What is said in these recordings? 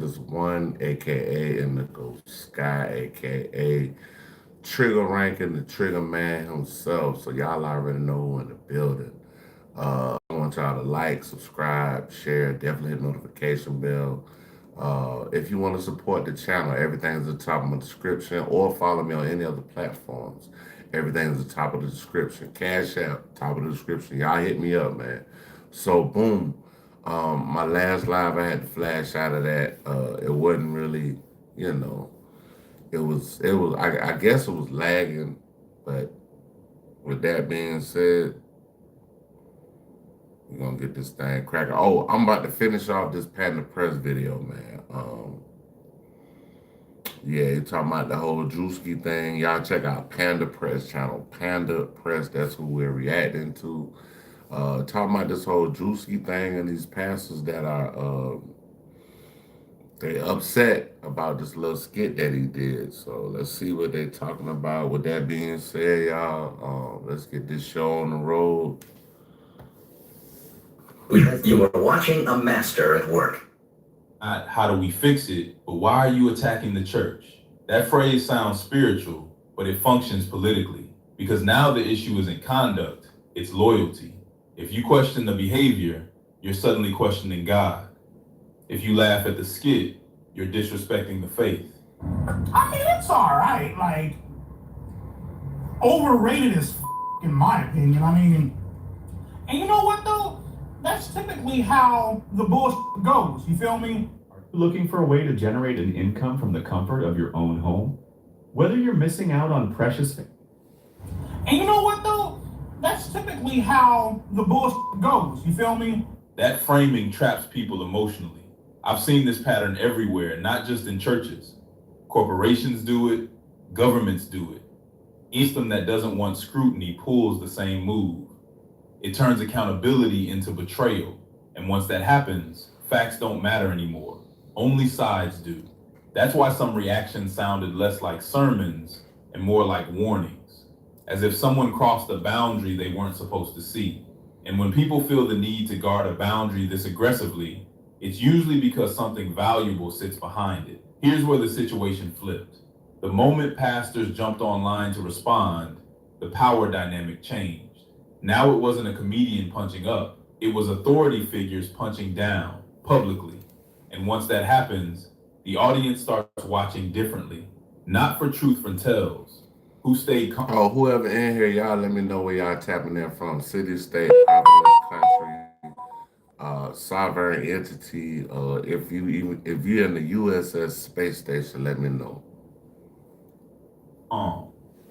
This one, aka Indigo Sky, aka Trigger Ranking, the Trigger Man himself. So y'all already know who in the building. I want y'all to like, subscribe, share, definitely hit notification bell. If you want to support the channel, everything's at the top of my description, or follow me on any other platforms. Everything's at the top of the description. Cash App, top of the description. Y'all hit me up, man. So boom. My last live, I had to flash out of that. It wasn't really, you know, it was. I guess it was lagging, but with that being said, we're gonna get this thing cracking. Oh, I'm about to finish off this patent press video, man. Yeah, you talking about the whole Drewski thing. Y'all check out Panda Press channel. Panda Press, that's who we're reacting to. Talking about this whole Drewski thing and these pastors that are they upset about this little skit that he did. So let's see what they're talking about. With that being said, y'all, let's get this show on the road. You are watching a master at work. Not how do we fix it, but why are you attacking the church? That phrase sounds spiritual, but it functions politically. Because now the issue isn't conduct, it's loyalty. If you question the behavior, you're suddenly questioning God. If you laugh at the skit, you're disrespecting the faith. I mean, it's all right. Like, overrated is in my opinion. I mean, and you know what though? That's typically how the bullshit goes. You feel me? Looking for a way to generate an income from the comfort of your own home? Whether you're missing out on precious... And you know what though? That's typically how the bullshit goes. You feel me? That framing traps people emotionally. I've seen this pattern everywhere, not just in churches. Corporations do it, governments do it. Each system that doesn't want scrutiny pulls the same move. It turns accountability into betrayal. And once that happens, facts don't matter anymore. Only sides do. That's why some reactions sounded less like sermons and more like warnings, as if someone crossed a boundary they weren't supposed to see. And when people feel the need to guard a boundary this aggressively, it's usually because something valuable sits behind it. Here's where the situation flipped. The moment pastors jumped online to respond, the power dynamic changed. Now it wasn't a comedian punching up, it was authority figures punching down, publicly. And once that happens, the audience starts watching differently, not for truth from tells. Who stayed calm? Oh, whoever in here, y'all let me know where y'all tapping in from. City, state, province, country, sovereign entity. If you're in the USS space station, let me know.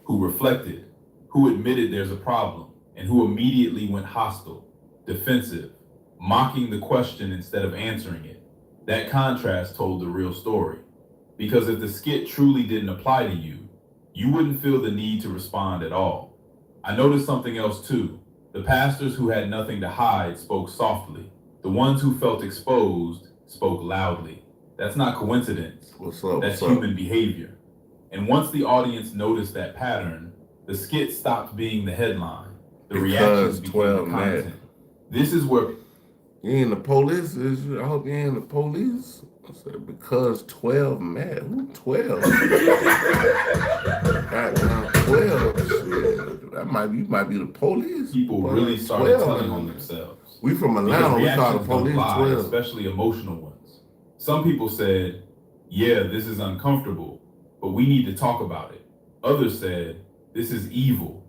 Who reflected, who admitted there's a problem, and who immediately went hostile, defensive, mocking the question instead of answering it. That contrast told the real story. Because if the skit truly didn't apply to you, you wouldn't feel the need to respond at all. I noticed something else too. The pastors who had nothing to hide spoke softly. The ones who felt exposed spoke loudly. That's not coincidence. What's up? That's human behavior. And once the audience noticed that pattern, the skit stopped being the headline. The reactions became the content. Mad. This is where... You ain't the police? I hope you ain't the police. I said, because 12 mad. Who 12? Goddamn 12. Shit. You might be the police. People really started telling on themselves. We from Atlanta, we call the Reactions police don't lie, 12. especially emotional ones. Some people said, yeah, this is uncomfortable, but we need to talk about it. Others said, this is evil.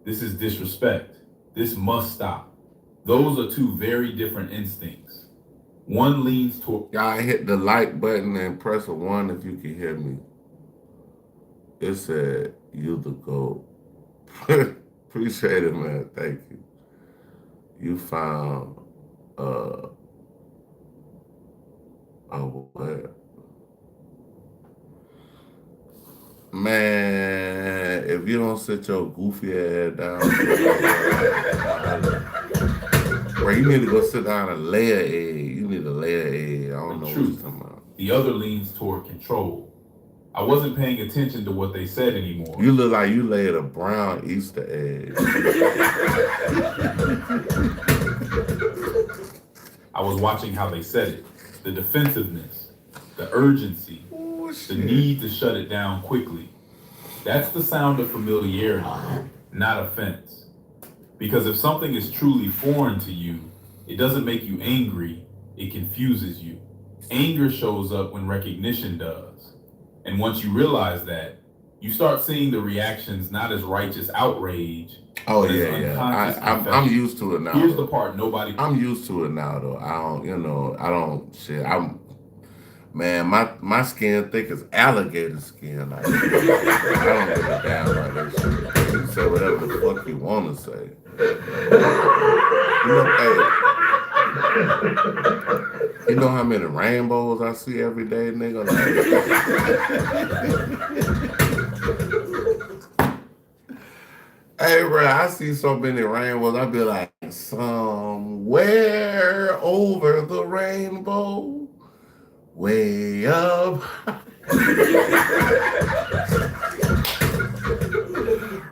This is disrespect. This must stop. Those are two very different instincts. One leans toward... Y'all hit the like button and press a 1 if you can hear me. It said, you the GOAT. Appreciate it, man. Thank you. You found, what? Man, if you don't sit your goofy ass down, bro, you need to go sit down and lay an egg. You need to lay an egg. I don't know what you're talking about. The other leans toward control. I wasn't paying attention to what they said anymore. You look like you laid a brown Easter egg. I was watching how they said it. The defensiveness. the urgency, Oh, the shit. need to shut it down quickly. That's the sound of familiarity, not offense. Because if something is truly foreign to you, it doesn't make you angry, it confuses you. Anger shows up when recognition does. And once you realize that, you start seeing the reactions not as righteous outrage, Oh but as yeah, unconscious I'm confession. used to it now. Here's though. the part nobody. I'm used to it now though. Man, my skin thick as alligator skin. Like, I don't give a damn about that shit. You can say whatever the fuck you want to say. You know how many rainbows I see every day, nigga? Hey, bro, I see so many rainbows. I be like, somewhere over the rainbow, way up.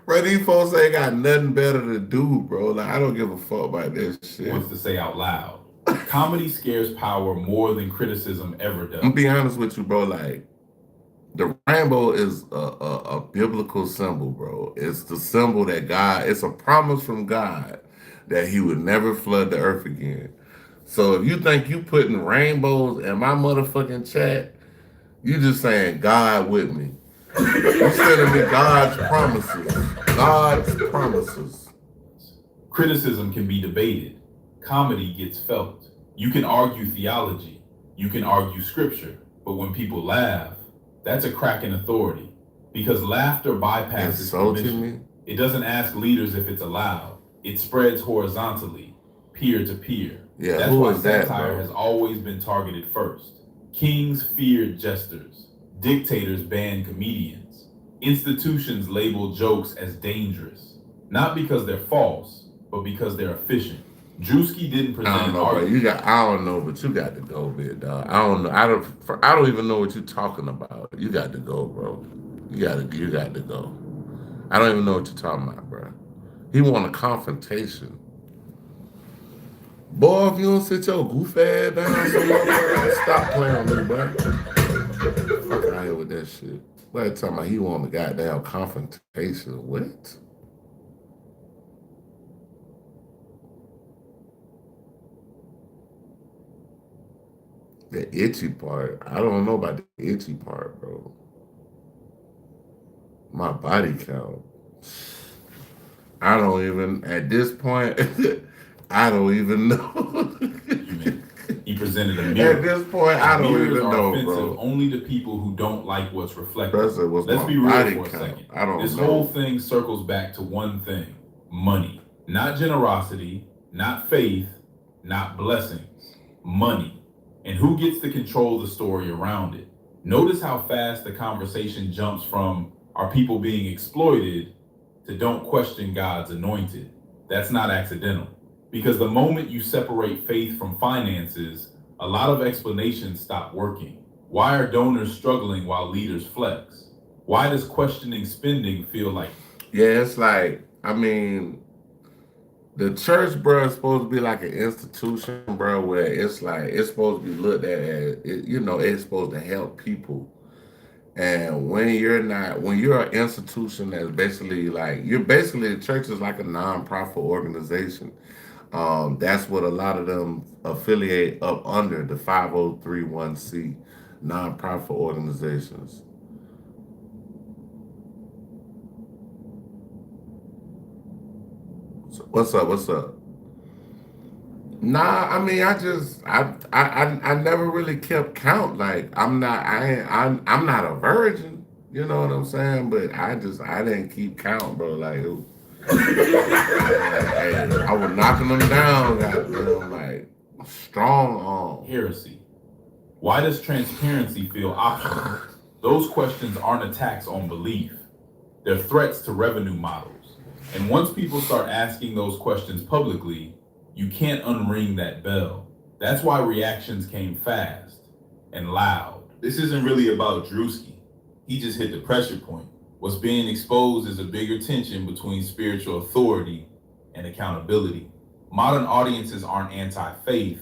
Bro, these folks ain't got nothing better to do, bro. Like, I don't give a fuck about this shit. Wants to say out loud. Comedy scares power more than criticism ever does. I'm gonna be honest with you, bro. Like, the rainbow is a biblical symbol, bro. It's the symbol that God, it's a promise from God that he would never flood the earth again. So if you think you putting rainbows in my motherfucking chat, you just saying God with me. You sending me God's promises. God's promises. Criticism can be debated. Comedy gets felt. You can argue theology. You can argue scripture. But when people laugh, that's a crack in authority. Because laughter bypasses Insulting permission. me? It doesn't ask leaders if it's allowed. It spreads horizontally, peer to peer. Yeah, That's who why is that, satire bro? has always been targeted first. Kings feared jesters. Dictators banned comedians. Institutions label jokes as dangerous. Not because they're false, but because they're efficient. Drewski didn't I present don't an know, bro. argument. I don't know, but you got to go, big dog. I don't know. I don't even know what you're talking about. You got to go, bro. You got to go. I don't even know what you're talking about, bro. He want a confrontation. Boy, if you don't sit your goof ass down somewhere, bro, stop playing with me, bro. Fuck out here with that shit. Why talking about he want a goddamn confrontation? What? The itchy part. I don't know about the itchy part, bro. My body count. I don't even, at this point, I don't even know. He presented a mirror. At this point, I don't Mirrors even are know, offensive bro. only to people who don't like what's reflected. Professor, what's Let's my be real body for a count? second. I don't This know. whole thing circles back to one thing: money. Not generosity, not faith, not blessings. Money. And who gets to control the story around it? Notice how fast the conversation jumps from are people being exploited to don't question God's anointed. That's not accidental. Because the moment you separate faith from finances, a lot of explanations stop working. Why are donors struggling while leaders flex? Why does questioning spending feel like? Yeah, it's like, I mean, the church, bro, is supposed to be like an institution, bro, where it's like, it's supposed to be looked at as, it's supposed to help people. And when you're an institution that's basically like, the church is like a nonprofit organization. That's what a lot of them affiliate up under, the 5031C nonprofit organizations. So what's up? What's up? Nah, I mean, I never really kept count. Like, I'm not a virgin. You know what I'm saying? But I didn't keep count, bro. Like, hey, I was knocking them down, goddamn, like strong arm. Heresy. Why does transparency feel optional? Those questions aren't attacks on belief. They're threats to revenue models. And once people start asking those questions publicly, you can't unring that bell. That's why reactions came fast and loud. This isn't really about Drewski. He just hit the pressure point. What's being exposed is a bigger tension between spiritual authority and accountability. Modern audiences aren't anti-faith,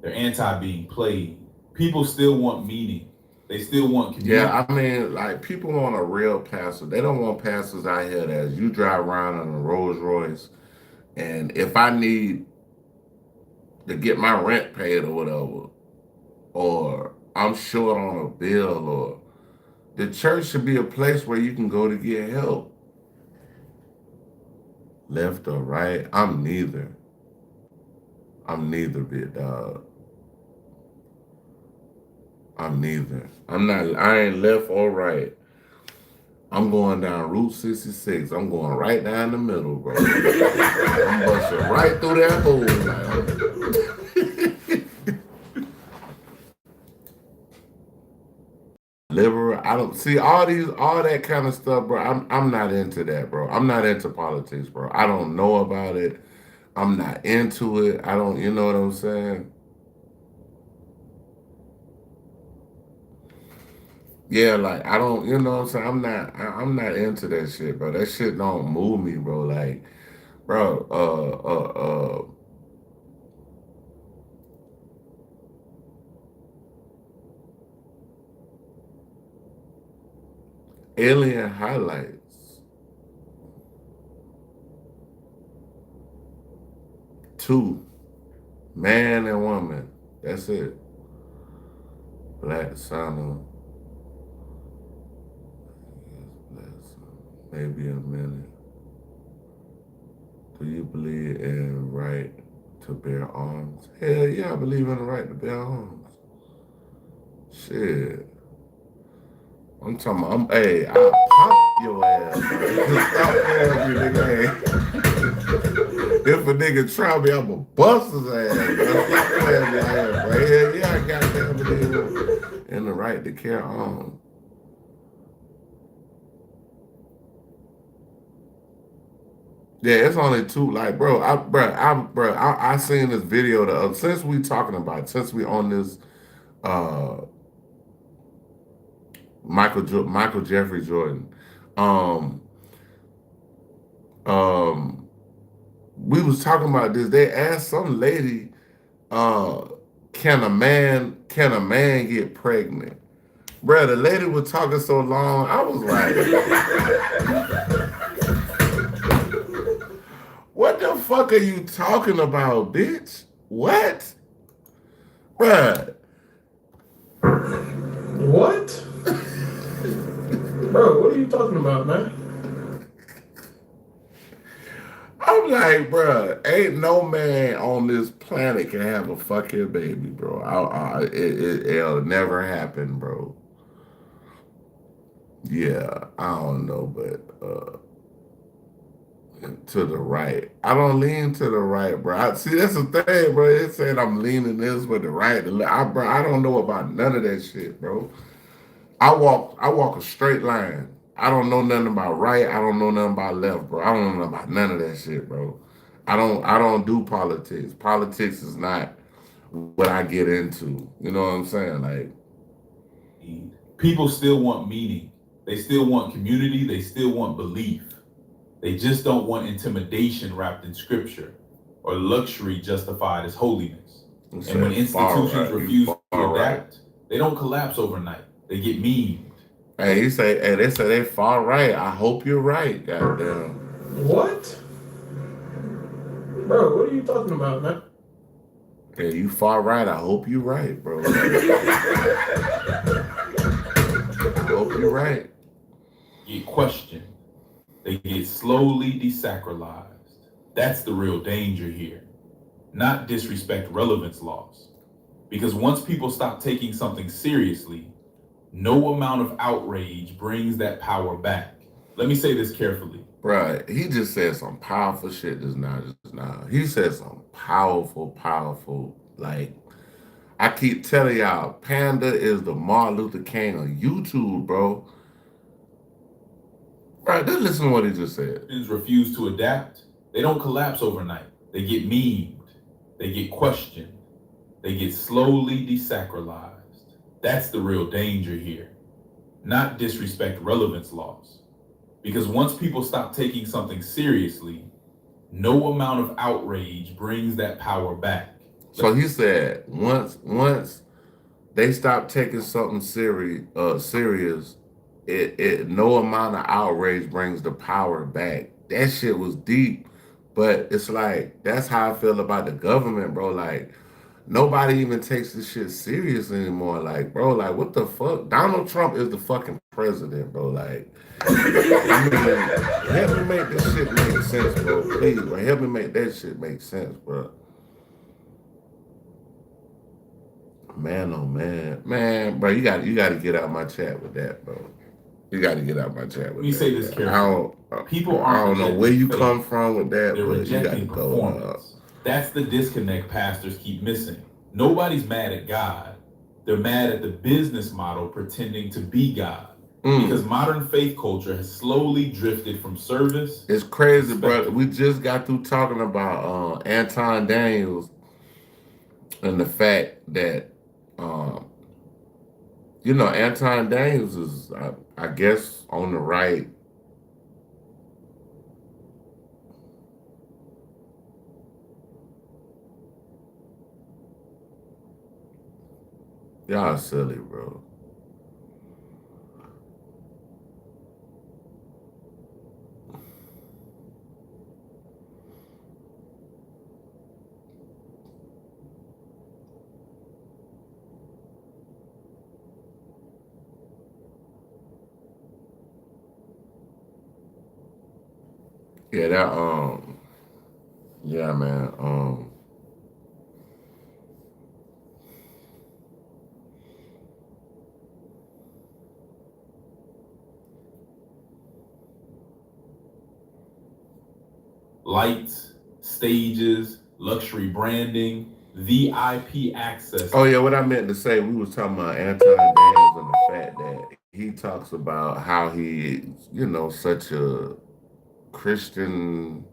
they're anti-being played. People still want meaning, They still want community. Yeah, I mean, like people want a real pastor. They don't want pastors out here that you drive around in a Rolls Royce, and if I need to get my rent paid or whatever, or I'm short on a bill, or the church should be a place where you can go to get help. Left or right, I'm neither. I'm neither, big dog. I'm neither. I'm not. I ain't left or right. I'm going down Route 66. I'm going right down the middle, bro. I'm busting right through that hole now. Liberal. I don't see all that kind of stuff, bro. I'm not into that, bro. I'm not into politics, bro. I don't know about it. I'm not into it. I don't, you know what I'm saying? Yeah, like I don't, you know what I'm saying? I'm not into that shit, bro. That shit don't move me, bro. Like, bro, alien highlights. 2, man and woman. That's it. Black Santa. Maybe a minute. Do you believe in right to bear arms? Hell yeah, I believe in the right to bear arms. Shit. I'm talking about, hey, I'll pop your ass, bro. Just stop playing with me, nigga. If a nigga try me, I'ma bust his ass, bro. Stop playing with your ass, bro. Hell yeah, I goddamn believe in the right to carry arms. Yeah, it's only 2. Like, bro, I seen this video since we talking about it, since we on this Michael Jeffrey Jordan. We was talking about this. They asked some lady, can a man get pregnant? Bro, the lady was talking so long, I was like, what the fuck are you talking about, bitch? What? Bruh. What? Bro, what are you talking about, man? I'm like, bruh, ain't no man on this planet can have a fucking baby, bro. It'll never happen, bro. Yeah, I don't know, but to the right. I don't lean to the right, bro. See, that's the thing, bro. It said I'm leaning this with the right. Bro, I don't know about none of that shit, bro. I walk a straight line. I don't know nothing about right. I don't know nothing about left, bro. I don't know about none of that shit, bro. I don't do politics. Politics is not what I get into. You know what I'm saying? Like, people still want meaning. They still want community. They still want belief. They just don't want intimidation wrapped in scripture or luxury justified as holiness. And when institutions refuse to adapt, they don't collapse overnight. They get memed. Hey, they say they far right. I hope you're right, goddamn. What? Bro, what are you talking about, man? Yeah, you far right. I hope you're right, bro. I hope you're right. Get questioned. They get slowly desacralized. That's the real danger here. Not disrespect relevance laws. Because once people stop taking something seriously, no amount of outrage brings that power back. Let me say this carefully. Bruh, he just said some powerful shit just now. He said some powerful, like, I keep telling y'all, Panda is the Martin Luther King of YouTube, bro. Right, just listen to what he just said. Refuse to adapt. They don't collapse overnight. They get memed. They get questioned. They get slowly desacralized. That's the real danger here. Not disrespect relevance laws. Because once people stop taking something seriously, no amount of outrage brings that power back. So he said once they stopped taking something serious. It no amount of outrage brings the power back. That shit was deep, but it's like that's how I feel about the government, bro. Like nobody even takes this shit serious anymore. Like, bro, like what the fuck? Donald Trump is the fucking president, bro. Like, I mean, help me make this shit make sense, bro. Please, bro. Help me make that shit make sense, bro. Man, oh man, man, bro, you got to get out my chat with that, bro. You got to get out my chat Let with me say that. this Bro. carefully. People I aren't don't know where rejecting you faith. come from with that, They're but you got to rejecting go. performance. That's the disconnect pastors keep missing. Nobody's mad at God. They're mad at the business model pretending to be God. Because modern faith culture has slowly drifted from service. It's crazy, brother. We just got through talking about Anton Daniels and the fact that, you know, Anton Daniels is, I guess, on the right. Y'all silly, bro. Yeah, yeah, man. Lights, stages, luxury branding, VIP access. Oh yeah, what I meant to say, we was talking about Anton Daniels and the fact that he talks about how he, you know, such a Christian.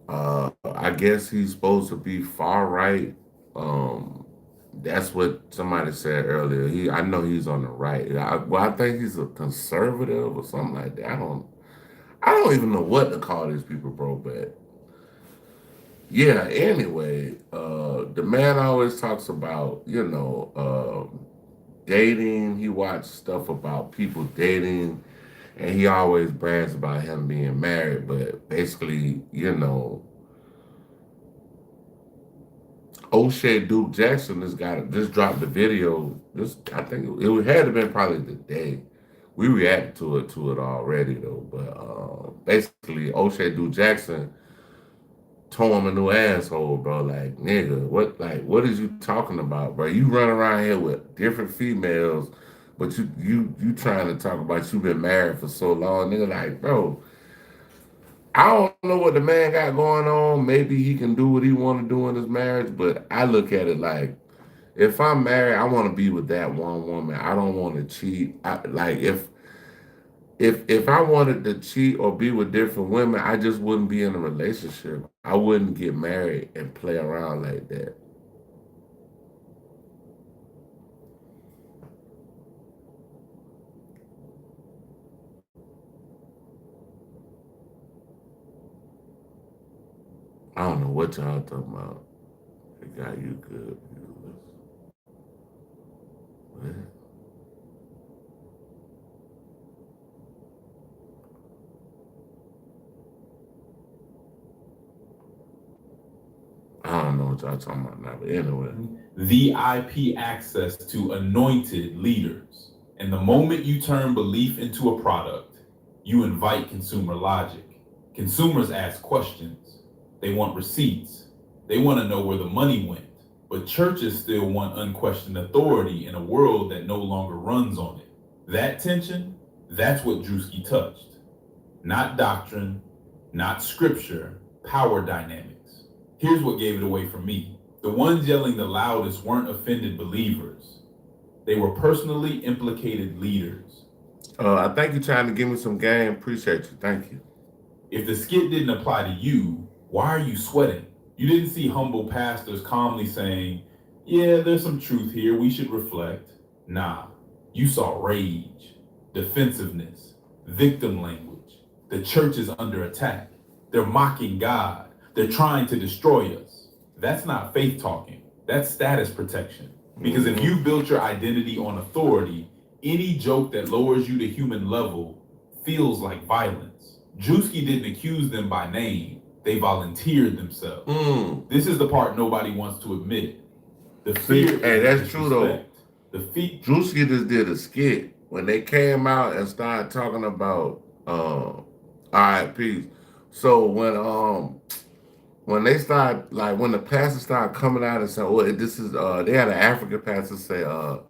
I guess he's supposed to be far right. That's what somebody said earlier. I know he's on the right. I think he's a conservative or something like that. I don't even know what to call these people, bro. But yeah, anyway, the man always talks about, you know, dating. He watched stuff about people dating, and he always brags about him being married. But basically, you know, O'Shea Duke Jackson just dropped the video. I think it had to been probably the day. We reacted to it already though. But basically, O'Shea Duke Jackson told him a new asshole, bro. Like, nigga, what is you talking about, bro? You run around here with different females, but you trying to talk about you been married for so long, nigga. Like, bro, I don't know what the man got going on. Maybe he can do what he want to do in his marriage, but I look at it like, if I'm married, I want to be with that one woman. I don't want to cheat. Like if I wanted to cheat or be with different women, I just wouldn't be in a relationship. I wouldn't get married and play around like that. I don't know what y'all talking about. The guy you good. What? I don't know what y'all talking about now, but anyway. VIP access to anointed leaders. And the moment you turn belief into a product, you invite consumer logic. Consumers ask questions. They want receipts. They want to know where the money went. But churches still want unquestioned authority in a world that no longer runs on it. That tension, that's what Drewski touched. Not doctrine, not scripture, power dynamics. Here's what gave it away for me. The ones yelling the loudest weren't offended believers. They were personally implicated leaders. I think you're trying to give me some game. Appreciate you. Thank you. If the skit didn't apply to you, why are you sweating? You didn't see humble pastors calmly saying, yeah, there's some truth here, we should reflect. Nah, you saw rage, defensiveness, victim language. The church is under attack. They're mocking God. They're trying to destroy us. That's not faith talking. That's status protection. Because if you built your identity on authority, any joke that lowers you to human level feels like violence. Drewski didn't accuse them by name. They volunteered themselves. This is the part nobody wants to admit. The fear. Hey, that's true though. The fear. Drewski just did a skit when they came out and started talking about IPs. So when they start, like, when the pastor started coming out and saying, "Oh, this is," they had an African pastor say, the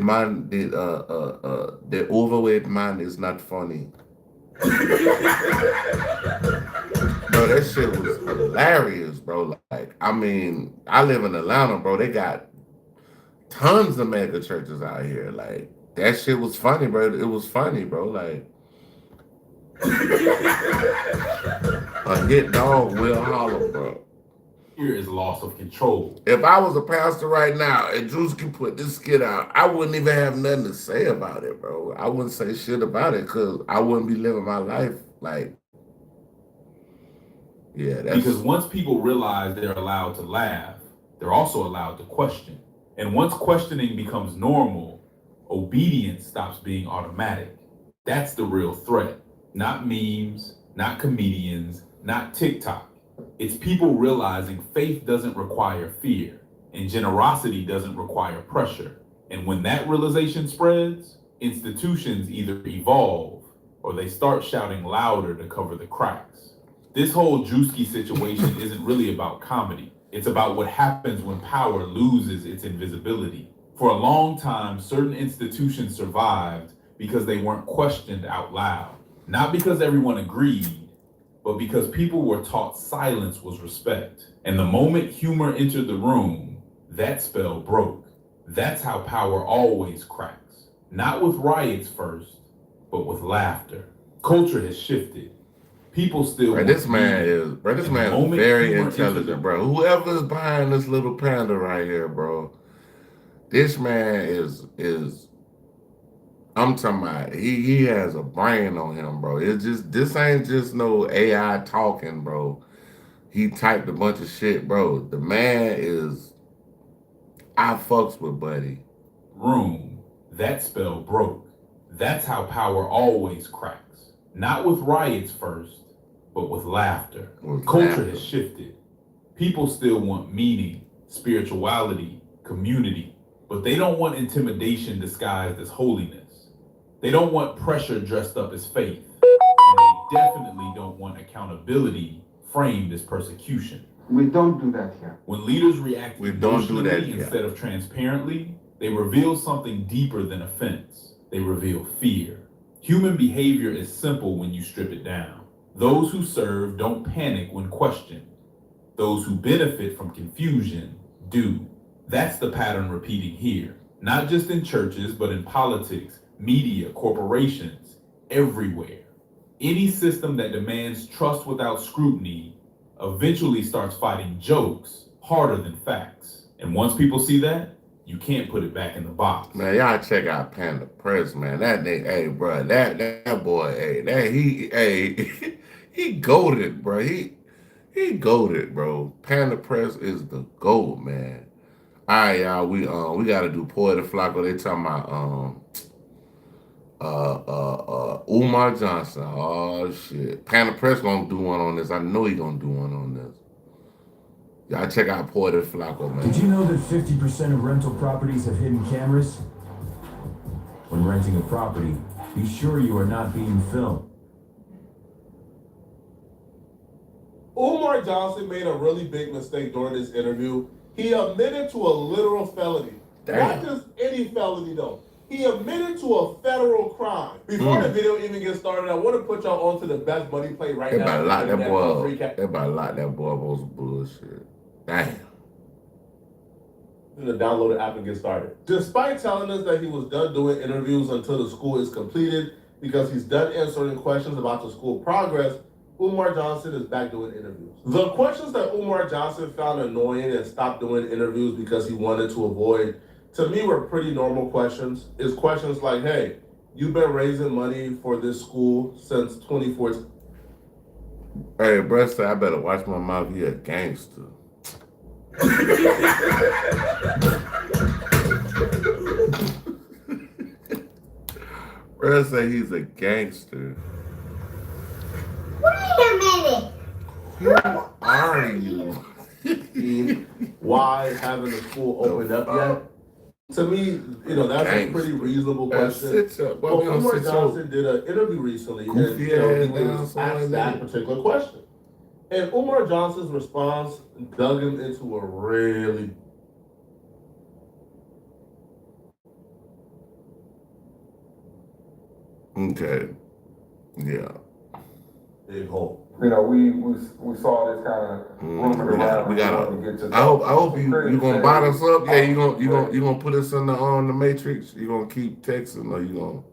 man, the overweight man is not funny." Bro, that shit was hilarious, bro. Like, I mean, I live in Atlanta, bro. They got tons of mega churches out here. Like, that shit was funny, bro. It was funny, bro. Like, a hit dog will holler, bro. Here is loss of control. If I was a pastor right now and Drewski put this skit out, I wouldn't even have nothing to say about it, bro. I wouldn't say shit about it because I wouldn't be living my life like, yeah, that's... Because once people realize they're allowed to laugh, they're also allowed to question. And once questioning becomes normal, obedience stops being automatic. That's the real threat. Not memes, not comedians, not TikTok. It's people realizing faith doesn't require fear and generosity doesn't require pressure. And when that realization spreads, institutions either evolve or they start shouting louder to cover the cracks. This whole Drewski situation isn't really about comedy. It's about what happens when power loses its invisibility. For a long time, certain institutions survived because they weren't questioned out loud. Not because everyone agreed, but because people were taught silence was respect. And the moment humor entered the room, that spell broke. That's how power always cracks. Not with riots first, but with laughter. Culture has shifted. People still... This man is very intelligent, bro. Whoever's behind this little panda right here, bro, this man is I'm talking about, he has a brain on him, bro. It's just, this ain't just no AI talking, bro. He typed a bunch of shit, bro. The man is, I fucks with Buddy. Room, that spell broke. That's how power always cracks. Not with riots first, but with laughter. Culture has shifted. People still want meaning, spirituality, community, but they don't want intimidation disguised as holiness. They don't want pressure dressed up as faith. And they definitely don't want accountability framed as persecution. We don't do that here. When leaders react emotionally instead of transparently, they reveal something deeper than offense. They reveal fear. Human behavior is simple when you strip it down. Those who serve don't panic when questioned. Those who benefit from confusion do. That's the pattern repeating here. Not just in churches, but in politics, media, corporations, everywhere. Any system that demands trust without scrutiny eventually starts fighting jokes harder than facts. And once people see that, you can't put it back in the box. Man, y'all check out Panda Press, man. That nigga, hey, bro, that boy, he goated, bro. He goated, bro. Panda Press is the GOAT, man. All right, y'all, we gotta do Poet and Flacco. They talking about Umar Johnson. Oh shit. Panda Press gonna do one on this. I know he gonna do one on this. Y'all check out Poet and Flacco, man. Did you know that 50% of rental properties have hidden cameras? When renting a property, be sure you are not being filmed. Umar Johnson made a really big mistake during this interview. He admitted to a literal felony. Damn. Not just any felony, though. He admitted to a federal crime. Before the video even gets started, I want to put y'all onto the best money play right now. They about to lock that boy up on some bullshit. Damn. To download the app and get started. Despite telling us that he was done doing interviews until the school is completed because he's done answering questions about the school progress, Umar Johnson is back doing interviews. The questions that Umar Johnson found annoying and stopped doing interviews because he wanted to avoid, to me, were pretty normal questions. It's questions like, hey, you've been raising money for this school since 2014. Hey, bro, I better watch my mouth. He a gangster. Bro say he's a gangster. Wait a minute. Who are you? Why haven't the school opened up yet? To me, that's a pretty reasonable question. Well, Umar Johnson did an interview recently, and he was asked that particular question. And Umar Johnson's response dug him into a really big hole. We saw this kind of rumor around. We gotta. I hope you gonna bot us up. Yeah, you gonna put us on the matrix. You gonna keep texting, or you gonna?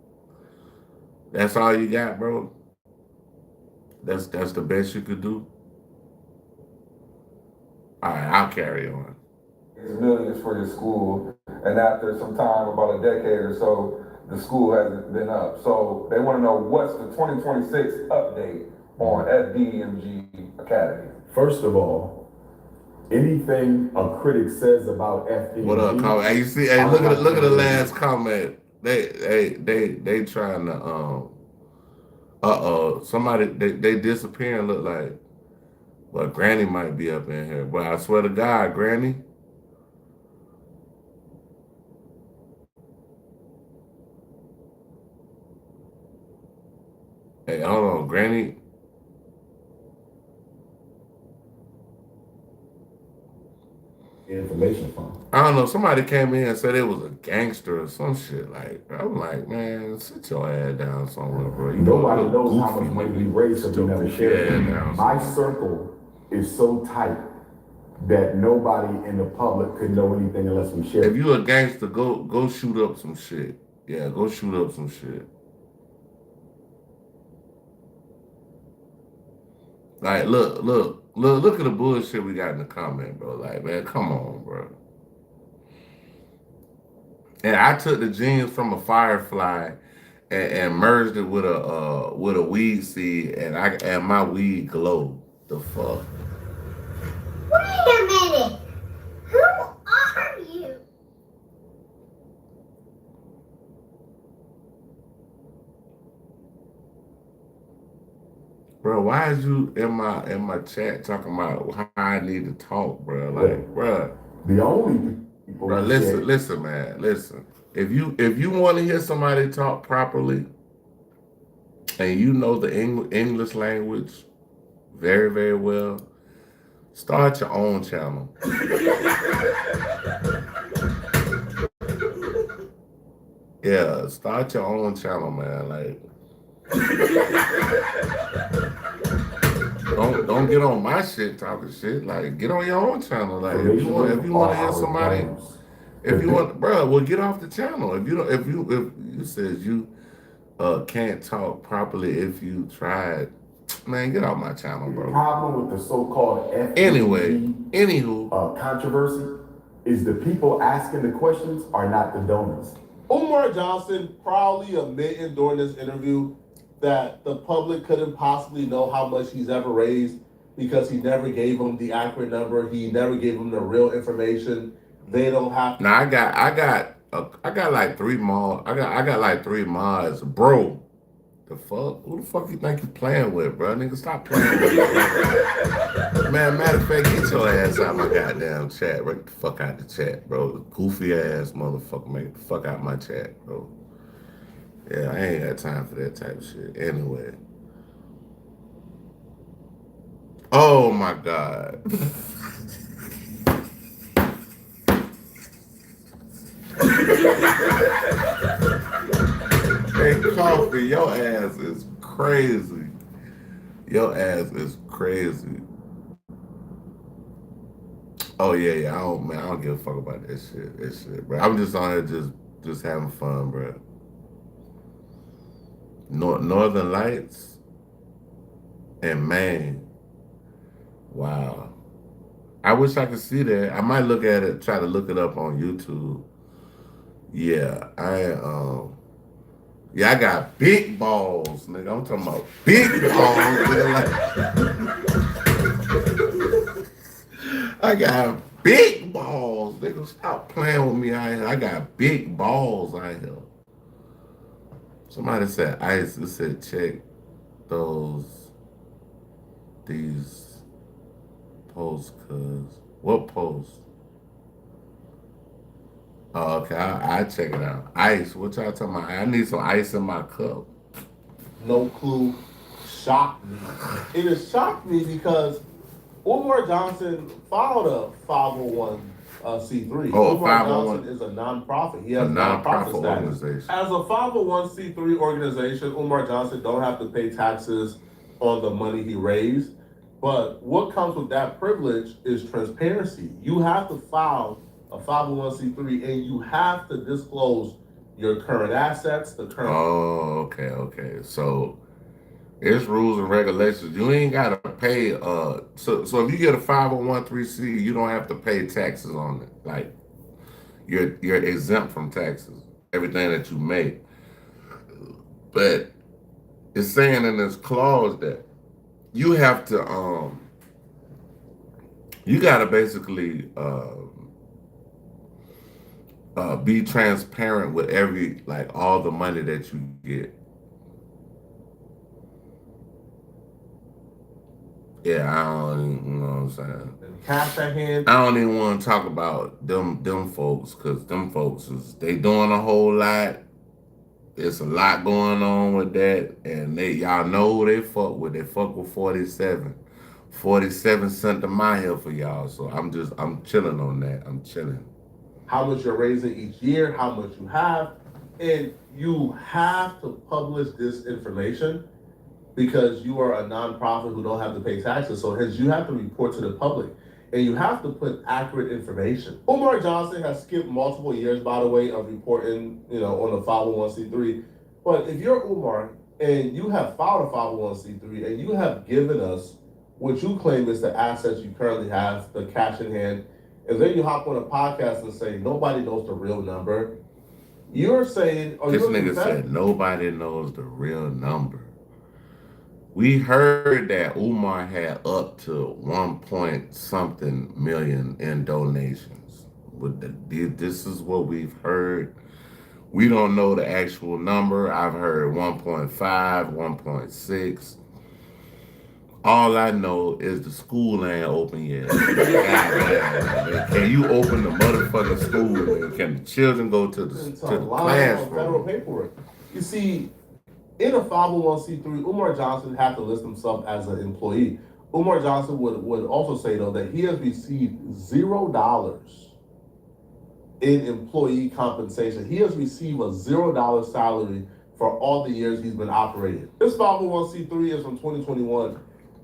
That's all you got, bro. That's the best you could do. All right, I'll carry on. It's millions for your school, and after some time, about a decade or so, the school hasn't been up. So they want to know what's the 2026 update on FDMG Academy. First of all, anything a critic says about FDMG. What up, comment? Hey, you see? Hey, look at the last comment. They trying to somebody they disappearing. Look like, well, Granny might be up in here, but I swear to God, Granny. Hey, hold on, Granny. Information from. I don't know. Somebody came in and said it was a gangster or some shit. Like, I'm like, man, sit your ass down somewhere, bro. Nobody knows how much money we raise if we never share. My circle is so tight that nobody in the public could know anything unless we share. If you a gangster, go shoot up some shit. Yeah, go shoot up some shit. Like, look at the bullshit we got in the comment, bro. Like, man, come on, bro. And I took the genes from a firefly and merged it with a weed seed, and my weed glowed. The fuck? Wait a minute. Who are you? Bro, why is you in my chat talking about how I need to talk, bro? Like, bro. The only people. Bro, listen, man, listen. If you want to hear somebody talk properly, and you know the English language very, very well, start your own channel. Yeah, start your own channel, man. Like, don't get on my shit talking shit. Like, get on your own channel. Like, if you want to hear somebody, if you want, bro, well, get off the channel. If you says you can't talk properly if you tried, man, get off my channel, bro. The problem with the so-called anywho, controversy is the people asking the questions are not the donors. Umar Johnson proudly admitting during this interview that the public couldn't possibly know how much he's ever raised because he never gave them the accurate number. He never gave them the real information. They don't have to. Now I got like 3 more. I got like 3 mods, bro. The fuck? Who the fuck you think you playing with, bro? Nigga, stop playing with me. Man, matter of fact, get your ass out my goddamn chat. Get the fuck out the chat, bro. Goofy ass motherfucker, man. Get the fuck out my chat, bro. Yeah, I ain't got time for that type of shit. Anyway. Oh my God. Hey, Coffee, your ass is crazy. Your ass is crazy. Oh yeah. I don't give a fuck about that shit, bro. I'm just on here just having fun, bro. Northern Lights and Maine. Wow. I wish I could see that. I might look at it, try to look it up on YouTube. Yeah, I got big balls, nigga. I'm talking about big balls, nigga. Like, big balls. Nigga, stop playing with me out here. I got big balls out here. Somebody said ice. It said check these posts, cuz. What post? Oh, okay, I check it out. Ice. What y'all talking about? I need some ice in my cup. No clue. Shocked me. It has shocked me because Umar Johnson filed a 501c3. Oh, Umar 501 Johnson is a nonprofit. He a has nonprofit status. organization. As a 501c3 organization, Umar Johnson don't have to pay taxes on the money he raised. But what comes with that privilege is transparency. You have to file a 501c3 and you have to disclose your current assets, the current. Oh, okay. So it's rules and regulations. You ain't gotta pay. So if you get a 501c, you don't have to pay taxes on it. Like you're exempt from taxes, everything that you make. But it's saying in this clause that you have to you gotta basically be transparent with all the money that you get. Yeah, I don't even, you know what I'm saying? Cash at hand. I don't even want to talk about them folks, because them folks they doing a whole lot. It's a lot going on with that, and y'all know who they fuck with. They fuck with 47. 47 sent them out here for y'all, so I'm chilling on that. I'm chilling. How much you're raising each year, how much you have, and you have to publish this information because you are a nonprofit who don't have to pay taxes. So hence you have to report to the public and you have to put accurate information. Umar Johnson has skipped multiple years, by the way, of reporting, on the 501c3. But if you're Umar and you have filed a 501c3 and you have given us what you claim is the assets you currently have, the cash in hand, and then you hop on a podcast and say, nobody knows the real number. You're saying, this nigga said nobody knows the real number. We heard that Umar had up to 1 million in donations. This is what we've heard. We don't know the actual number. I've heard 1.5, 1.6. All I know is the school ain't open yet. Can you open the motherfucking school? And can the children go to the classroom? Federal paperwork. You see, in a 501c3, Umar Johnson had to list himself as an employee. Umar Johnson would also say, though, that he has received $0 in employee compensation. He has received a $0 salary for all the years he's been operating. This 501c3 is from 2021.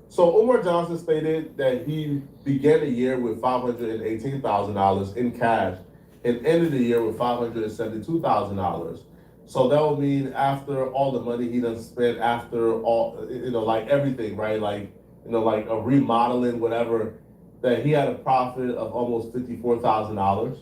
So Umar Johnson stated that he began the year with $518,000 in cash and ended the year with $572,000. So that would mean after all the money he done spent, after all, like everything, right? Like a remodeling, whatever, that he had a profit of almost $54,000.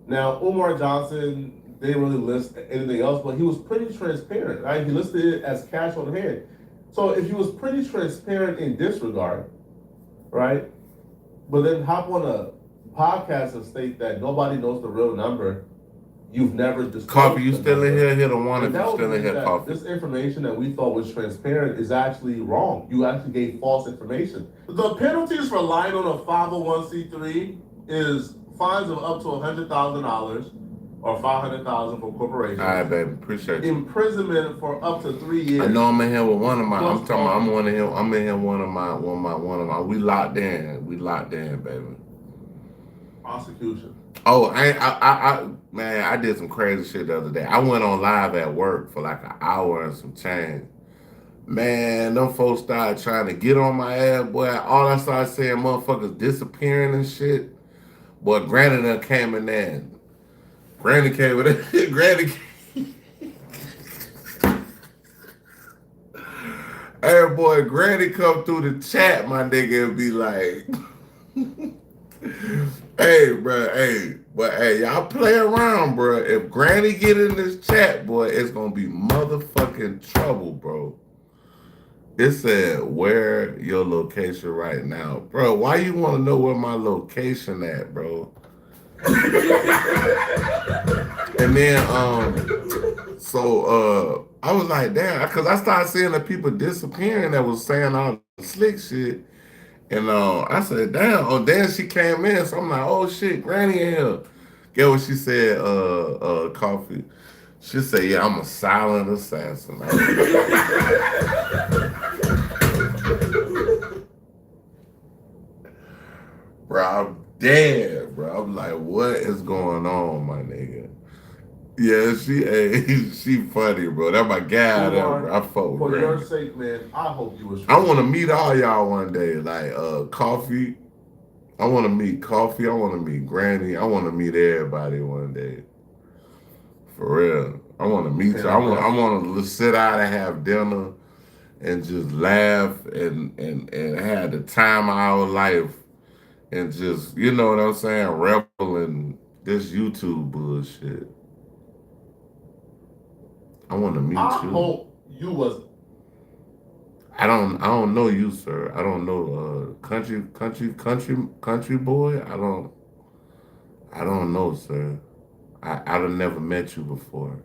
Now, Umar Johnson didn't really list anything else, but he was pretty transparent, right? He listed it as cash on hand. So if he was pretty transparent in this regard, right? But then hop on a podcast and state that nobody knows the real number, you've never disclosed. Coffee, you still in here? Hit a one if you still in here, Coffee. This information that we thought was transparent is actually wrong. You actually gave false information. The penalties for lying on a 501c3 is fines of up to $100,000 or $500,000 for corporations. All right, baby, appreciate you. Imprisonment for up to 3 years. I know I'm in here with one of my. I'm talking about. I'm in here one of my. We locked in. We locked in, baby. Prosecution. Oh, man, I did some crazy shit the other day. I went on live at work for like an hour and some change. Man, them folks started trying to get on my ass, boy. All I started saying, motherfuckers disappearing and shit. Boy, Granny done came in there. Granny came with it. Granny came. Hey, boy, Granny come through the chat, my nigga, and be like, hey, bro, hey, y'all play around, bro. If Granny get in this chat, boy, it's gonna be motherfucking trouble, bro. It said, where your location right now. Bro, why you want to know where my location at, bro? And then, I was like, damn, because I started seeing the people disappearing that was saying all the slick shit. And I said, damn. Oh, then she came in, so I'm like, oh shit, Granny in here. Get what she said, Coffee. She said, yeah, I'm a silent assassin. Bro, I'm dead, bro. I'm like, what is going on, my nigga? Yeah, she funny, bro. That my guy, bro. I fuck with For Granny. your sake, man, I hope you was. I want to meet all y'all one day, like Coffee. I want to meet Coffee. I want to meet Granny. I want to meet everybody one day. For real. I want to meet you. I want to sit out and have dinner and just laugh and have the time of our life and just, you know what I'm saying, revel in this YouTube bullshit. I want to meet you. I hope you was. I don't know you, sir. I don't know country boy. I don't know, sir. I've never met you before.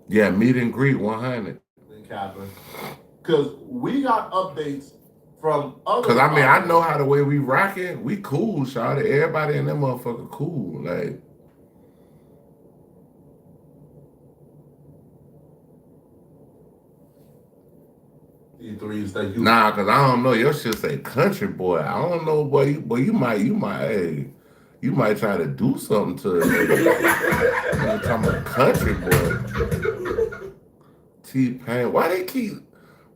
Yeah, meet and greet 100. Catherine, because we got updates from other. Because I know how the way we rocking. We cool, shawty. Everybody in that motherfucker cool. Like, E3s that you. Nah, because I don't know. Your shit say country boy. I don't know, boy. You might try to do something to it. You're talking about country boy. T-Pain. Why they keep,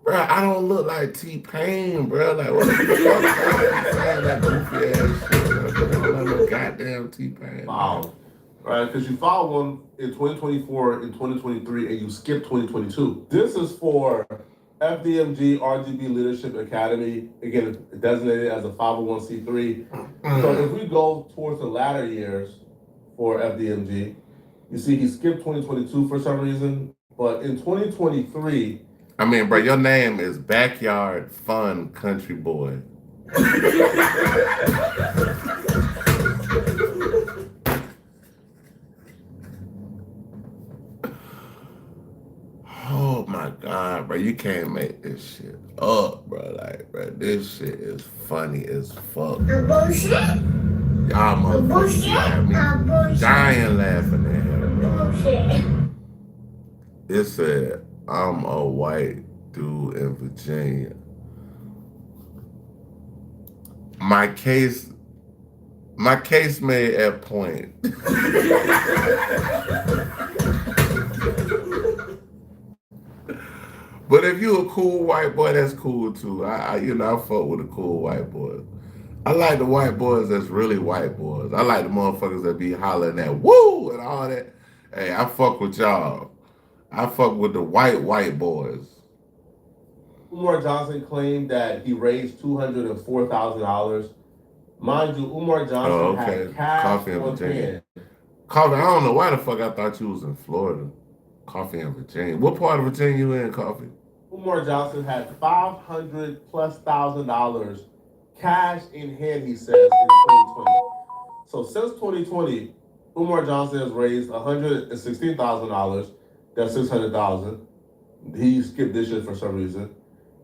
bro? I don't look like T-Pain, bro. Like, what the fuck are saying that goofy ass shit? I don't know goddamn T-Pain. Wow. Right, because you filed one in 2024, in 2023, and you skipped 2022. This is for FDMG RGB Leadership Academy. Again, it's designated as a 501c3. So if we go towards the latter years for FDMG, you see he skipped 2022 for some reason. But in 2023... I mean, bro, your name is Backyard Fun Country Boy. Oh, my God, bro. You can't make this shit up, bro. Like, bro, this shit is funny as fuck. Bullshit. Y'all motherfuckers got me dying laughing at him, bro. Bullshit. It said, I'm a white dude in Virginia. My case made at point. But if you a cool white boy, that's cool too. I fuck with the cool white boys. I like the white boys that's really white boys. I like the motherfuckers that be hollering at woo and all that. Hey, I fuck with y'all. I fuck with the white boys. Umar Johnson claimed that he raised $204,000. Mind you, Umar Johnson had cash Coffee in on Virginia. hand. Coffee, I don't know why the fuck I thought you was in Florida. Coffee in Virginia. What part of Virginia you in, Coffee? Umar Johnson had $500,000+ cash in hand, he says, in 2020. So since 2020, Umar Johnson has raised $116,000. That's $600,000. He skipped this year for some reason.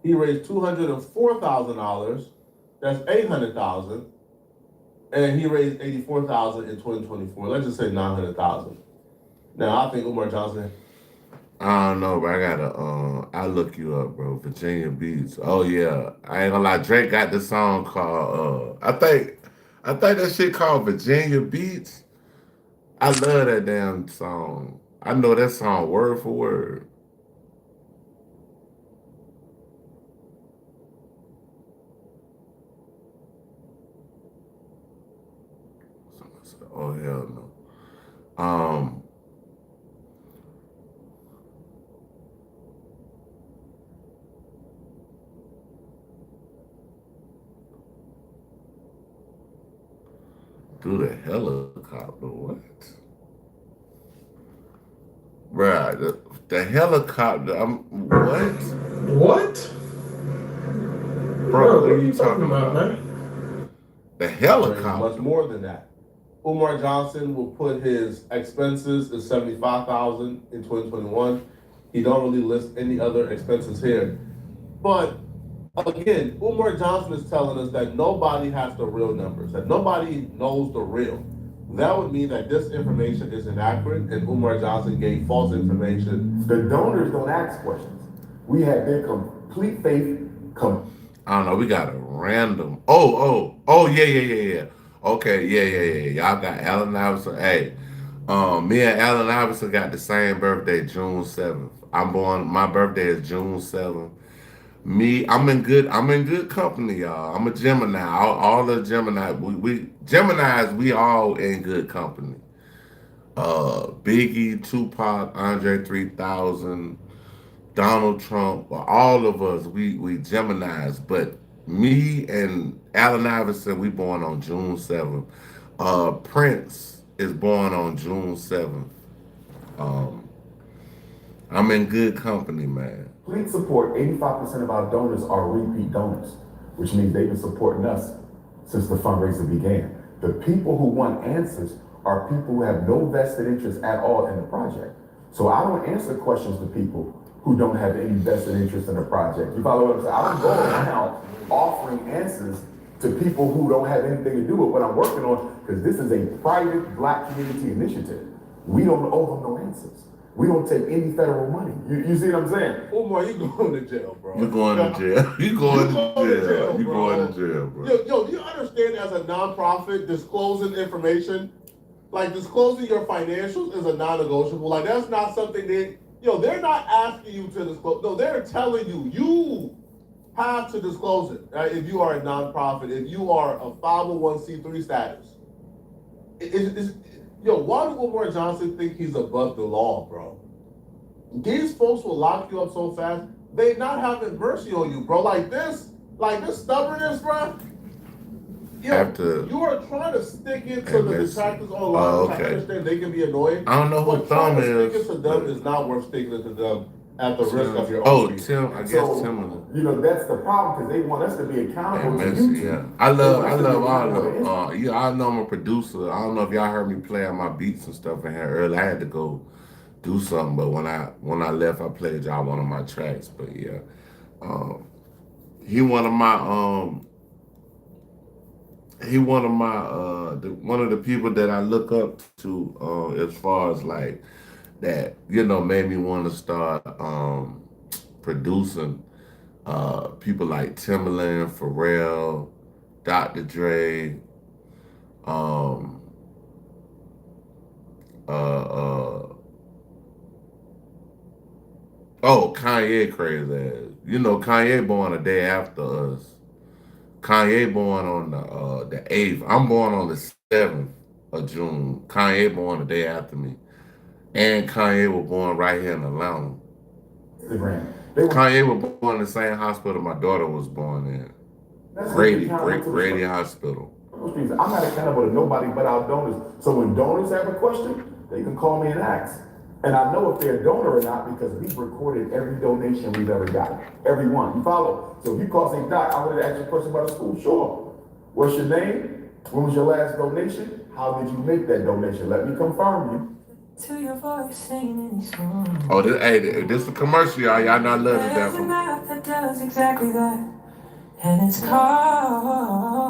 He raised $204,000. That's $800,000. And he raised $84,000 in 2024. Let's just say $900,000. Now I think Umar Johnson. I don't know, but I gotta I'll look you up, bro. Virginia Beach. Oh yeah. I ain't gonna lie, Drake got this song called I think that shit called Virginia Beach. I love that damn song. I know that song word for word. Someone said, oh hell no. Through the helicopter, what? Bruh, the helicopter, what? What? Bro, What are you talking about, man? The Much helicopter. more than that. Umar Johnson will put his expenses at $75,000 in 2021. He don't really list any other expenses here. But again, Umar Johnson is telling us that nobody has the real numbers, that nobody knows the real. That would mean that this information is inaccurate and Umar Johnson gave false information. The donors don't ask questions. We have their complete faith. I don't know. We got a random. Yeah. Okay, yeah. Y'all got Allen Iverson. Hey, me and Allen Iverson got the same birthday, June 7th. My birthday is June 7th. I'm in good company, y'all. I'm a Gemini. All the Gemini, we Geminis, we all in good company. Biggie, Tupac, Andre 3000, Donald Trump, all of us, we Geminis. But me and Allen Iverson, we born on June 7th. Prince is born on June 7th. I'm in good company, man. Complete support. 85% of our donors are repeat donors, which means they've been supporting us since the fundraiser began. The people who want answers are people who have no vested interest at all in the project. So I don't answer questions to people who don't have any vested interest in the project. You follow what I'm saying? I don't go around offering answers to people who don't have anything to do with what I'm working on, because this is a private Black community initiative. We don't owe them no answers. We don't take any federal money. You see what I'm saying? Umar, you going to jail, bro. You going to jail. You going to jail. You going to jail, bro. Yo, do you understand as a nonprofit, disclosing information, like disclosing your financials is a non-negotiable. Like that's not something they're not asking you to disclose. No, they're telling you have to disclose it. Right? If you are a nonprofit, if you are a 501c3 status. Why do Umar Johnson think he's above the law, bro? These folks will lock you up so fast, they not having mercy on you, bro. Like this stubbornness, bro. You are trying to stick it to the detractors online. I understand they can be annoying. I don't know who Thumb is. Sticking to them is not worth sticking it to them at the risk of your own. Oh, Tim, I guess Tim. That's the problem, because they want us to be accountable to YouTube. Yeah. I love all of them. I know I'm a producer. I don't know if y'all heard me play on my beats and stuff in here earlier. I had to go do something, but when I left, I played y'all one of my tracks. But yeah, he one of the people that I look up to as far as like that, made me want to start producing people like Timbaland, Pharrell, Dr. Dre, Kanye crazy ass. Kanye born a day after us. Kanye born on the 8th. I'm born on the 7th of June. Kanye born the day after me. And Kanye was born right here in Atlanta. Kanye was born in the same hospital my daughter was born in. Grady Hospital. I'm not accountable to nobody but our donors. So when donors have a question, they can call me and ask. And I know if they're a donor or not because we've recorded every donation we've ever got. Every one. You follow? So if you call saying, Doc, I want to ask you a question about the school. Sure. What's your name? When was your last donation? How did you make that donation? Let me confirm you. To your voice singing any song. Oh, this is a commercial, y'all. Y'all not loving that one. That does exactly that. And it's called.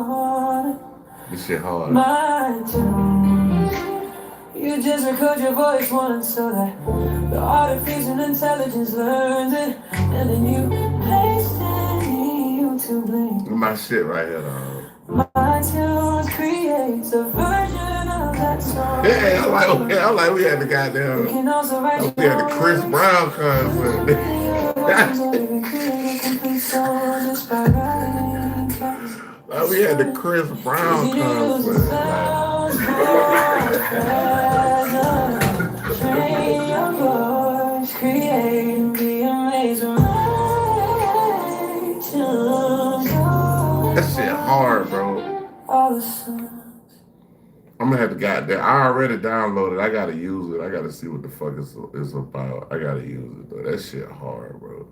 This shit hard. My tune. You just record your voice once so that the artificial intelligence learns it. And then you paste it in YouTube link. My shit right here, dog. My tunes creates a version of that song. Yeah, I'm like, we had the goddamn, we had the Chris Brown concert. Like, we had the Chris Brown concert. Train your voice, create and be amazing. That shit hard, bro. I'm gonna have to goddamn. I already downloaded. I gotta use it. I gotta see what the fuck it's about. I gotta use it though. That shit hard, bro.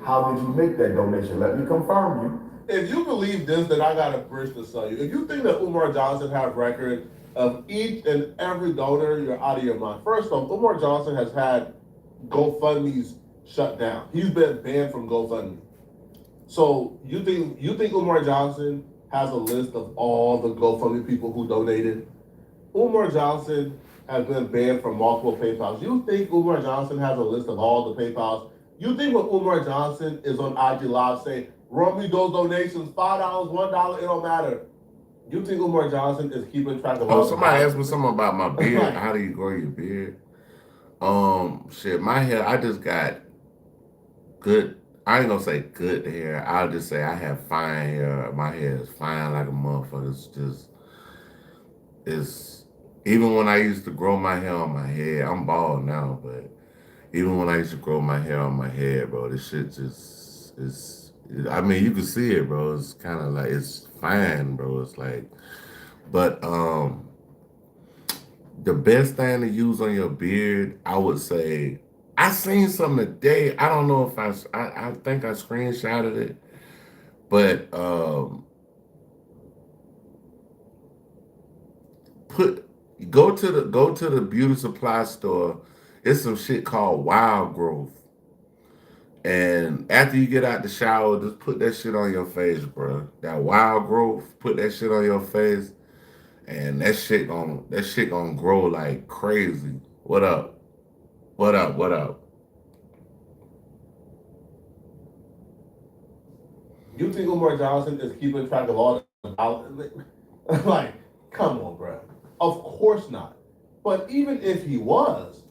How did you make that donation? Let me confirm you. If you believe this, then I got a bridge to sell you. If you think that Umar Johnson has record of each and every donor, you're out of your mind. First off, Umar Johnson has had GoFundMe's shut down. He's been banned from GoFundMe. So you think Umar Johnson has a list of all the GoFundMe people who donated? Umar Johnson has been banned from multiple PayPals. You think Umar Johnson has a list of all the PayPals? You think when Umar Johnson is on IG Live saying, run me those donations, $5, $1, it don't matter. You think Umar Johnson is keeping track of all the somebody asked me something about my beard. How do you grow your beard? Shit, my hair, I just got good. I ain't gonna say good hair. I'll just say I have fine hair. My hair is fine like a motherfucker. It's even when I used to grow my hair on my head, I'm bald now, but even when I used to grow my hair on my head, bro, this shit just is, I mean, you can see it, bro. It's kind of like, it's fine, bro. It's like, but the best thing to use on your beard, I would say, I seen something today. I don't know if I think I screenshotted it, but go to the beauty supply store. It's some shit called Wild Growth. And after you get out the shower, just put that shit on your face, bro. That Wild Growth, put that shit on your face, and that shit gonna grow like crazy. What up? What up? What up? You think Umar Johnson is keeping track of all the dollars? Like, come on, bro. Of course not. But even if he was,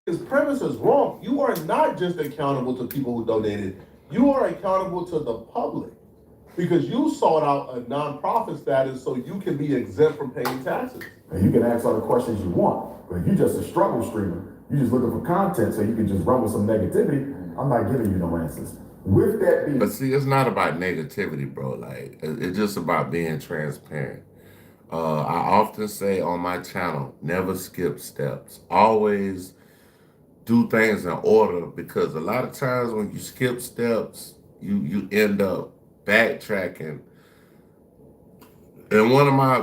his premise is wrong. You are not just accountable to people who donated. You are accountable to the public because you sought out a nonprofit status so you can be exempt from paying taxes. And you can ask all the questions you want, but if you're just a struggle streamer, you're just looking for content so you can just run with some negativity, I'm not giving you no answers. With that being, but see, it's not about negativity, bro. Like, it's just about being transparent. I often say on my channel, never skip steps. Always do things in order, because a lot of times when you skip steps, you end up backtracking. And one of my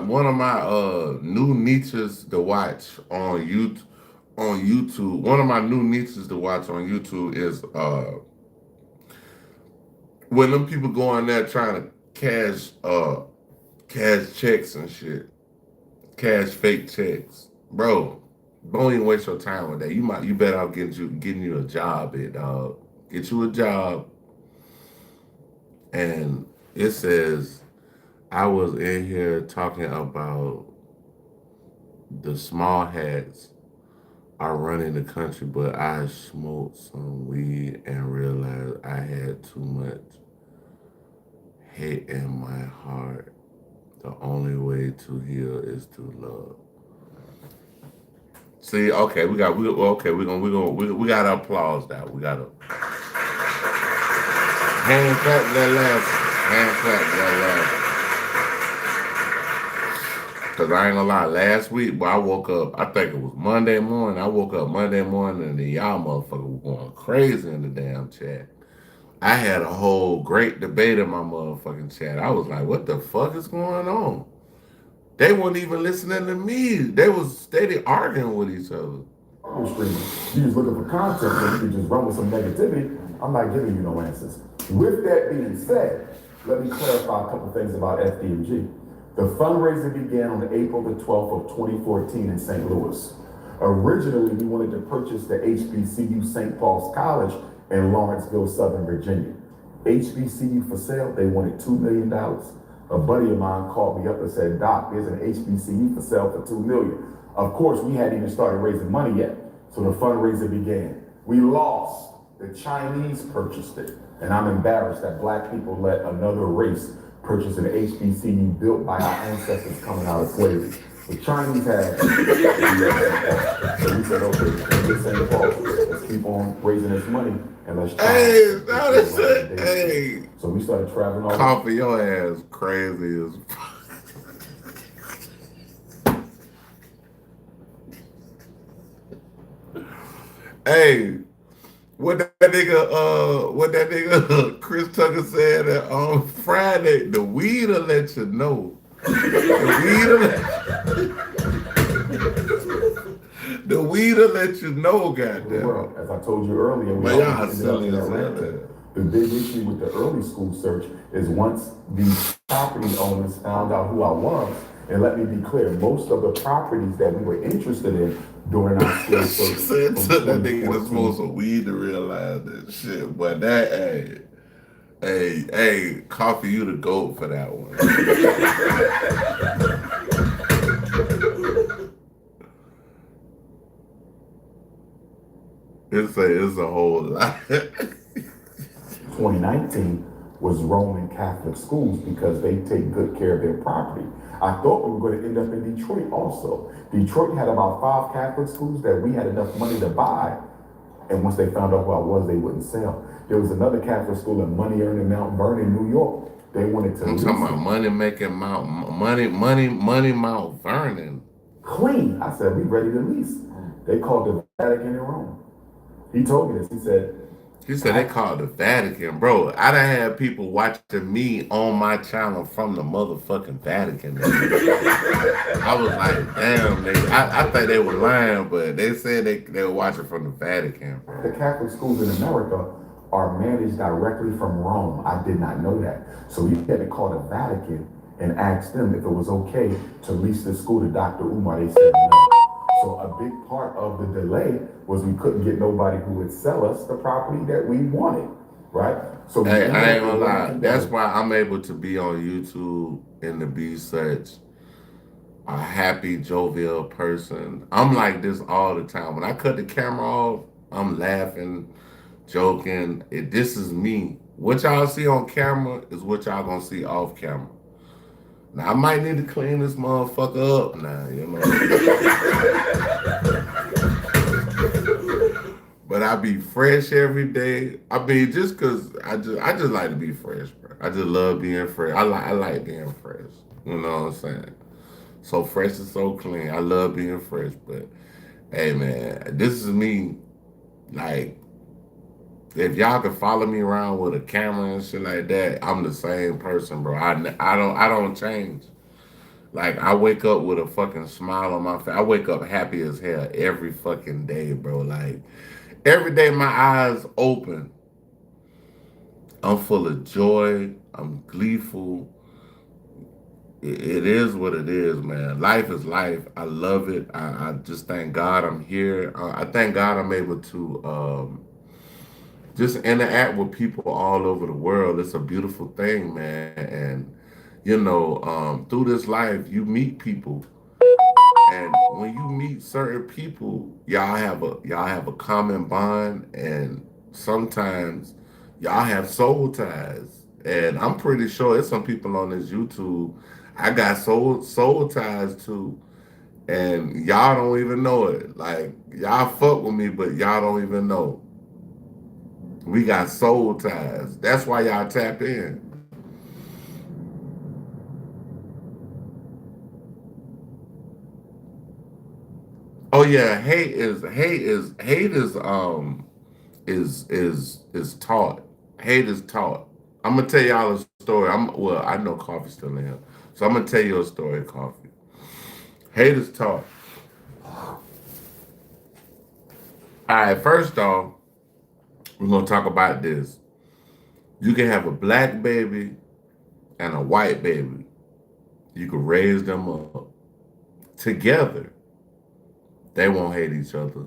new niches to watch on YouTube, one of my new niches to watch on YouTube is when them people go in there trying to cash checks and shit, cash fake checks, bro. Don't even waste your time with that. You better off getting you a job, dog. Get you a job. And it says, I was in here talking about the small hats are running the country, but I smoked some weed and realized I had too much hate in my heart. The only way to heal is to love. See, okay, we got to applause that. We got to hand clap that last. Cause I ain't gonna lie, last week, but I woke up, I think it was Monday morning. I woke up Monday morning and y'all motherfuckers were going crazy in the damn chat. I had a whole great debate in my motherfucking chat. I was like, what the fuck is going on? They weren't even listening to me. They was steady arguing with each other. You just looking for content so you can just run with some negativity. I'm not giving you no answers. With that being said, let me clarify a couple things about FDMG. The fundraiser began on April the 12th of 2014 in St. Louis. Originally, we wanted to purchase the HBCU St. Paul's College in Lawrenceville, Southern Virginia. HBCU for sale, they wanted $2 million. A buddy of mine called me up and said, Doc, there's an HBCU for sale for $2 million. Of course, we hadn't even started raising money yet, so the fundraiser began. We lost. The Chinese purchased it, and I'm embarrassed that black people let another race purchase an HBCU built by our ancestors coming out of slavery. The Chinese had so we said, okay, let's St. Paul. Let's keep on raising this money and let's try. Hey, that's it. Hey. So we started traveling all over. Coffee your ass crazy as Hey, what that what that nigga Chris Tucker said on Friday, the weed will let you know. The weed will let you know, goddamn. As I told you earlier, we Man, y'all always ended up silly in as hell. Atlanta. The big issue with the early school search is once the property owners found out who I was, and let me be clear, most of the properties that we were interested in during our school She search said to that nigga to smoke some weed to realize that shit. But that, hey, Coffee, you the GOAT for that one. It's a whole lot. 2019 was Roman Catholic schools because they take good care of their property. I thought we were going to end up in Detroit also. Detroit had about 5 Catholic schools that we had enough money to buy. And once they found out who I was, they wouldn't sell. There was another Catholic school in Money Earning Mount Vernon, New York. They wanted to I'm talking about money Mount Vernon. Clean. I said, we ready to lease. They called the Vatican in Rome. He told me this. He said they called the Vatican, bro. I done had people watching me on my channel from the motherfucking Vatican. I was like, damn, nigga. I think they were lying, but they said they were watching from the Vatican, bro. The Catholic schools in America are managed directly from Rome. I did not know that. So we had to call the Vatican and ask them if it was okay to lease the school to Dr. Umar. They said no. So a big part of the delay was we couldn't get nobody who would sell us the property that we wanted, right? So hey, I ain't gonna lie. That's why I'm able to be on YouTube and to be such a happy, jovial person. I'm like this all the time. When I cut the camera off, I'm laughing, joking. This is me. What y'all see on camera is what y'all gonna see off camera. Now, I might need to clean this motherfucker up now, you know. But I be fresh every day. I mean, just cause I just like to be fresh, bro. I just love being fresh. I like being fresh. You know what I'm saying? So fresh and so clean. I love being fresh, but hey man, this is me. Like, if y'all can follow me around with a camera and shit like that, I'm the same person, bro. I don't change. Like, I wake up with a fucking smile on my face. I wake up happy as hell every fucking day, bro. Like, every day my eyes open, I'm full of joy. I'm gleeful. It is what it is, man. Life is life. I love it. I just thank God I'm here. I thank God I'm able to just interact with people all over the world. It's a beautiful thing, man. And you know, through this life, you meet people, and when you meet certain people, y'all have a common bond, and sometimes y'all have soul ties. And I'm pretty sure there's some people on this YouTube I got soul ties to, and y'all don't even know it. Like, y'all fuck with me, but y'all don't even know. We got soul ties. That's why y'all tap in. Oh yeah, hate is taught. Hate is taught. I'm gonna tell y'all a story. I know Coffee's still in here, so I'm gonna tell you a story, Coffee. Hate is taught. All right, first off, we're gonna talk about this. You can have a black baby and a white baby. You can raise them up together. They won't hate each other.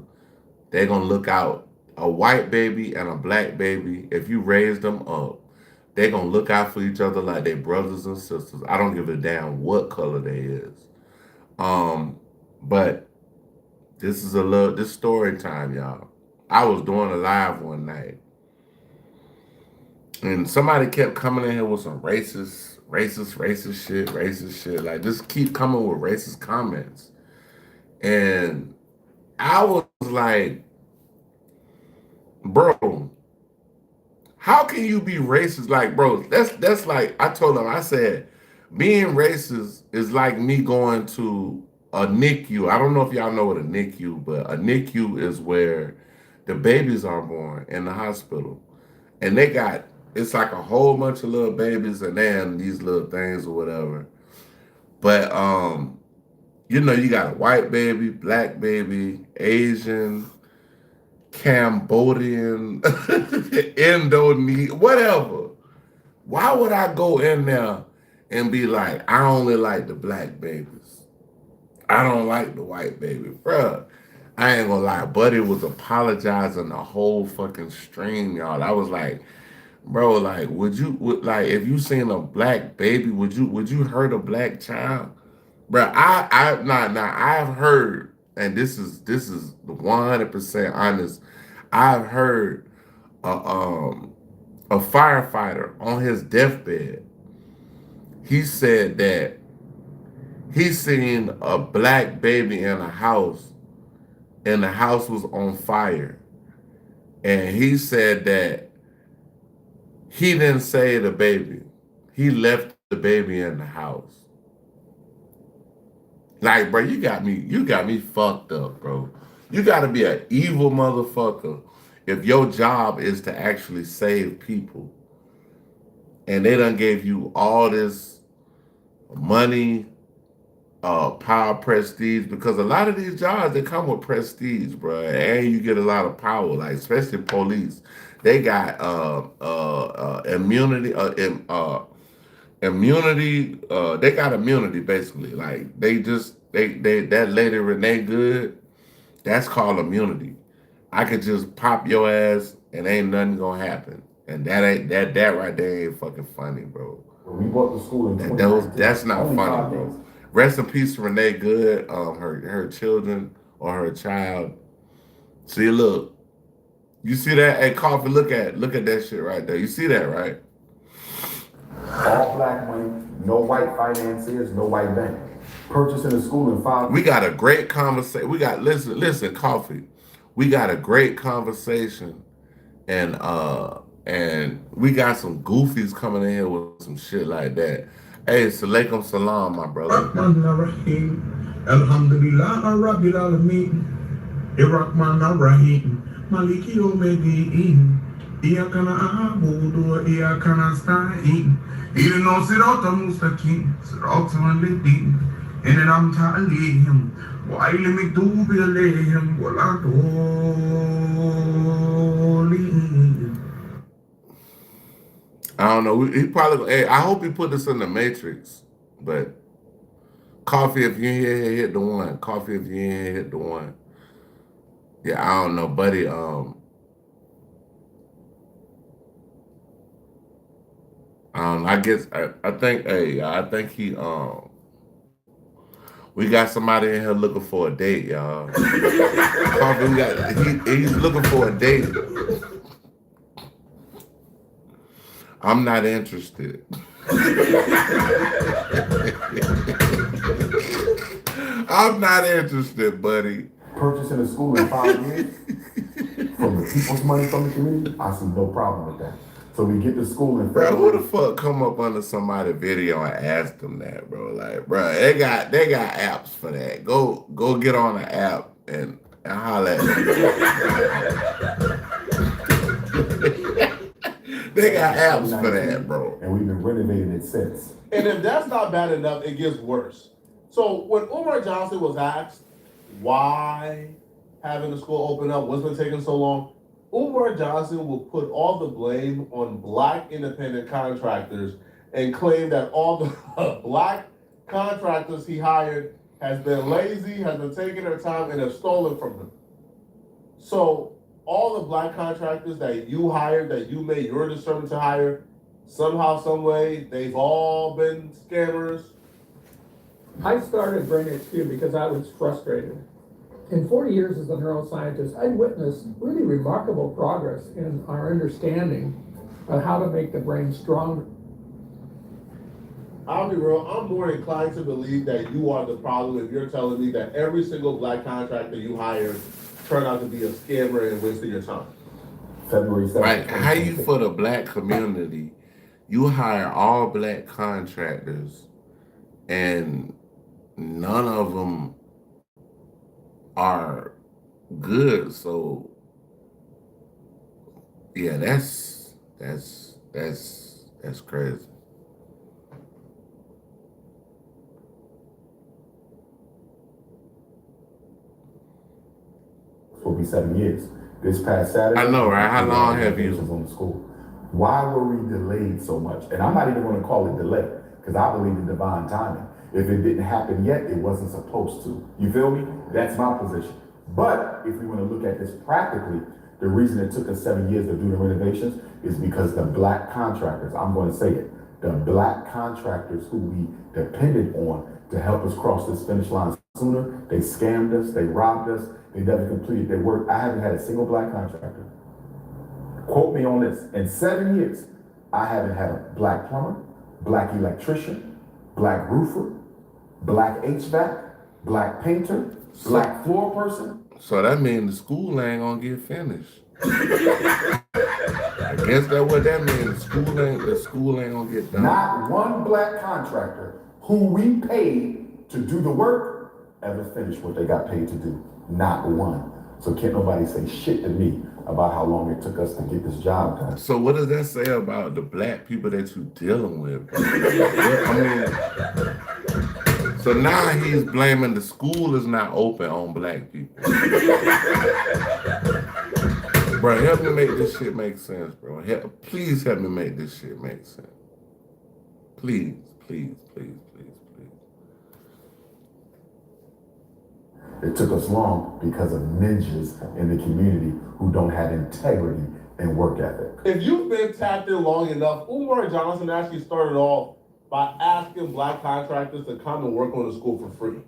They're gonna look out. A white baby and a black baby, if you raise them up, they're gonna look out for each other like they brothers and sisters. I don't give a damn what color they is. But this story time, y'all. I was doing a live one night, and somebody kept coming in here with some racist shit. Like, just keep coming with racist comments. And I was like, bro, how can you be racist? Like, bro, that's like, I told him, I said, being racist is like me going to a NICU. I don't know if y'all know what a NICU, but a NICU is where the babies are born in the hospital. And they got, it's like a whole bunch of little babies and then these little things or whatever. But you know, you got a white baby, black baby, Asian, Cambodian, Indonesian, whatever. Why would I go in there and be like, I only like the black babies. I don't like the white baby. Bruh, I ain't gonna lie. Buddy was apologizing the whole fucking stream, y'all. I was like, bro, like, like, if you seen a black baby, would you hurt a black child? Bro, I've heard, and this is 100% honest. I've heard a firefighter on his deathbed. He said that he seen a black baby in a house, and the house was on fire. And he said that he didn't save the baby. He left the baby in the house. Like, bro, you got me fucked up, bro. You gotta be an evil motherfucker if your job is to actually save people. And they done gave you all this money, power, prestige, because a lot of these jobs, they come with prestige, bro. And you get a lot of power, like especially police. They got immunity, they got immunity basically. Like they that lady Renee Good, that's called immunity. I could just pop your ass and ain't nothing gonna happen. And that right there ain't fucking funny, bro. We bought the school in 2019. That's not Only funny, 5 bro. days. Rest in peace to Renee Good, her children or her child. See, look. You see that? Hey, Coffee, look at that shit right there. You see that, right? All black money, no white financiers, no white bank. Purchasing a school in 5 We got a great conversation. We got listen, Coffee. We got a great conversation, and we got some goofies coming in here with some shit like that. Hey, Salaikum Salam, my brother. Rahim, Alhamdulillah, Rabbil Alameen, Irrahman Rahim, Maliki Yawmiddin, Iyyaka na'budu wa iyyaka nasta'in, Ihdinas siratal mustaqim, siratal ladhina an'amta 'alayhim, ghayril maghdubi 'alayhim waladdallin. I don't know. He probably. Hey, I hope he put this in the Matrix. But Coffee, if you ain't here, hit the one. Coffee, if you ain't here, hit the one. Yeah, I don't know, buddy. I guess I think. Hey, I think he. We got somebody in here looking for a date, y'all. Coffee, he's looking for a date. I'm not interested. I'm not interested, buddy. Purchasing a school in 5 years from the people's money from the community, I see no problem with that. So we get to school in Bro, February. who the fuck come up under somebody's video and ask them that, bro? Like, bro, they got apps for that. Go get on the app and holler at them. They got apps for that, bro. And we've been renovating it since. And if that's not bad enough, it gets worse. So when Umar Johnson was asked why having the school open up, what's been taking so long, Umar Johnson will put all the blame on black independent contractors and claim that all the black contractors he hired has been lazy, has been taking their time, and have stolen from him. So all the black contractors that you hired, that you made your decision to hire, somehow, some way, they've all been scammers. I started Brain HQ because I was frustrated. In 40 years as a neuroscientist, I'd witnessed really remarkable progress in our understanding of how to make the brain stronger. I'll be real, I'm more inclined to believe that you are the problem if you're telling me that every single black contractor you hired turned out to be a scammer and wasted your time. February 7th. Right? How you for the black community, you hire all black contractors and none of them are good. So Yeah, that's crazy. Will be 7 years. This past Saturday, I know, right? How long have renovations you? on the school? Why were we delayed so much? And I'm not even going to call it delay because I believe in divine timing. If it didn't happen yet, it wasn't supposed to. You feel me? That's my position. But if we want to look at this practically, the reason it took us 7 years to do the renovations is because the black contractors, I'm going to say it, the black contractors who we depended on to help us cross this finish line sooner, they scammed us, they robbed us, they never completed their work. I haven't had a single black contractor. Quote me on this. In 7 years, I haven't had a black plumber, black electrician, black roofer, black HVAC, black painter, black floor person. So that means the school ain't gonna get finished. I guess that's what that means. The school ain't gonna get done. Not one black contractor who we paid to do the work ever finished what they got paid to do. Not one. So can't nobody say shit to me about how long it took us to get this job done. So what does that say about the black people that you dealing with, bro? I mean, so now he's blaming the school is not open on black people. Bro, help me make this shit make sense, bro. Please help me make this shit make sense. Please, please, please, please, please. It took us long because of ninjas in the community who don't have integrity and work ethic. If you've been tapped in long enough, Umar Johnson actually started off by asking black contractors to come and work on the school for free.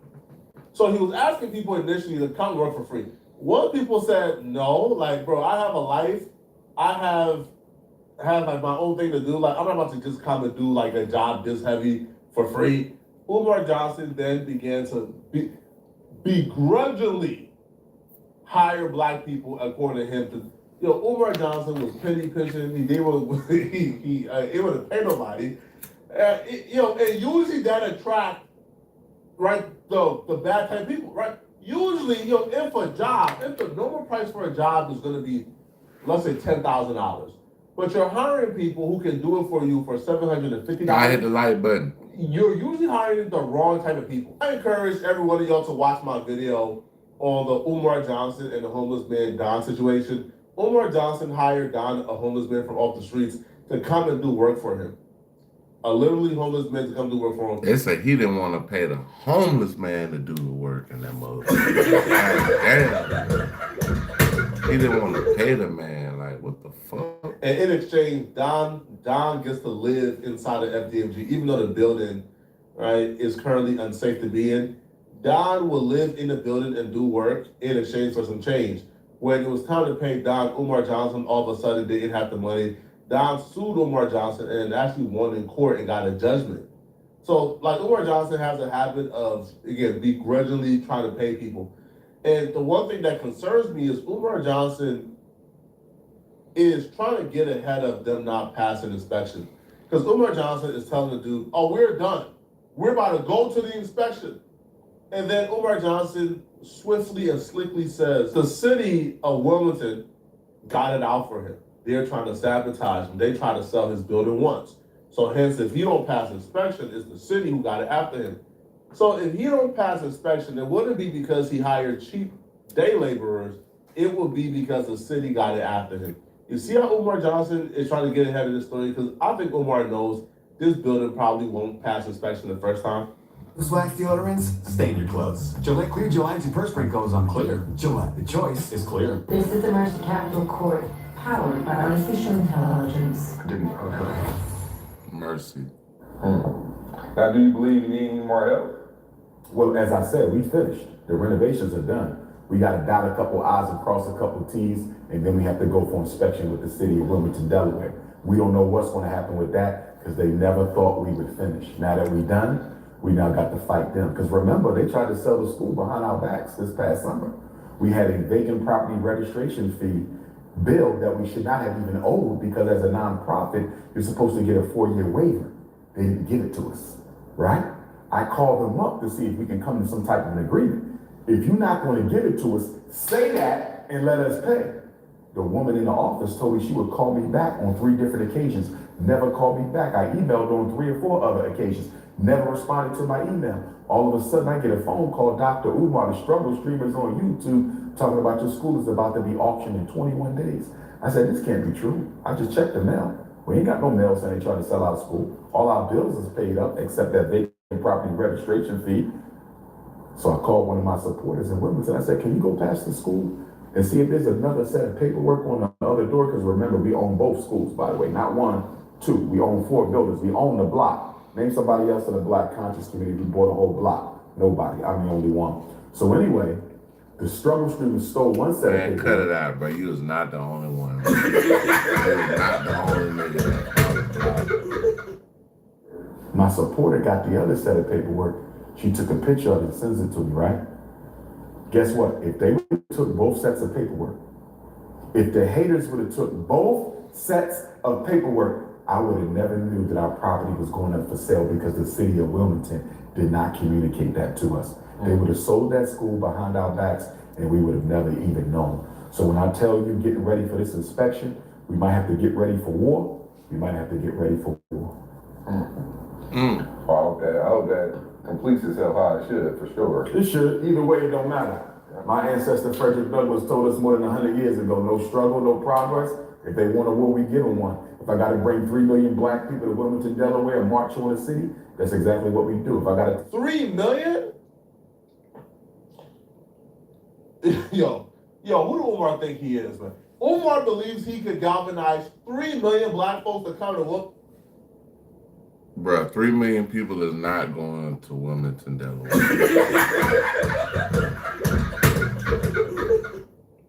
So he was asking people initially to come work for free. One people said no, like, bro, I have a life. I have like my own thing to do. Like, I'm not about to just come and do like a job this heavy for free. Umar Johnson then began to begrudgingly hire black people, according to him. Umar Johnson was penny pinching. He able to pay nobody. And usually that attract, right, the bad type people, right? Usually, if the normal price for a job is going to be, let's say $10,000, but you're hiring people who can do it for you for $750. I hit the like button. You're usually hiring the wrong type of people. I encourage every one of y'all to watch my video on the Umar Johnson and the homeless man Don situation. Umar Johnson hired Don, a homeless man from off the streets, to come and do work for him. A literally homeless man to come do work for him. They said he didn't want to pay the homeless man to do the work in that motherfucker. Damn. He didn't want to pay the man. Like, what the fuck? And in exchange, Don gets to live inside of FDMG, even though the building, right, is currently unsafe to be in. Don will live in the building and do work in exchange for some change. When it was time to pay Don, Umar Johnson all of a sudden didn't have the money. Don sued Umar Johnson and actually won in court and got a judgment. So, like, Umar Johnson has a habit of, again, begrudgingly trying to pay people. And the one thing that concerns me is Umar Johnson is trying to get ahead of them not passing inspection. Because Umar Johnson is telling the dude, oh, we're done. We're about to go to the inspection. And then Umar Johnson swiftly and slickly says, the city of Wilmington got it out for him. They're trying to sabotage him. They try to sell his building once. So hence, if he don't pass inspection, it's the city who got it after him. So if he don't pass inspection, it wouldn't be because he hired cheap day laborers. It would be because the city got it after him. You see how Umar Johnson is trying to get ahead of this story? Because I think Umar knows this building probably won't pass inspection the first time. This wax deodorants, stain your clothes. Gillette Clear Gel antiperspirant goes on clear. Gillette, the choice is clear. This is the Mercy Capital Court, powered by artificial intelligence. Okay. Mercy. Now, do you believe you need any more help? Well, as I said, we finished. The renovations are done. We got to dot a couple I's and cross a couple T's, and then we have to go for inspection with the city of Wilmington, Delaware. We don't know what's going to happen with that because they never thought we would finish. Now that we're done, we now got to fight them. Because remember, they tried to sell the school behind our backs this past summer. We had a vacant property registration fee bill that we should not have even owed because as a nonprofit, you're supposed to get a 4-year waiver. They didn't give it to us, right? I called them up to see if we can come to some type of an agreement. If you're not going to give it to us, say that and let us pay. The woman in the office told me she would call me back on 3 different occasions, never called me back. I emailed on 3 or 4 other occasions, never responded to my email. All of a sudden, I get a phone call, Dr. Umar, the struggle streamers on YouTube, talking about your school is about to be auctioned in 21 days. I said, this can't be true. I just checked the mail. We ain't got no mail saying they trying to sell out school. All our bills is paid up, except that vacant property registration fee. So I called one of my supporters in Wilmington. I said, can you go past the school and see if there's another set of paperwork on the other door? Because remember, we own both schools, by the way, not 1, 2. We own 4 buildings. We own the block. Name somebody else in the Black conscious community who bought a whole block. Nobody. I'm the only one. So anyway, the struggle streamers stole one set of paperwork. Cut it out, bro. You was not the only one. You was not the only nigga. My supporter got the other set of paperwork. She took a picture of it and sends it to me, right? Guess what? If they took both sets of paperwork, if the haters would have took both sets of paperwork, I would have never knew that our property was going up for sale because the city of Wilmington did not communicate that to us. They would have sold that school behind our backs and we would have never even known. So when I tell you getting ready for this inspection, we might have to get ready for war. We might have to get ready for war. I hope that completes itself how it should, for sure. It should. Either way, it don't matter. My ancestor Frederick Douglass told us more than 100 years ago, no struggle, no progress. If they want a war, we give them one. If I got to bring 3 million black people to Wilmington, Delaware and march on the city, that's exactly what we do. If I got to... 3 million? Yo, who do Umar think he is, man? Umar believes he could galvanize 3 million black folks to come to whoop. Bruh, 3 million people is not going to Wilmington, Delaware.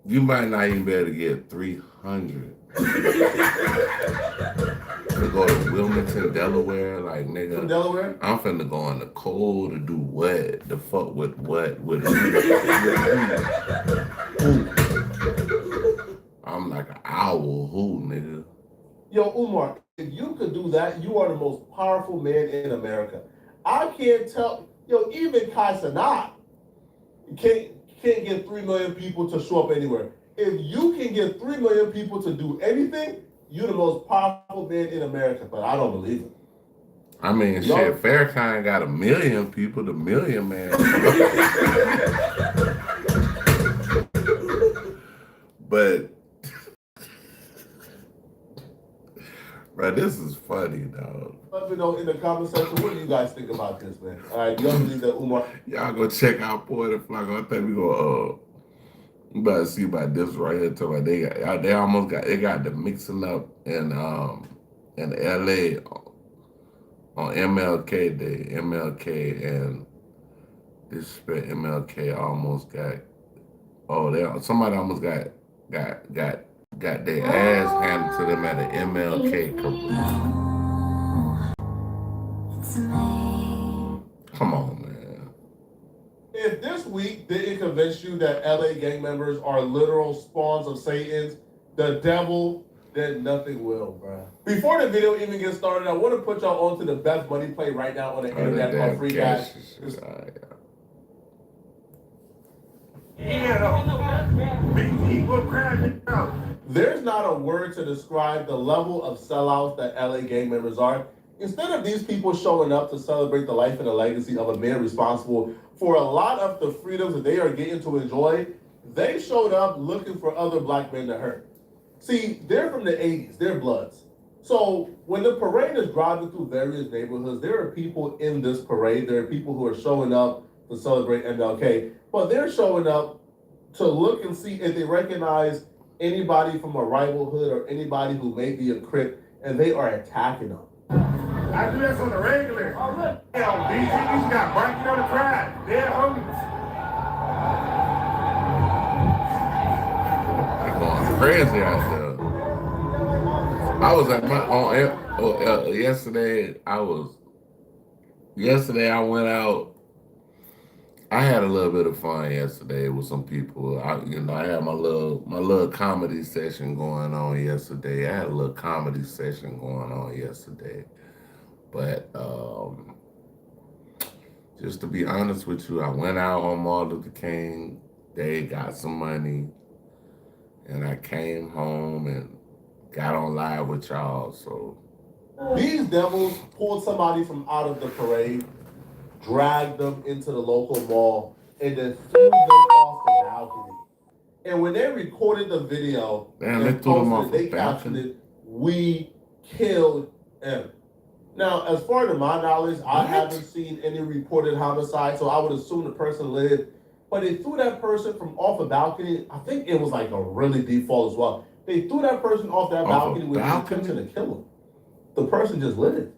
You might not even be able to get 300 to go to Wilmington, Delaware. Like, nigga, From Delaware? I'm finna go in the cold to do what? The fuck with what? With I'm like an owl. Who, nigga? Yo, Umar, if you could do that, you are the most powerful man in America. I can't tell, even Kai Cenat can't get 3 million people to show up anywhere. If you can get 3 million people to do anything, you're the most powerful man in America, but I don't believe it. I mean, shit, Fairkind got 1 million people, the Million Man. But, bro, this is funny, dog. Let me know in the comment section, what do you guys think about this, man? All right, you don't believe that Umar? Y'all go check out Poet and Flacco. I think we gonna, you better see about this right here. Too. Like they almost got, they got the mixing up in LA on MLK Day. MLK and disrespect MLK almost got, somebody almost got their ass handed to them at an MLK career. Come on, man. If this week didn't convince you that LA gang members are literal spawns of Satan's, the devil, then nothing will, bro. Before the video even gets started, I want to put y'all onto the best money play right now on the internet called Free Cash. There's not a word to describe the level of sellouts that LA gang members are. Instead of these people showing up to celebrate the life and the legacy of a man responsible for a lot of the freedoms that they are getting to enjoy, they showed up looking for other black men to hurt. See, they're from the 80s, they're Bloods. So when the parade is driving through various neighborhoods, there are people in this parade, there are people who are showing up to celebrate MLK, but they're showing up to look and see if they recognize anybody from a rival hood or anybody who may be a Crip, and they are attacking them. I do this on the regular. Oh, look. Hell, BG, you got barking on the crowd. They're hungry. Going crazy out there. I was at my yesterday. Yesterday I went out. I had a little bit of fun yesterday with some people. I had my little comedy session going on yesterday. But just to be honest with you, I went out on Martin Luther King Day, got some money, and I came home and got on live with y'all. So these devils pulled somebody from out of the parade, dragged them into the local mall, and then threw them off the balcony. And when they recorded the video and posted it, they captioned it, "We killed him." Now, as far as my knowledge, I haven't seen any reported homicide, so I would assume the person lived. But they threw that person from off a balcony. I think it was like a really deep fall as well. They threw that person off that balcony with the intention to kill him. The person just lived.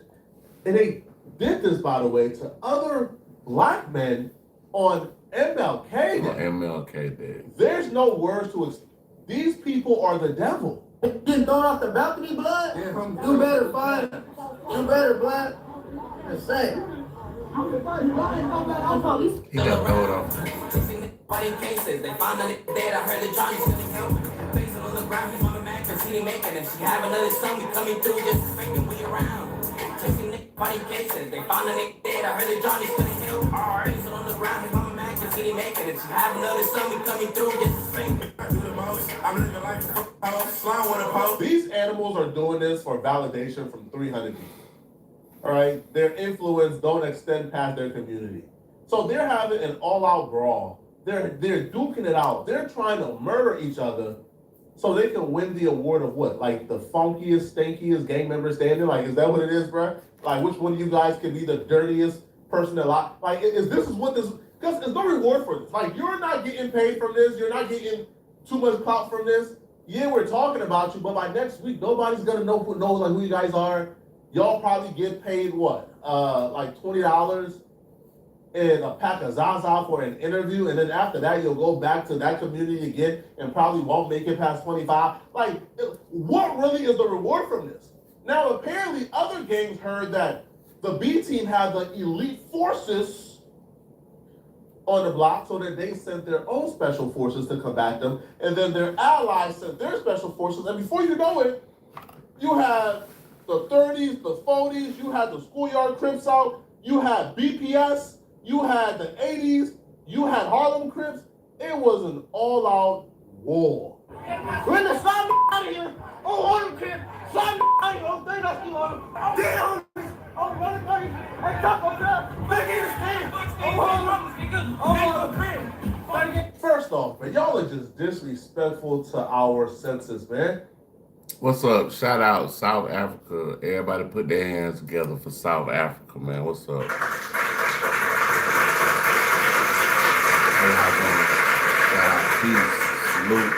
And they did this, by the way, to other black men on MLK Day. MLK Day. There's no words to explain. These people are the devil. Getting thrown off the balcony, blood? Yeah. Do better, fine. Do better, blood. Just say. He got thrown off. Cases, they found a dead. I heard the Johnny sending help. Facing on the ground, he's on the man, cause he didn't make it. And she have another son, we coming through, just faking we around. Chasing body cases, they found a dead. I heard the Johnny sending help. Facing on the ground, he's on the man, cause he didn't make it. And she have another son, we coming through, just faking. I'm living life, slime with a post. These animals are doing this for validation from 300 people. All right, their influence don't extend past their community. So they're having an all-out brawl. They're duking it out. They're trying to murder each other so they can win the award of what? Like the funkiest, stinkiest gang member standing? Like, is that what it is, bro? Like, which one of you guys can be the dirtiest person alive? Like, is what this, because there's no reward for this. Like, you're not getting paid from this. You're not getting too much clout from this. Yeah, we're talking about you, but by next week, nobody's going to know like who you guys are. Y'all probably get paid what? Like $20 and a pack of Zaza for an interview, and then after that, you'll go back to that community again and probably won't make it past 25. Like, what really is the reward from this? Now, apparently, other gangs heard that the B team had the elite forces on the block, so that they sent their own special forces to combat them, and then their allies sent their special forces, and before you know it, you have the 30s, the 40s, you had the schoolyard Crips out, you had BPS, you had the 80s, you had Harlem Crips. It was an all-out war. When the sun out of here, oh, Harlem Crips, sun out of here, oh, they not still on them. Damn! Oh, what a thing! Hey, Taco Bell, back in the stand! Oh, Harlem Crips! First off, man, y'all are just disrespectful to our senses, man. What's up? Shout out South Africa. Everybody put their hands together for South Africa, man. What's up? Shout out, peace, salute.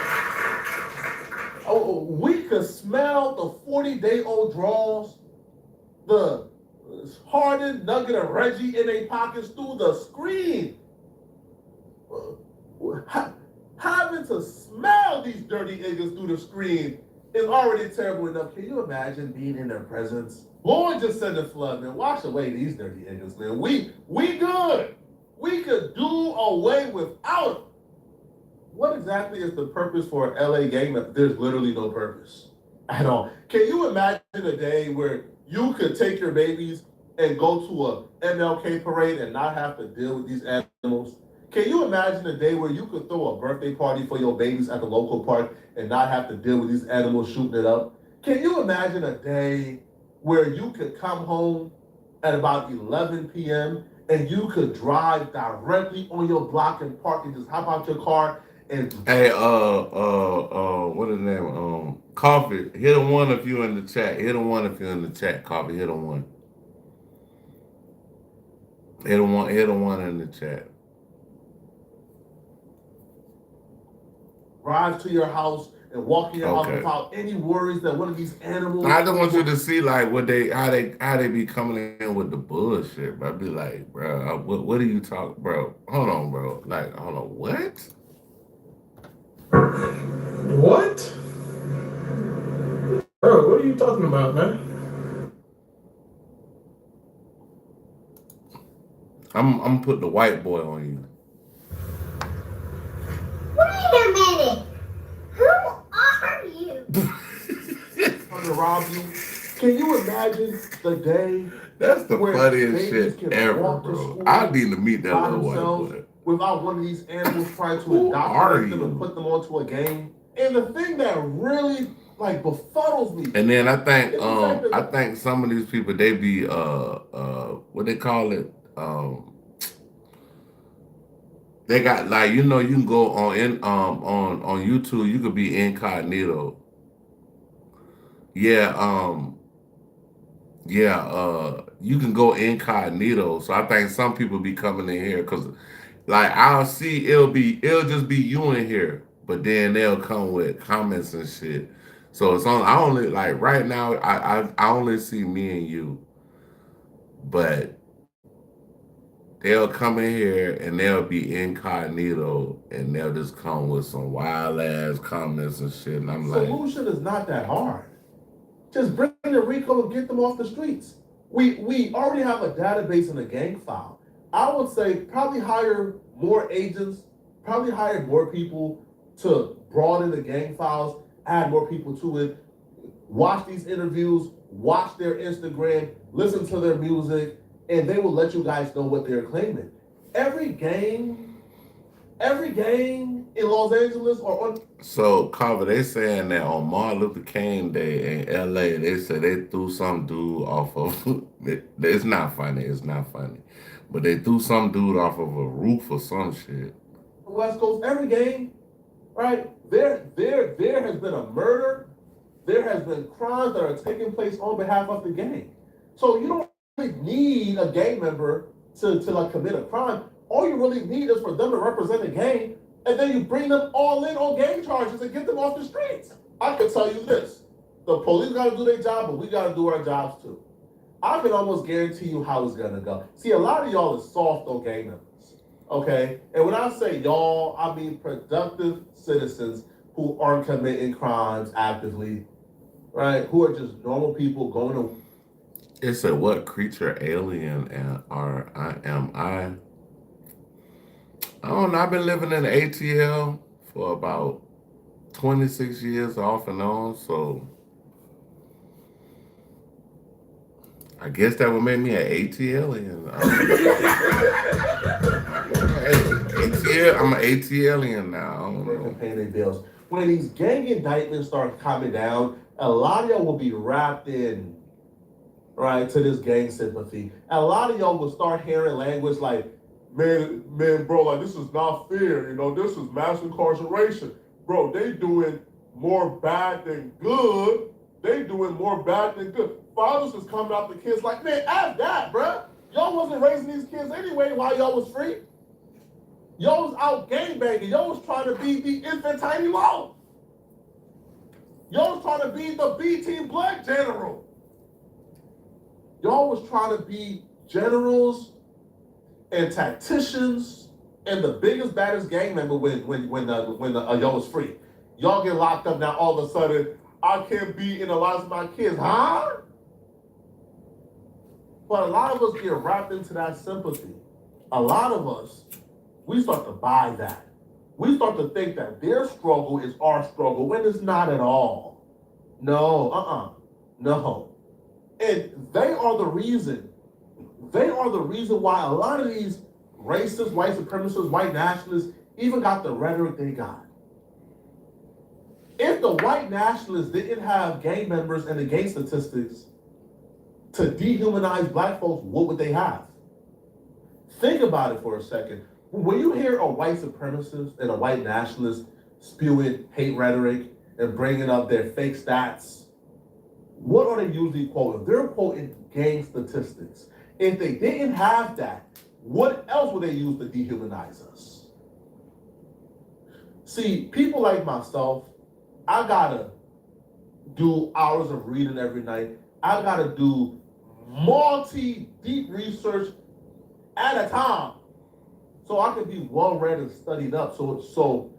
Oh, we could smell the 40-day-old draws, the hardened Nugget of Reggie in their pockets through the screen. Having to smell these dirty niggas through the screen is already terrible enough. Can you imagine being in their presence? Lord, just send a flood, man. Wash away these dirty niggas, man. We good. We could do away without them. What exactly is the purpose for an LA gang that there's literally no purpose at all? Can you imagine a day where you could take your babies and go to a MLK parade and not have to deal with these animals? Can you imagine a day where you could throw a birthday party for your babies at the local park and not have to deal with these animals shooting it up? Can you imagine a day where you could come home at about 11 p.m. and you could drive directly on your block and park and just hop out your car and... Hey, what is the name? Coffee. Hit a one if you in the chat. Hit a one if you're in the chat, Coffee. Hit a one. Hit a one in the chat. Drive to your house and walk in your house without any worries that one of these animals... I just want you to see like how they be coming in with the bullshit. But I'd be like, bro, what are you talking, bro? Hold on, bro. Like, hold on, what? What? Bro, what are you talking about, man? I'm putting the white boy on you. Wait a minute. Who are you? To rob you. Can you imagine the day? That's the funniest shit ever, bro. I need to meet that little white boy. Without one of these animals trying to adopt them and put them onto a game. And the thing that really like befuddles me. And then I think is the fact that I think some of these people they be what they call it they got like you know you can go on YouTube you could be incognito. Yeah, you can go incognito. So I think some people be coming in here because like I'll see it'll just be you in here, but then they'll come with comments and shit. So it's on I only like right now I only see me and you, but they'll come in here and they'll be incognito and they'll just come with some wild ass comments and shit. And I'm like, solution is not that hard. Just bring the RICO and get them off the streets. We already have a database in a gang file. I would say probably hire more agents, probably hire more people to broaden the gang files, add more people to it, watch these interviews, watch their Instagram, listen to their music, and they will let you guys know what they're claiming. Every gang in Los Angeles or on so Carver, they saying that on Martin Luther King Day in LA, they said they threw some dude off of it's not funny, it's not funny. But they threw some dude off of a roof or some shit. the West Coast, every gang, right? There has been a murder, there has been crimes that are taking place on behalf of the gang. So you don't really need a gang member to like commit a crime. All you really need is for them to represent a gang, and then you bring them all in on gang charges and get them off the streets. I can tell you this, the police gotta do their job, but we gotta do our jobs too. I can almost guarantee you how it's gonna go. See, a lot of y'all is soft on gang members, okay? And when I say y'all, I mean productive citizens who aren't committing crimes actively, right? Who are just normal people going to. It said what creature alien am I? I don't know. I've been living in ATL for about 26 years off and on, so I guess that would make me an ATLian. I'm an ATLian now. I don't know. Paying their bills. When these gang indictments start coming down, a lot of y'all will be wrapped in, right, to this gang sympathy. A lot of y'all will start hearing language like, man, bro, like this is not fair. You know, this is mass incarceration. Bro, they doing more bad than good. They doing more bad than good. Fathers is coming out the kids like, man, add that, bro. Y'all wasn't raising these kids anyway while y'all was free. Y'all was out gangbanging. Y'all was trying to be the infant tiny law. Y'all was trying to be the B-team black general. Y'all was trying to be generals and tacticians and the biggest, baddest gang member when y'all was free. Y'all get locked up now. All of a sudden, I can't be in the lives of my kids, huh? But a lot of us get wrapped into that sympathy. A lot of us, we start to buy that. We start to think that their struggle is our struggle when it's not at all. No, no. And they are the reason why a lot of these racist, white supremacists, white nationalists even got the rhetoric they got. If the white nationalists didn't have gang members and the gang statistics to dehumanize black folks, what would they have? Think about it for a second. When you hear a white supremacist and a white nationalist spewing hate rhetoric and bringing up their fake stats, what are they usually quoting? They're quoting gang statistics. If they didn't have that, what else would they use to dehumanize us? See, people like myself, I gotta do hours of reading every night. I gotta do multi-deep research at a time, so I can be well read and studied up. So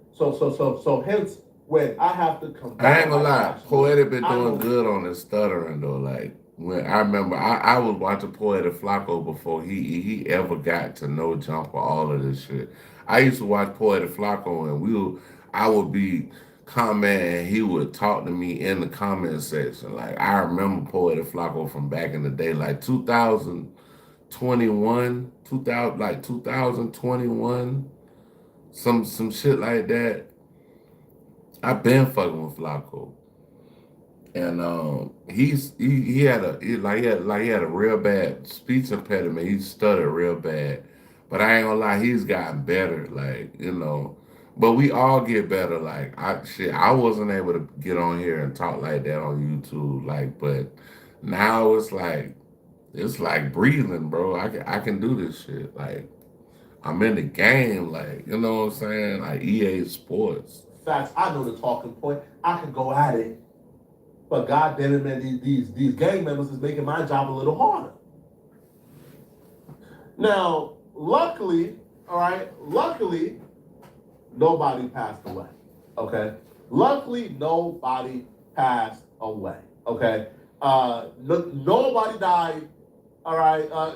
hence when I have to come. I ain't gonna lie, Poetic been doing good on his stuttering though. Like when I remember, I was watching Poetic Flacco before he ever got to No Jump or all of this shit. I used to watch Poetic Flacco and I would be commenting, he would talk to me in the comment section. Like I remember Poetic Flacco from back in the day, like 2021, 2021, some shit like that. I've been fucking with Flacco. And he had a real bad speech impediment. He stuttered real bad. But I ain't gonna lie, he's gotten better, but we all get better. I wasn't able to get on here and talk like that on YouTube, but now it's like breathing, bro. I can do this shit. I'm in the game, you know what I'm saying? Like EA Sports. Facts, I know the talking point. I can go at it. But God damn it, man, these gang members is making my job a little harder. Now, luckily, nobody passed away. Okay? Luckily, nobody passed away. Okay? Nobody died,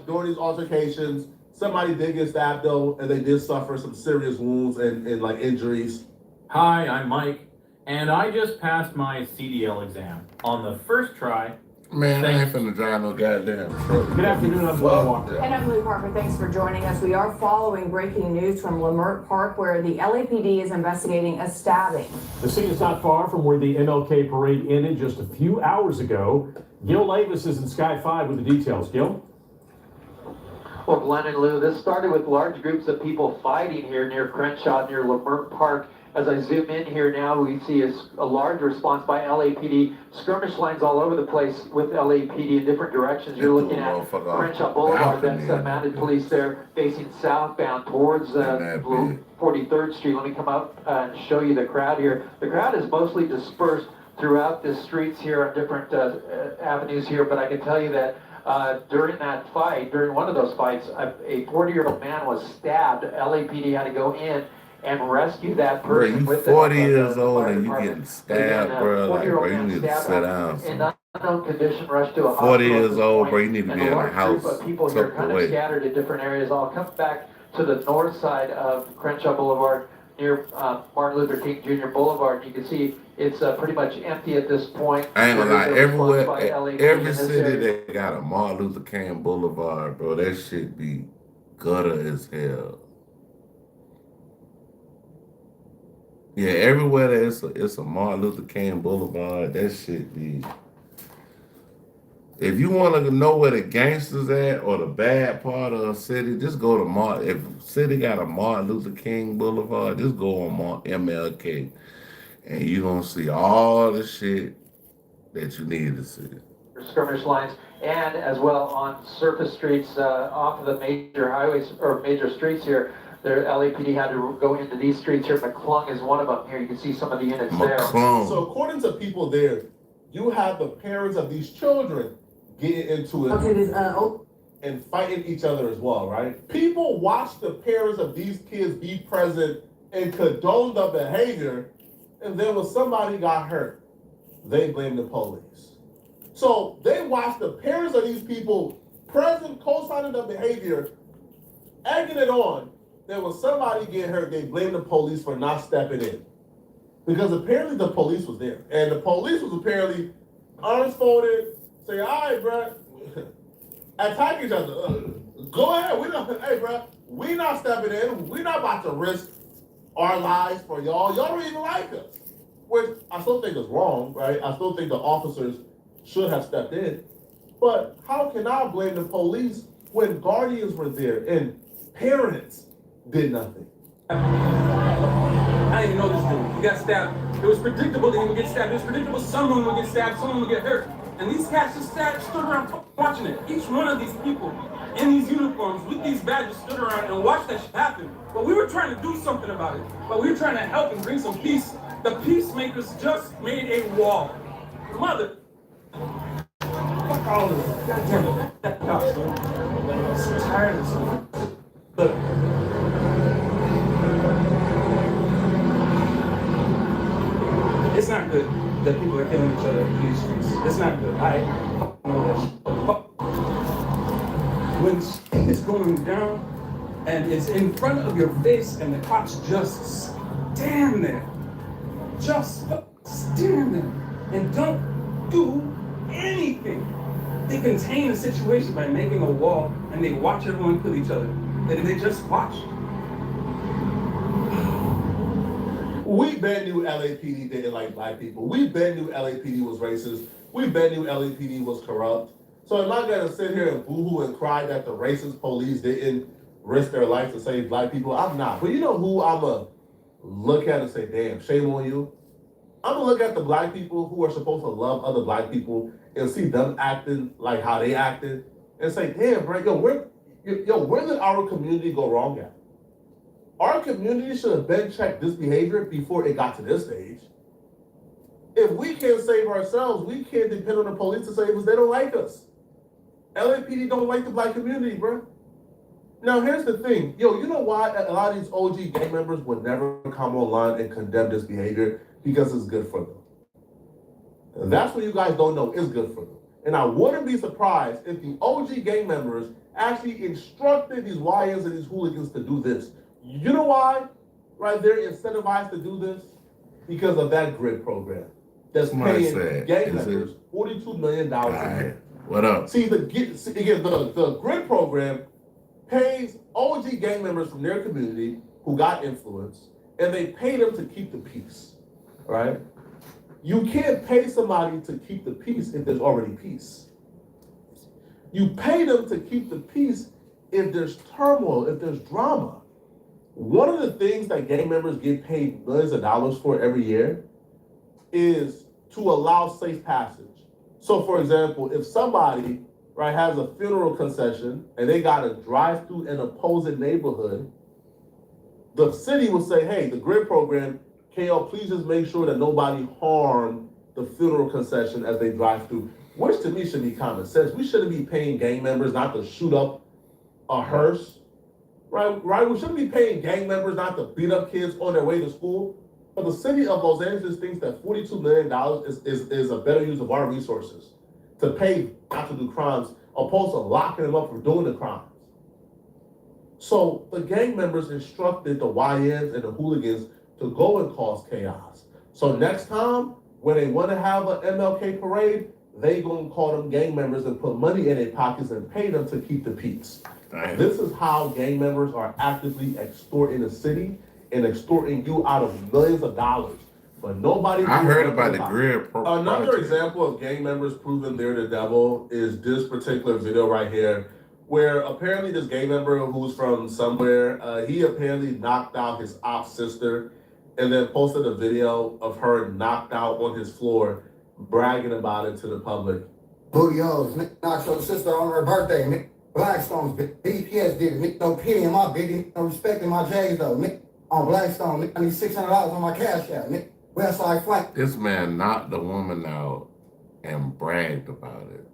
during these altercations. Somebody did get stabbed though, and they did suffer some serious wounds and injuries. Hi, I'm Mike, and I just passed my CDL exam on the first try. Man, I ain't finna drive no goddamn truck. Good afternoon, I'm Will Walker. And I'm Lou Parker. Thanks for joining us. We are following breaking news from Leimert Park, where the LAPD is investigating a stabbing. The scene is not far from where the MLK parade ended just a few hours ago. Gil Lavis is in Sky 5 with the details. Gil? Well, Glenn and Lou, this started with large groups of people fighting here near Crenshaw, near Leimert Park. As I zoom in here now, we see a large response by LAPD. Skirmish lines all over the place with LAPD in different directions. You're looking at Crenshaw Boulevard, that's mounted police there facing southbound towards 43rd Street. Let me come up and show you the crowd here. The crowd is mostly dispersed throughout the streets here on different avenues here, but I can tell you that during one of those fights, a 40-year-old man was stabbed. LAPD had to go in and rescue that person. Bro, you 40 years old and you getting stabbed, bro. You need to sit down. In unknown condition, rushed to a 40 years old, bro. You need to be in a house. Group of people here kind of scattered in different areas. I'll come back to the north side of Crenshaw Boulevard near Martin Luther King Jr. Boulevard. You can see it's pretty much empty at this point. I ain't gonna lie, every city that got a Martin Luther King Boulevard, bro, that shit be gutter as hell. Yeah, everywhere that it's a Martin Luther King Boulevard, that shit be. If you want to know where the gangsters at or the bad part of a city, just go to Martin. If city got a Martin Luther King Boulevard, just go on MLK, and you gonna see all the shit that you need to see. Skirmish lines, and as well on surface streets off of the major highways or major streets here. The LAPD had to go into these streets here. McClung is one of them here. You can see some of the units there. So according to people there, you have the parents of these children getting into it and fighting each other as well, right? People watch the parents of these kids be present and condone the behavior, and then when somebody got hurt, they blame the police. So they watch the parents of these people present, co-signing the behavior, egging it on. Then when somebody get hurt, they blame the police for not stepping in. Because apparently the police was there. And the police was apparently unfolded, saying, all right, bro, attack each other. Go ahead. Hey, bro, we not stepping in. We not about to risk our lives for y'all. Y'all don't even like us. Which I still think is wrong, right? I still think the officers should have stepped in. But how can I blame the police when guardians were there and parents did nothing? I didn't even know this dude. He got stabbed. It was predictable that he would get stabbed. It was predictable someone would get stabbed, someone would get hurt. And these cats just stood around watching it. Each one of these people in these uniforms with these badges stood around and watched that shit happen. But we were trying to do something about it. But we were trying to help and bring some peace. The peacemakers just made a wall. Mother. Fuck all of this. God damn it. That cops, I'm so tired of this. Look. It's not good that people are killing each other in these streets. It's not good. I know that shit. When shit is going down and it's in front of your face and the cops just stand there. Just stand there and don't do anything. They contain the situation by making a wall and they watch everyone kill each other. They just watch. We been knew LAPD didn't like black people. We been knew LAPD was racist. We been knew LAPD was corrupt. So am I gonna sit here and boo-hoo and cry that the racist police didn't risk their life to save black people? I'm not. But you know who I'ma look at and say, damn, shame on you? I'm gonna look at the black people who are supposed to love other black people and see them acting like how they acted and say, damn, bro, where did our community go wrong at? Our community should have been checked this behavior before it got to this stage. If we can't save ourselves, we can't depend on the police to save us. They don't like us. LAPD don't like the black community, bro. Now, here's the thing. You know why a lot of these OG gang members would never come online and condemn this behavior? Because it's good for them. And that's what you guys don't know. It's good for them. And I wouldn't be surprised if the OG gang members actually instructed these YNs and these hooligans to do this. You know why? Right, they're incentivized to do this? Because of that grid program that's paying gang members $42 million a year. What up? See, the grid program pays OG gang members from their community who got influence, and they pay them to keep the peace, right? You can't pay somebody to keep the peace if there's already peace. You pay them to keep the peace if there's turmoil, if there's drama. One of the things that gang members get paid millions of dollars for every year is to allow safe passage. So for example, if somebody, right, has a funeral concession and they got to drive through an opposing neighborhood, the city will say, hey, the grid program, can y'all please just make sure that nobody harm the funeral concession as they drive through, which to me should be common sense. We shouldn't be paying gang members not to shoot up a hearse, right? We shouldn't be paying gang members not to beat up kids on their way to school. But the city of Los Angeles thinks that $42 million is a better use of our resources to pay not to do crimes, opposed to locking them up for doing the crimes. So the gang members instructed the YNs and the hooligans to go and cause chaos. So next time, when they want to have an MLK parade, they gonna call them gang members and put money in their pockets and pay them to keep the peace. This is how gang members are actively extorting the city and extorting you out of millions of dollars. But nobody. I heard about the grid program. Another example of gang members proving they're the devil is this particular video right here, where apparently this gang member who's from somewhere, he apparently knocked out his op's sister and then posted a video of her knocked out on his floor, bragging about it to the public. Booty hoes, knocked your sister on her birthday, nigga. Blackstone's BPS did it, nigga. No pity in my bitty, no respect in my J's though, nigga. On Blackstone, nigga, I need $600 on my cash app, nigga. Westside flank. This man knocked the woman out and bragged about it.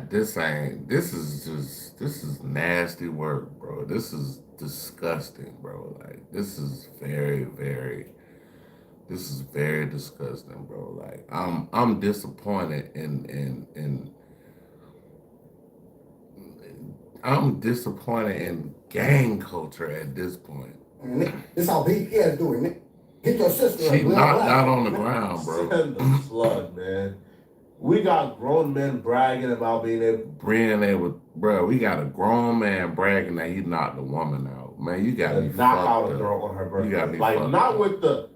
This is nasty work, bro. This is disgusting, bro. Like, this is very disgusting, bro. Like, I'm disappointed I'm disappointed in gang culture at this point. This how BPS do it, nigga. Hit your sister. She knocked out on the ground, bro. Send the slug, man. We got grown men bragging about being able. Bro, we got a grown man bragging that he knocked a woman out. Man, you gotta be knock out a girl on her birthday. You gotta be like not with the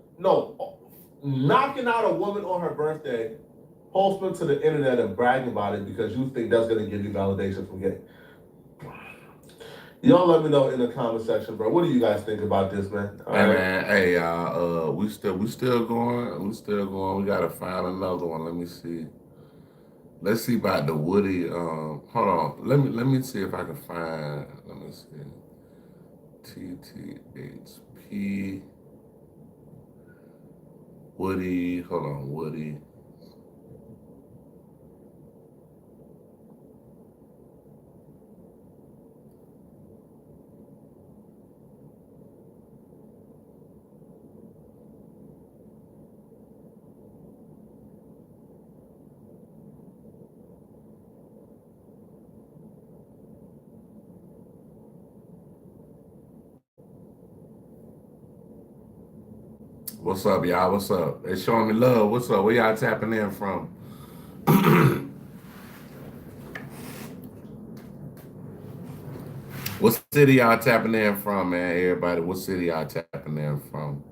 knocking out a woman on her birthday, posting to the internet and bragging about it because you think that's gonna give you validation from getting. Y'all let me know in the comment section, bro. What do you guys think about this, man? All right, man. Hey, y'all. We still going. We gotta find another one. Let me see. Let's see about the Woody. Hold on. Let me see if I can find. Let me see. TTHP. Woody. Hold on, Woody. What's up, y'all? What's up? They showing me love. What's up? Where y'all tapping in from? What city y'all tapping in from, man? Everybody, what city y'all tapping in from?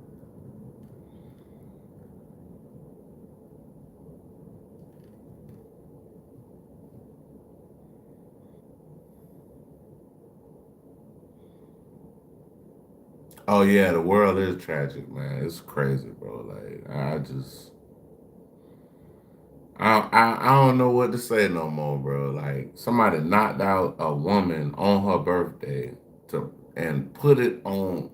Oh yeah, the world is tragic, man. It's crazy, bro. Like I don't know what to say no more, bro. Like somebody knocked out a woman on her birthday and put it on.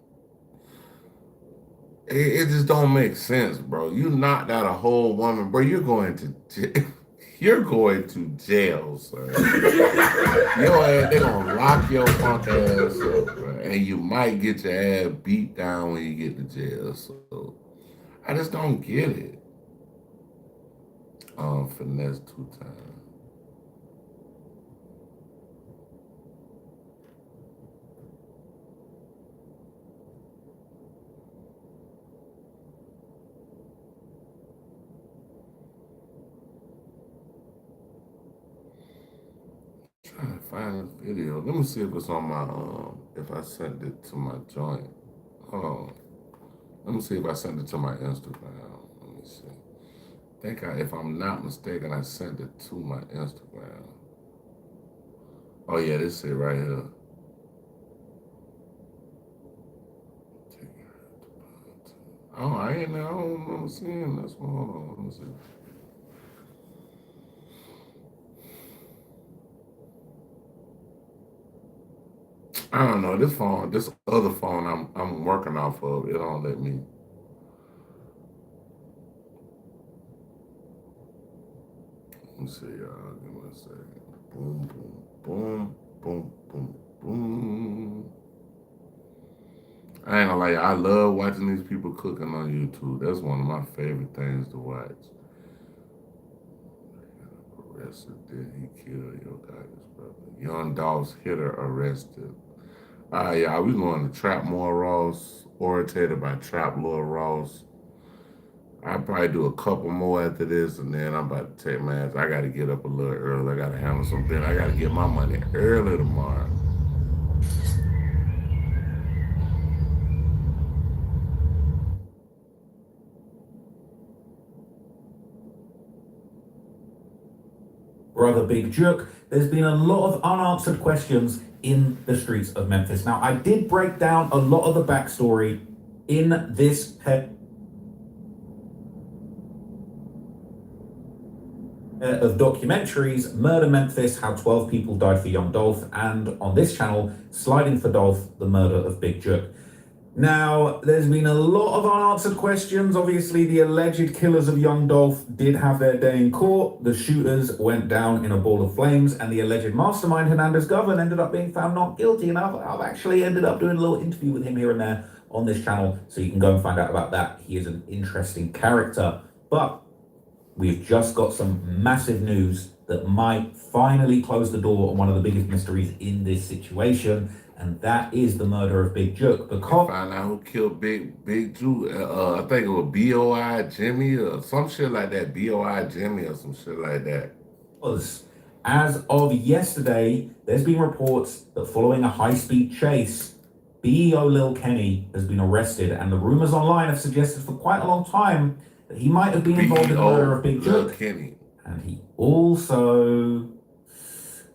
It just don't make sense, bro. You knocked out a whole woman, bro. You're going to jail. You're going to jail, sir. Your ass, they gonna lock your punk ass up, bro. And you might get your ass beat down when you get to jail. So I just don't get it. Finesse 2 times. Trying to find this video. Let me see if it's on my if I sent it to my joint. Hold on. Let me see if I sent it to my Instagram. Let me see. If I'm not mistaken, I sent it to my Instagram. Oh yeah, this is right here. Oh, I don't remember seeing this one. Hold on, let me see. I don't know. This other phone I'm working off of, it don't let me. Let me see, y'all. Give me a second. Boom, boom, boom, boom, boom, boom. I ain't gonna lie, I love watching these people cooking on YouTube. That's one of my favorite things to watch. Arrested, did he kill your guy's brother? Young Dolph's hitter arrested. All right, y'all, we going to Trap More Ross, originated by Trap Lord Ross. I'll probably do a couple more after this, and then I'm about to take my ass. I got to get up a little early. I got to handle some business. I got to get my money early tomorrow. Brother Big Jerk, there's been a lot of unanswered questions in the streets of Memphis. Now, I did break down a lot of the backstory in this of documentaries, Murder Memphis, How 12 People Died for Young Dolph, and on this channel, Sliding for Dolph, The Murder of Big Jerk. Now, there's been a lot of unanswered questions. Obviously, the alleged killers of young Dolph did have their day in court. The shooters went down in a ball of flames, and the alleged mastermind, Hernandez Govern, ended up being found not guilty. And I've actually ended up doing a little interview with him here and there on this channel, so you can go and find out about that. He is an interesting character. But we've just got some massive news that might finally close the door on one of the biggest mysteries in this situation. And that is the murder of Big Jerk. Because find out who killed Big Drew. I think it was B.O.I. Jimmy or some shit like that. B.O.I. Jimmy or some shit like that. As of yesterday, there's been reports that following a high-speed chase, B.O. Lil Kenny has been arrested, and the rumors online have suggested for quite a long time that he might have been involved in the murder of Big Jerk. And he also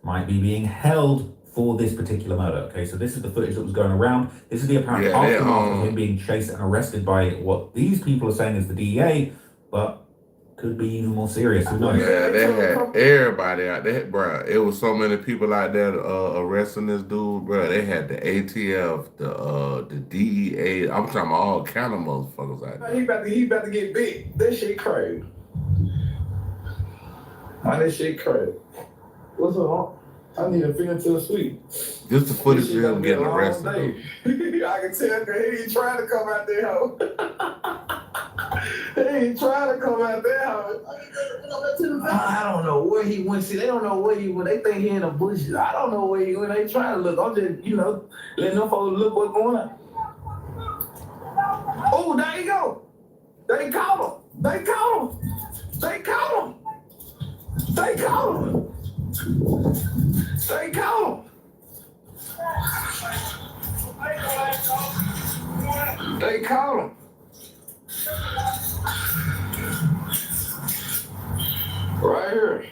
might be being held for this particular murder. Okay, so this is the footage that was going around. This is the apparent aftermath of him being chased and arrested by what these people are saying is the DEA, but could be even more serious. Who knows? Yeah, they had everybody out there, bro. It was so many people out there arresting this dude, bro. They had the ATF, the DEA. I'm talking about all kind of motherfuckers out there. He about to get big. That shit crazy. Man, that shit crazy. What's up? I need a finger to the sweet. Just the footage of him getting arrested. I can tell that he ain't trying to come out there, ho. He ain't trying to come out there, ho. I don't know where he went. See, they don't know where he went. They think he in the bushes. I don't know where he went. They trying to look. I'm just, letting them folks look what's going on. Oh, there you go. They caught him. They caught him. They caught him. They caught him. They caught him. they call him? Right here.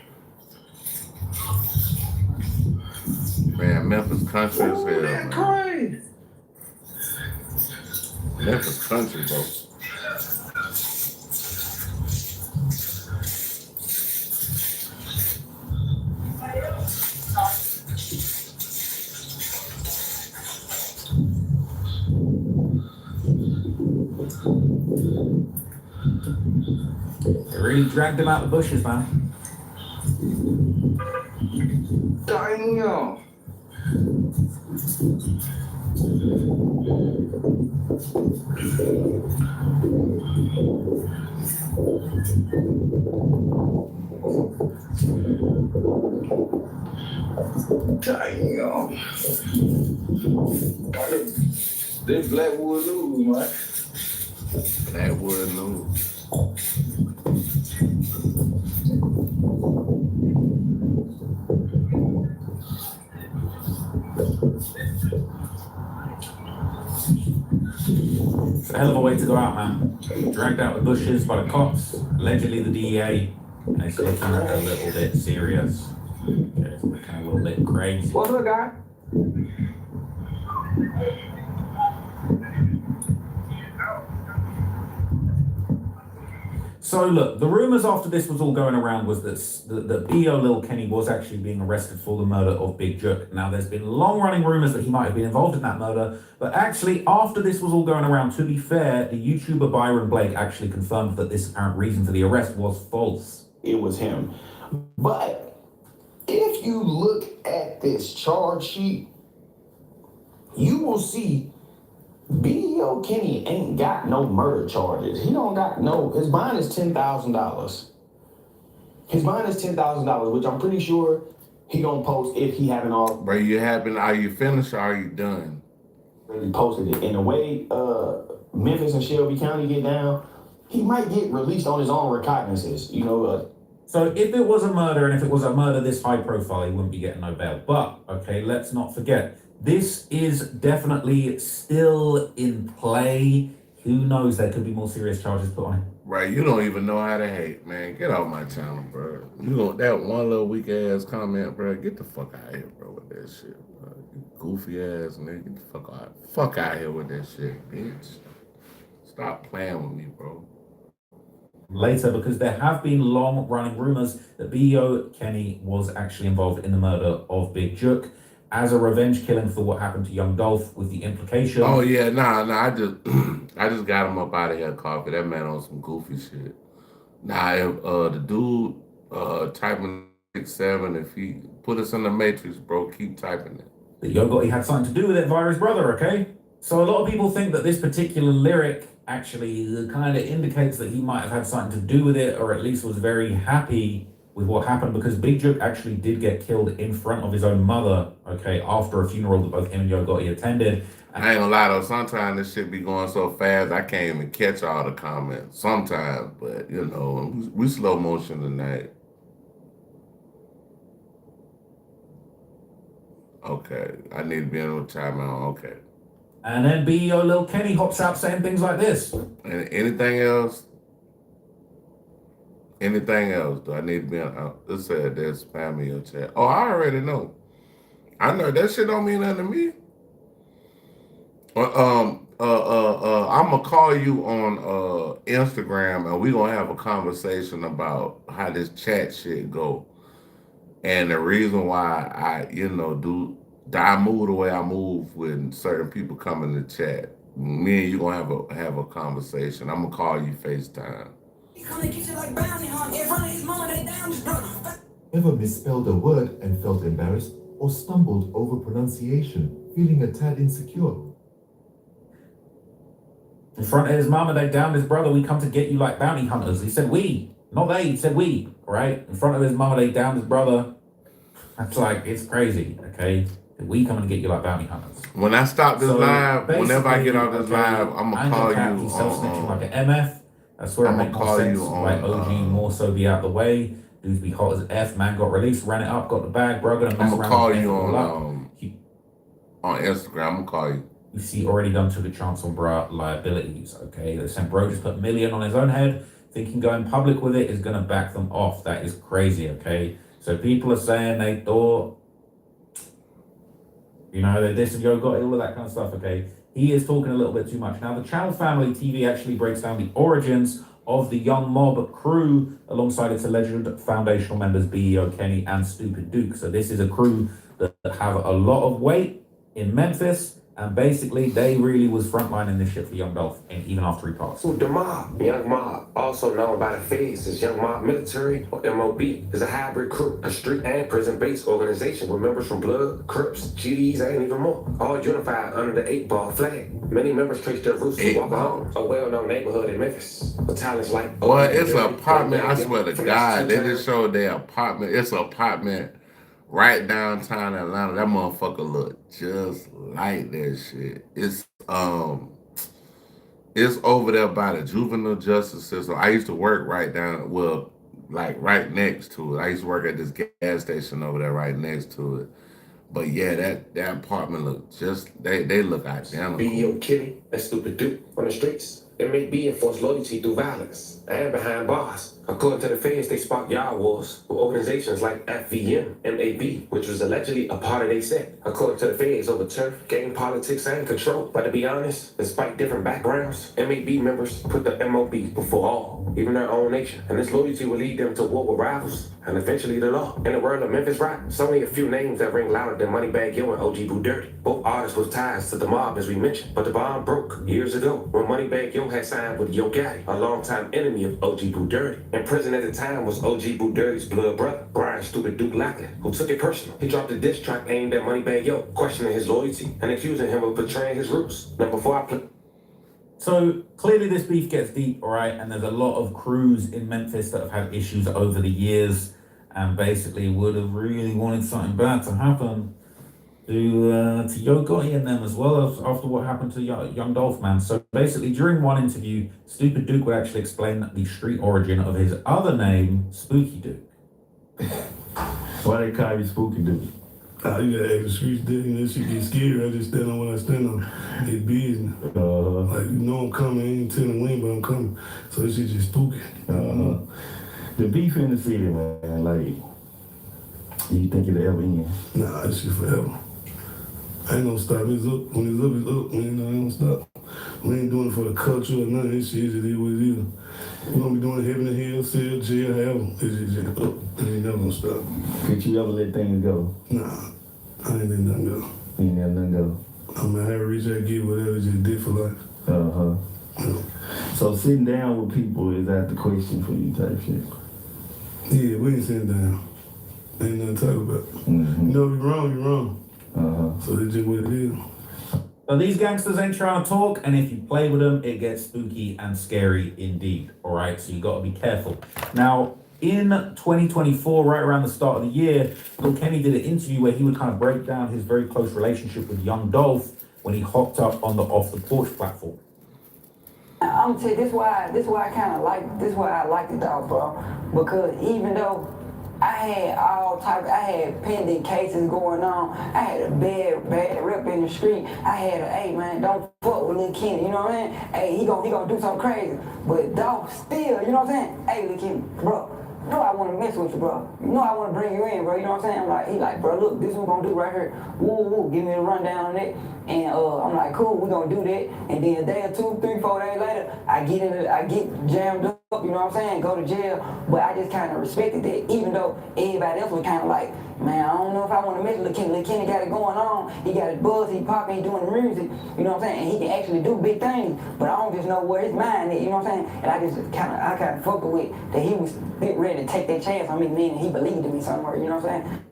Man, Memphis country as hell, man. Crazy. Memphis country, bro. They really dragged him out the bushes, man. Damn. Damn. This Blackwood News, man. Blackwood News. It's a hell of a way to go out, man. Dragged out the bushes by the cops, allegedly the DEA, and it's looking a little bit serious. Okay, it's looking a little bit crazy. What's up, guy? So look, the rumors after this was all going around was that B.O. Lil Kenny was actually being arrested for the murder of Big Jook. Now, there's been long-running rumors that he might have been involved in that murder, but actually, after this was all going around, to be fair, the YouTuber Byron Blake actually confirmed that this apparent reason for the arrest was false. It was him. But if you look at this charge sheet, you will see B.O. Kenny ain't got no murder charges. He don't got no, his bond is $10,000. His bond is $10,000, which I'm pretty sure he gonna post if he haven't already. Bro, you happen, are you finished or are you done? Really posted it. In the way Memphis and Shelby County get down, he might get released on his own recognizances, you know. So if it was a murder, and if it was a murder this high profile, he wouldn't be getting no bail. But, okay, let's not forget, this is definitely still in play. Who knows, there could be more serious charges put on him. Right, you don't even know how to hate, man. Get off my channel, bro. You know that one little weak ass comment, bro. Get the fuck out of here, bro, with that shit, bro. You goofy ass nigga. Get the fuck out here with that shit, bitch. Stop playing with me, bro. Later, because there have been long-running rumors that B.O. Kenny was actually involved in the murder of Big Jook as a revenge killing for what happened to young Dolph, with the implication. Oh yeah, nah, I just got him up out of here, Coffee. That man on some goofy shit. Nah, if the dude typing 6'7", if he put us in the matrix, bro, keep typing it. That Yo Gotti had something to do with it via his brother, okay? So a lot of people think that this particular lyric actually kind of indicates that he might have had something to do with it, or at least was very happy with what happened, because Big Jook actually did get killed in front of his own mother, okay, after a funeral that both him and Yo Gotti attended. I ain't gonna lie though, sometimes this shit be going so fast, I can't even catch all the comments. Sometimes, but you know, we slow motion tonight. Okay, I need to be in a timeout, okay. And then B.O. Lil Kenny hops out saying things like this. And anything else? Anything else? Do I need to be on? It said there's spam in your chat. Oh, I already know. I know that shit don't mean nothing to me. I'm gonna call you on Instagram, and we gonna have a conversation about how this chat shit go, and the reason why I, I move the way I move when certain people come in the chat. Me and you gonna have a conversation. I'm gonna call you FaceTime. Ever misspelled a word and felt embarrassed, or stumbled over pronunciation, feeling a tad insecure? In front of his mama, they downed his brother. We come to get you like bounty hunters. He said we, not they. He said we, right? In front of his mama, they downed his brother. That's like, it's crazy, okay? We coming to get you like bounty hunters. When I stop this live, whenever I get off this live, I'm gonna call you. He's self-snitching like an MF. That's where I make more sense. Like OG more so be out the way. Dudes be hot as F. Man got released, ran it up, got the bag, bro. Gonna mess I'm gonna call you on Instagram. I'm gonna call you. you see already done took a chance on bruh liabilities, okay? They said bro just put $1 million on his own head, thinking going public with it is gonna back them off. That is crazy, okay? So people are saying they thought, you know, they're dissing Yo Gotti, all of that kind of stuff, okay? He is talking a little bit too much. Now, the Channel Family TV actually breaks down the origins of the Young Mob crew alongside its alleged foundational members, BEO Kenny and Stupid Duke. So this is a crew that have a lot of weight in Memphis, and basically they really was frontlining this shit for Young Dolph, and even after he passed. The Mob, Young Mob, also known by the feds as Young Mob Military or MOB, is a hybrid crew, a street and prison-based organization with members from Blood, Crips, GDs, and even more, all unified under the 8-ball flag. Many members trace their roots to Walker Home, a well-known neighborhood in Memphis. With talents like Well, it's an apartment. I swear to God, they just showed their apartment. It's an apartment right downtown Atlanta. That motherfucker look just like that shit. It's over there by the juvenile justice system. I used to work right down, well, like right next to it. I used to work at this gas station over there right next to it. But yeah, that apartment look just, they look identical. BEO Kenny and Stupid Duke on the streets. MAB enforce loyalty through violence and behind bars. According to the feds, they sparked yard wars with organizations like FVM, MAB, which was allegedly a part of their set. According to the feds, over turf, gang politics, and control. But to be honest, despite different backgrounds, MAB members put the MOB before all, even their own nation. And this loyalty will lead them to war with rivals and eventually the law. In the world of Memphis rap, it's only a few names that ring louder than Moneybagg Yo and OG Boo Dirty. Both artists with ties to the mob, as we mentioned, but the bond broke years ago when Moneybagg Yo had signed with Yo Gotti, a longtime enemy of OG Boo Dirty. In prison at the time was OG Boo Dirty's blood brother, Brian Stupid Duke Lockett, who took it personal. He dropped a diss track aimed at Moneybagg Yo, questioning his loyalty and accusing him of betraying his roots. Now, before I play. So clearly this beef gets deep, all right? And there's a lot of crews in Memphis that have had issues over the years and basically would have really wanted something bad to happen to Yo Gotti and them, as well as after what happened to Young Dolph, man. So basically during one interview, Stupid Duke would actually explain the street origin of his other name, Spooky Duke. Why they call you Spooky Duke? You gotta act the streets different. That shit get scary. I just stand on what I stand on. It's business. Like, you know I'm coming. I ain't telling when, but I'm coming. So this shit just spooky. The beef in the city, man, like, you think it'll ever end? Nah, this shit forever. I ain't gonna stop. It's up. When it's up, it's up. Man, I ain't gonna stop. We ain't doing it for the culture or none of this shit. It is what it is. We're gonna be doing heaven and hell, cell, jail, however. It's just up. It ain't never gonna stop. Did you ever let things go? Nah, I ain't let nothing go. You ain't let nothing go? I mean, I reach out, get whatever, it's just did for life. So sitting down with people, is that the question for you type shit? Yeah, we ain't sitting down. Ain't nothing to talk about. You know, if you're wrong, you're wrong. So that's just what it is. But these gangsters ain't trying to talk, and if you play with them, it gets spooky and scary indeed. All right, so you got to be careful. Now, in 2024, right around the start of the year, Lil Kenny did an interview where he would kind of break down his very close relationship with Young Dolph when he hopped up on the Off the Porch platform. I'm gonna tell you, this why I like the dog, bro. Because even though I had pending cases going on, I had a bad rep in the street. I had hey man, don't fuck with Lil Kenny, you know what I mean? Hey, he gonna do something crazy. But dog still, you know what I'm saying? Hey Lil Kenny, bro, you know I wanna mess with you, bro. You know I wanna bring you in, bro, you know what I'm saying? He like, bro, look, this is what we're gonna do right here. Woo, give me a rundown on it. And I'm like, cool, we're gonna do that. And then a day or 2, 3, 4 days later, I get jammed up, you know what I'm saying, go to jail. But I just kind of respected that, even though everybody else was kind of like, man, I don't know if I want to mess with Lil Kenny. Lil Kenny got it going on. He got his buzz, he popping, he doing the music, you know what I'm saying? And he can actually do big things, but I don't just know where his mind is, you know what I'm saying? And I kind of fucked with that he was ready to take that chance on me, meaning he believed in me somewhere, you know what I'm saying?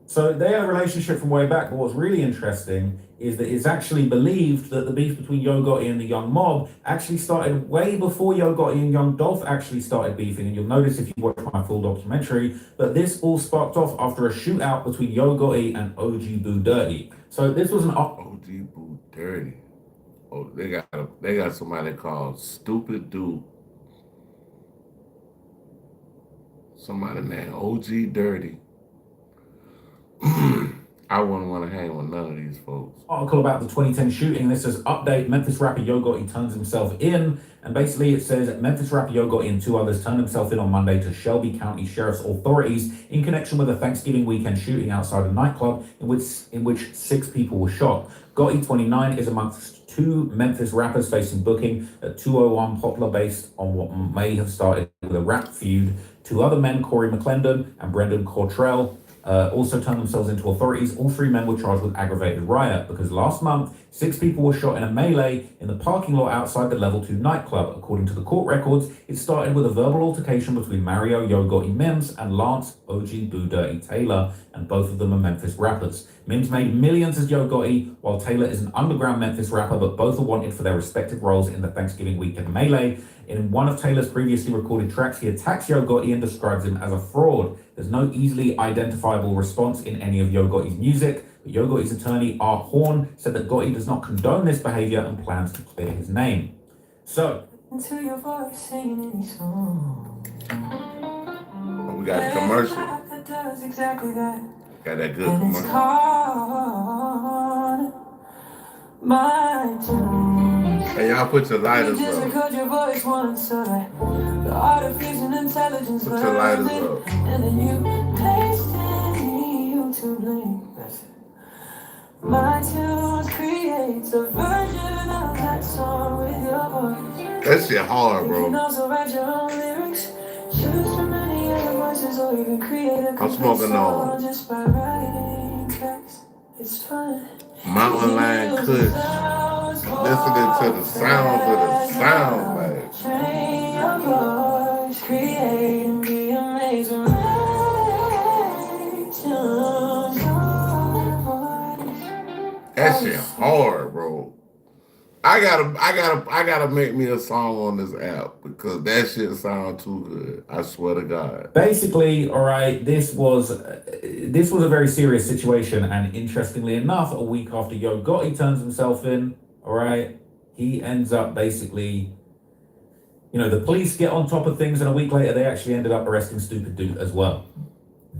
So they had a relationship from way back, but what's really interesting is that it's actually believed that the beef between Yo Gotti and the Young Mob actually started way before Yo Gotti and Young Dolph actually started beefing. And you'll notice if you watch my full documentary that this all sparked off after a shootout between Yo Gotti and OG Boo Dirty. So this was an OG Boo Dirty. Oh, they got somebody called Stupid Duke. Somebody named OG Dirty. I wouldn't want to hang with none of these folks. Article about the 2010 shooting. This says, update, Memphis rapper Yo Gotti turns himself in. And basically it says, Memphis rapper Yo Gotti and 2 others turned himself in on Monday to Shelby County Sheriff's authorities in connection with a Thanksgiving weekend shooting outside a nightclub in which 6 people were shot. Gotti, 29, is amongst 2 Memphis rappers facing booking at 201 Poplar based on what may have started with a rap feud. 2 other men, Corey McClendon and Brendan Cortrell, also turned themselves into authorities. All 3 men were charged with aggravated riot because last month, 6 people were shot in a melee in the parking lot outside the Level 2 nightclub. According to the court records, it started with a verbal altercation between Mario Yo Gotti Mims and Lance OG Boo Dirty Taylor, and both of them are Memphis rappers. Mims made millions as Yo Gotti, while Taylor is an underground Memphis rapper, but both are wanted for their respective roles in the Thanksgiving weekend melee. In one of Taylor's previously recorded tracks, he attacks Yo Gotti and describes him as a fraud. There's no easily identifiable response in any of Yo Gotti's music, but Yo Gotti's attorney, R. Horn, said that Gotti does not condone this behavior and plans to clear his name. So, we got a commercial. Got that good commercial. Hey, y'all put your lighters up. Put your lighters up. And then you to blame. My tunes creates a version of that song with your voice. That shit hard, bro. You can also write your own lyrics, choose from many other voices, or even create a I'm smoking on just by writing tracks. It's fun. Mountain Lion Kush. Listening to the sounds of the sound, man. Train your voice, create and be amazing. That shit hard, bro. I gotta make me a song on this app because that shit sound too good. I swear to God. Basically, all right, this was a very serious situation, and interestingly enough, a week after Yo Gotti turns himself in, all right, he ends up basically, the police get on top of things, and a week later, they actually ended up arresting Stupid Dude as well.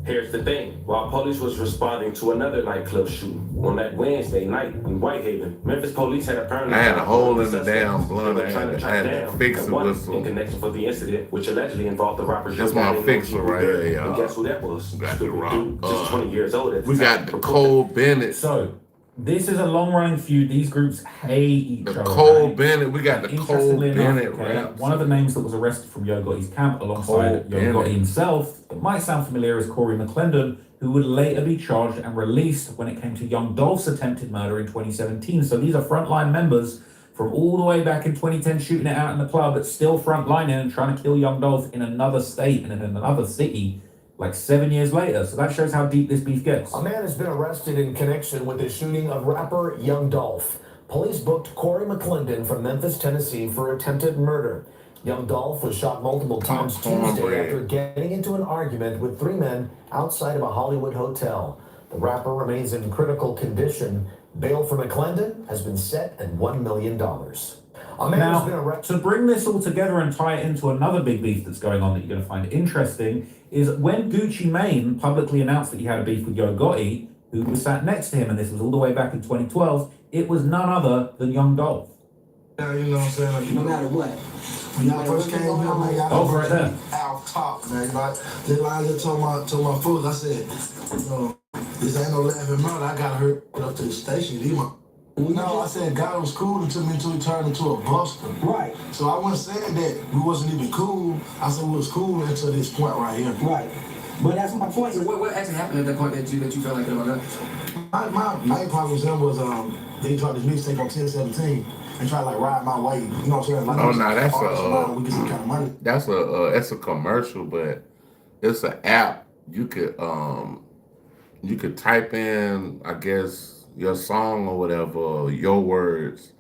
Here's the thing. While police was responding to another nightclub shooting on that Wednesday night in Whitehaven, Memphis police had apparently... I had a hole in the damn blunt. I had to fix it with some... in connection for the incident, which allegedly involved the rapper... That's my fixer right here, y'all. And guess who that was? Got the rock. Just 20 years old at the we time. got the Cole Bennett. So, this is a long-running feud. These groups hate each other. Cole Bennett. We got the Cole Bennett rap. One of the names that was arrested from Yo Gotti's camp alongside Yo Gotti himself, it might sound familiar as Corey McClendon, who would later be charged and released when it came to Young Dolph's attempted murder in 2017. So these are frontline members from all the way back in 2010 shooting it out in the club, but still frontlining and trying to kill Young Dolph in another state and in another city like 7 years later. So that shows how deep this beef gets. A man has been arrested in connection with the shooting of rapper Young Dolph. Police booked Corey McClendon from Memphis, Tennessee for attempted murder. Young Dolph was shot multiple times Tuesday after getting into an argument with 3 men outside of a Hollywood hotel. The rapper remains in critical condition. Bail for McClendon has been set at $1 million. A man has been arrested. To bring this all together and tie it into another big beef that's going on that you're going to find interesting is when Gucci Mane publicly announced that he had a beef with Yo Gotti, who was sat next to him, and this was all the way back in 2012, it was none other than Young Dolph. Yeah, you know what I'm saying? Like, No matter what. When y'all first came here, man, y'all Dolph right there. off top, man. Like, then I just told my folks, I said, this ain't no laughing murder. I got her up to the station. No, I said God was cool until he turned into a buster. Right. So I wasn't saying that we wasn't even cool. I said we was cool until this point right here. Right. But that's my point. So what actually happened at that point that you felt like it was My main problem with him was they dropped this mixtape on 1017 and try to like ride my way. You know what I'm saying? Like, Oh no, we get some kind of money. that's a commercial, but it's an app. You could type in, I guess, your song or whatever, or your words,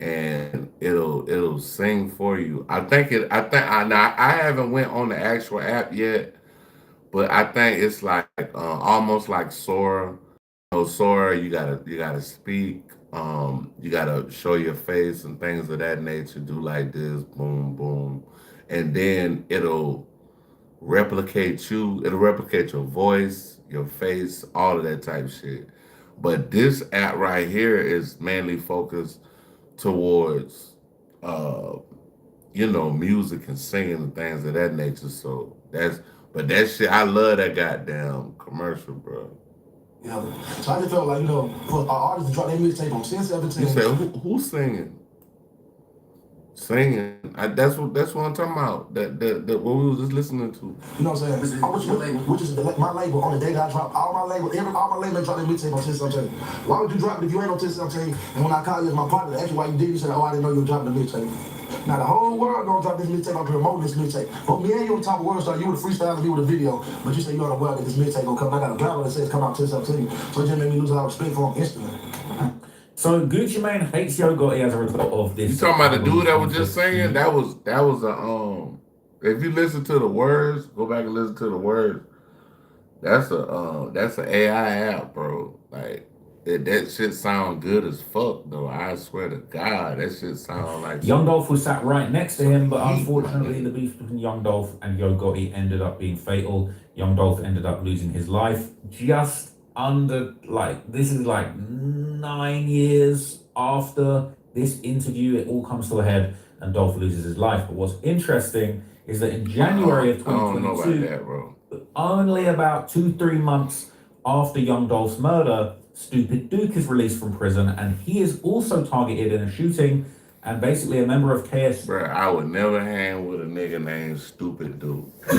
and it'll sing for you. I haven't went on the actual app yet, but I think it's like almost like Sora. Sora, you gotta speak. You gotta show your face and things of that nature. Do like this, boom, boom, and then it'll replicate you. It'll replicate your voice, your face, all of that type of shit. But this app right here is mainly focused towards music and singing and things of that nature. So but that shit, I love that goddamn commercial, bro. Yeah. So I just felt like, for our artists to drop their mixtape on 10/17. You said who's singing? Singing. That's what I'm talking about. That what we was just listening to. You know what I'm saying? Which is my label. On the day that I drop all my labels drop their mixtape on 10/17. Why would you drop it if you ain't on 10/17? And when I call you as my partner, ask you why you did, you said, oh, I didn't know you were dropping the mixtape. Now the whole world gonna drop this mixtape. I'm promoting this mixtape. But me and you on top of World Star, you would freestyle and me with a video. But you say you unaware that this mixtape gonna come. I got a blog that says come out 10/17. So it just made me lose a lot of respect for him instantly. So Gucci Mane hates Yo Gotti as a result of this. You talking about the dude that was just saying? That was a if you listen to the words, go back and listen to the words. That's an AI app, bro. Like that shit sound good as fuck though. I swear to God, that shit sound like Young Dolph was sat right next to him, but unfortunately the beef between Young Dolph and Yo Gotti ended up being fatal. Young Dolph ended up losing his life just under this is 9 years after this interview. It all comes to a head and Dolph loses his life. But what's interesting is that in January of 2022, I don't know about that, bro. Only about 2-3 months after Young Dolph's murder, Stupid Duke is released from prison, and he is also targeted in a shooting. And basically, a member of KS. Bro, I would never hang with a nigga named Stupid Duke. You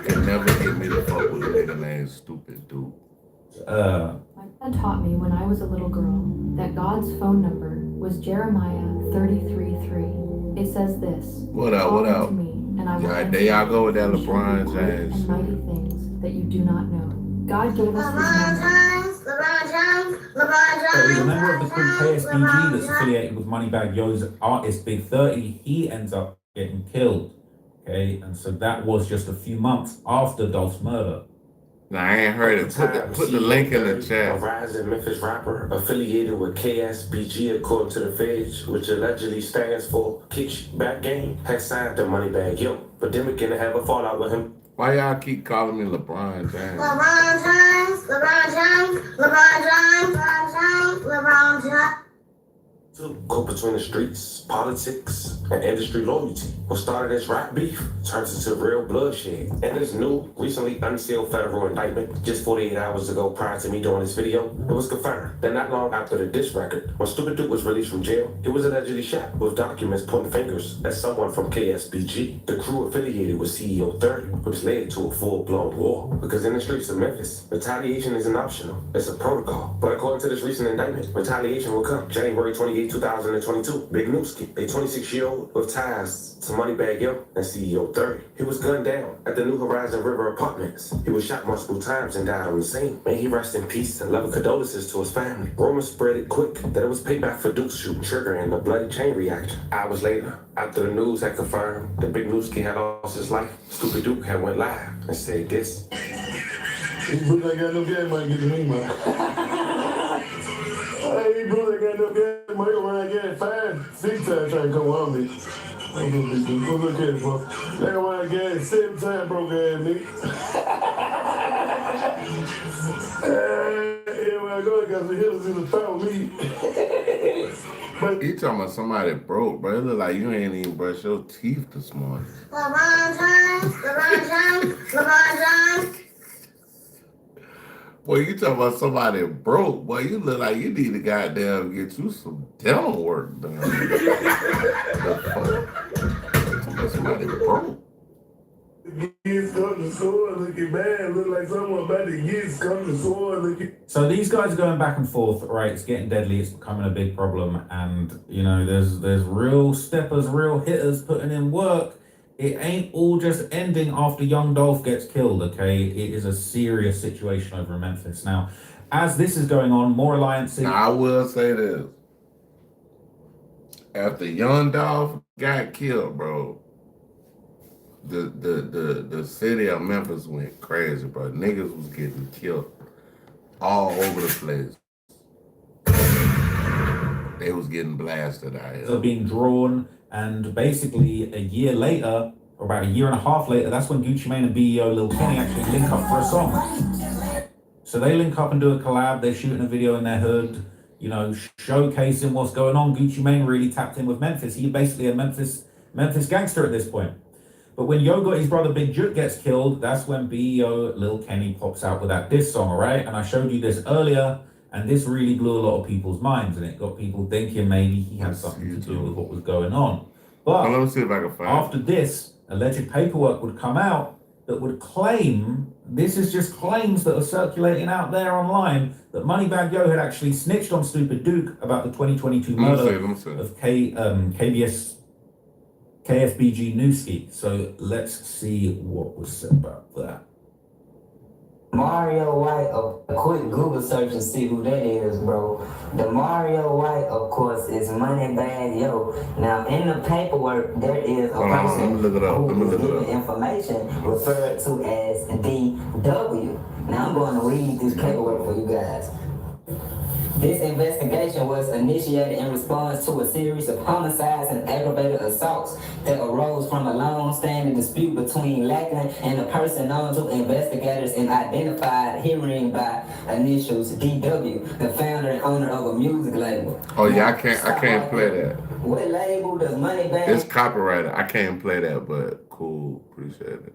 can never get me to fuck with a nigga named Stupid Duke. My dad taught me when I was a little girl that God's phone number was Jeremiah 33:3. It says this. What up? What up? And I will There y'all go with that LeBron James. And mighty things that you do not know. God gave us He's a member of the crew KSBG that's affiliated with Moneybagg Yo's artist Big 30. He ends up getting killed. Okay, and so that was just a few months after Dolph's murder. Now, I ain't heard it. Put the link in the chat. A rising Memphis rapper affiliated with KSBG, according to the feds, which allegedly stands for Kickback Gang, has signed to Moneybagg Yo, but then we can have a fallout with him. Why y'all keep calling me LeBron James? LeBron James, LeBron James, LeBron James, LeBron James, LeBron James. To go between the streets, politics, and industry loyalty. What started as rap beef turns into real bloodshed. And this new, recently unsealed federal indictment, just 48 hours ago prior to me doing this video, it was confirmed that not long after the diss record, when Stupid Duke was released from jail, he was allegedly shot with documents pointing fingers at someone from KSBG, the crew affiliated with CEO 30, which led to a full-blown war. Because in the streets of Memphis, retaliation isn't optional, it's a protocol. But according to this recent indictment, retaliation will come January 28, 2022. Big Newski, a 26-year-old with ties to Moneybagg Yo and CEO 30. He was gunned down at the New Horizon River Apartments. He was shot multiple times and died on the scene. May he rest in peace and loving condolences to his family. Rumors spread it quick that it was payback for Duke's shooting, triggering a bloody chain reaction. Hours later, after the news had confirmed that Big Newski had lost his life, Stupid Duke had went live and said this. Bro, I got no game, man. Get the ring, man. Hey, bro, I got no game, man. When I get 5-6 times trying to come on me. Go look at it, bro. Like when I get 7 times, bro, nigga. Hey, when I go, I got the hitters in the throat with me. But you talking about somebody broke, bro. It look like you ain't even brushed your teeth this morning. LeBron James, LeBron James, LeBron James. Boy, you talking about somebody broke. Boy, you look like you need to goddamn get you some dental work done. Somebody broke. Kids come to school looking bad. Look like someone about to kids come to school looking. So these guys are going back and forth, right? It's getting deadly. It's becoming a big problem. And, you know, there's real steppers, real hitters putting in work. It ain't all just ending after Young Dolph gets killed, okay? It is a serious situation over in Memphis. Now, as this is going on, more alliances... Now, I will say this. After Young Dolph got killed, bro, the city of Memphis went crazy, bro. Niggas was getting killed all over the place. They was getting blasted out here. Are being drawn, and basically a year later, or about a year and a half later, that's when Gucci Mane and BEO Lil Kenny actually link up for a song. So they link up and do a collab. They're shooting a video in their hood, you know, showcasing what's going on. Gucci Mane really tapped in with Memphis. He's basically a Memphis gangster at this point. But when Yo Gotti's brother Big Juk gets killed, that's when BEO Lil Kenny pops out with that diss song, all right? And I showed you this earlier, and this really blew a lot of people's minds, and it got people thinking maybe he had something to do with what was going on. But let me see if I can find after this, alleged paperwork would come out that would claim, this is just claims that are circulating out there online, that Moneybagg Yo had actually snitched on Stupid Duke about the 2022 murder of KSBG Newski. So let's see what was said about that. Mario White, a quick Google search and see who that is, bro. The Mario White, of course, is Moneybagg Yo. Now, in the paperwork, there is a person who is giving information referred to as DW. Now, I'm going to read this paperwork for you guys. This investigation was initiated in response to a series of homicides and aggravated assaults that arose from a long-standing dispute between Lackland and a person known to investigators and identified herein by initials DW, the founder and owner of a music label. Oh yeah, I can't play that. What label does Moneybagg? It's copyrighted. I can't play that, but cool, appreciate it.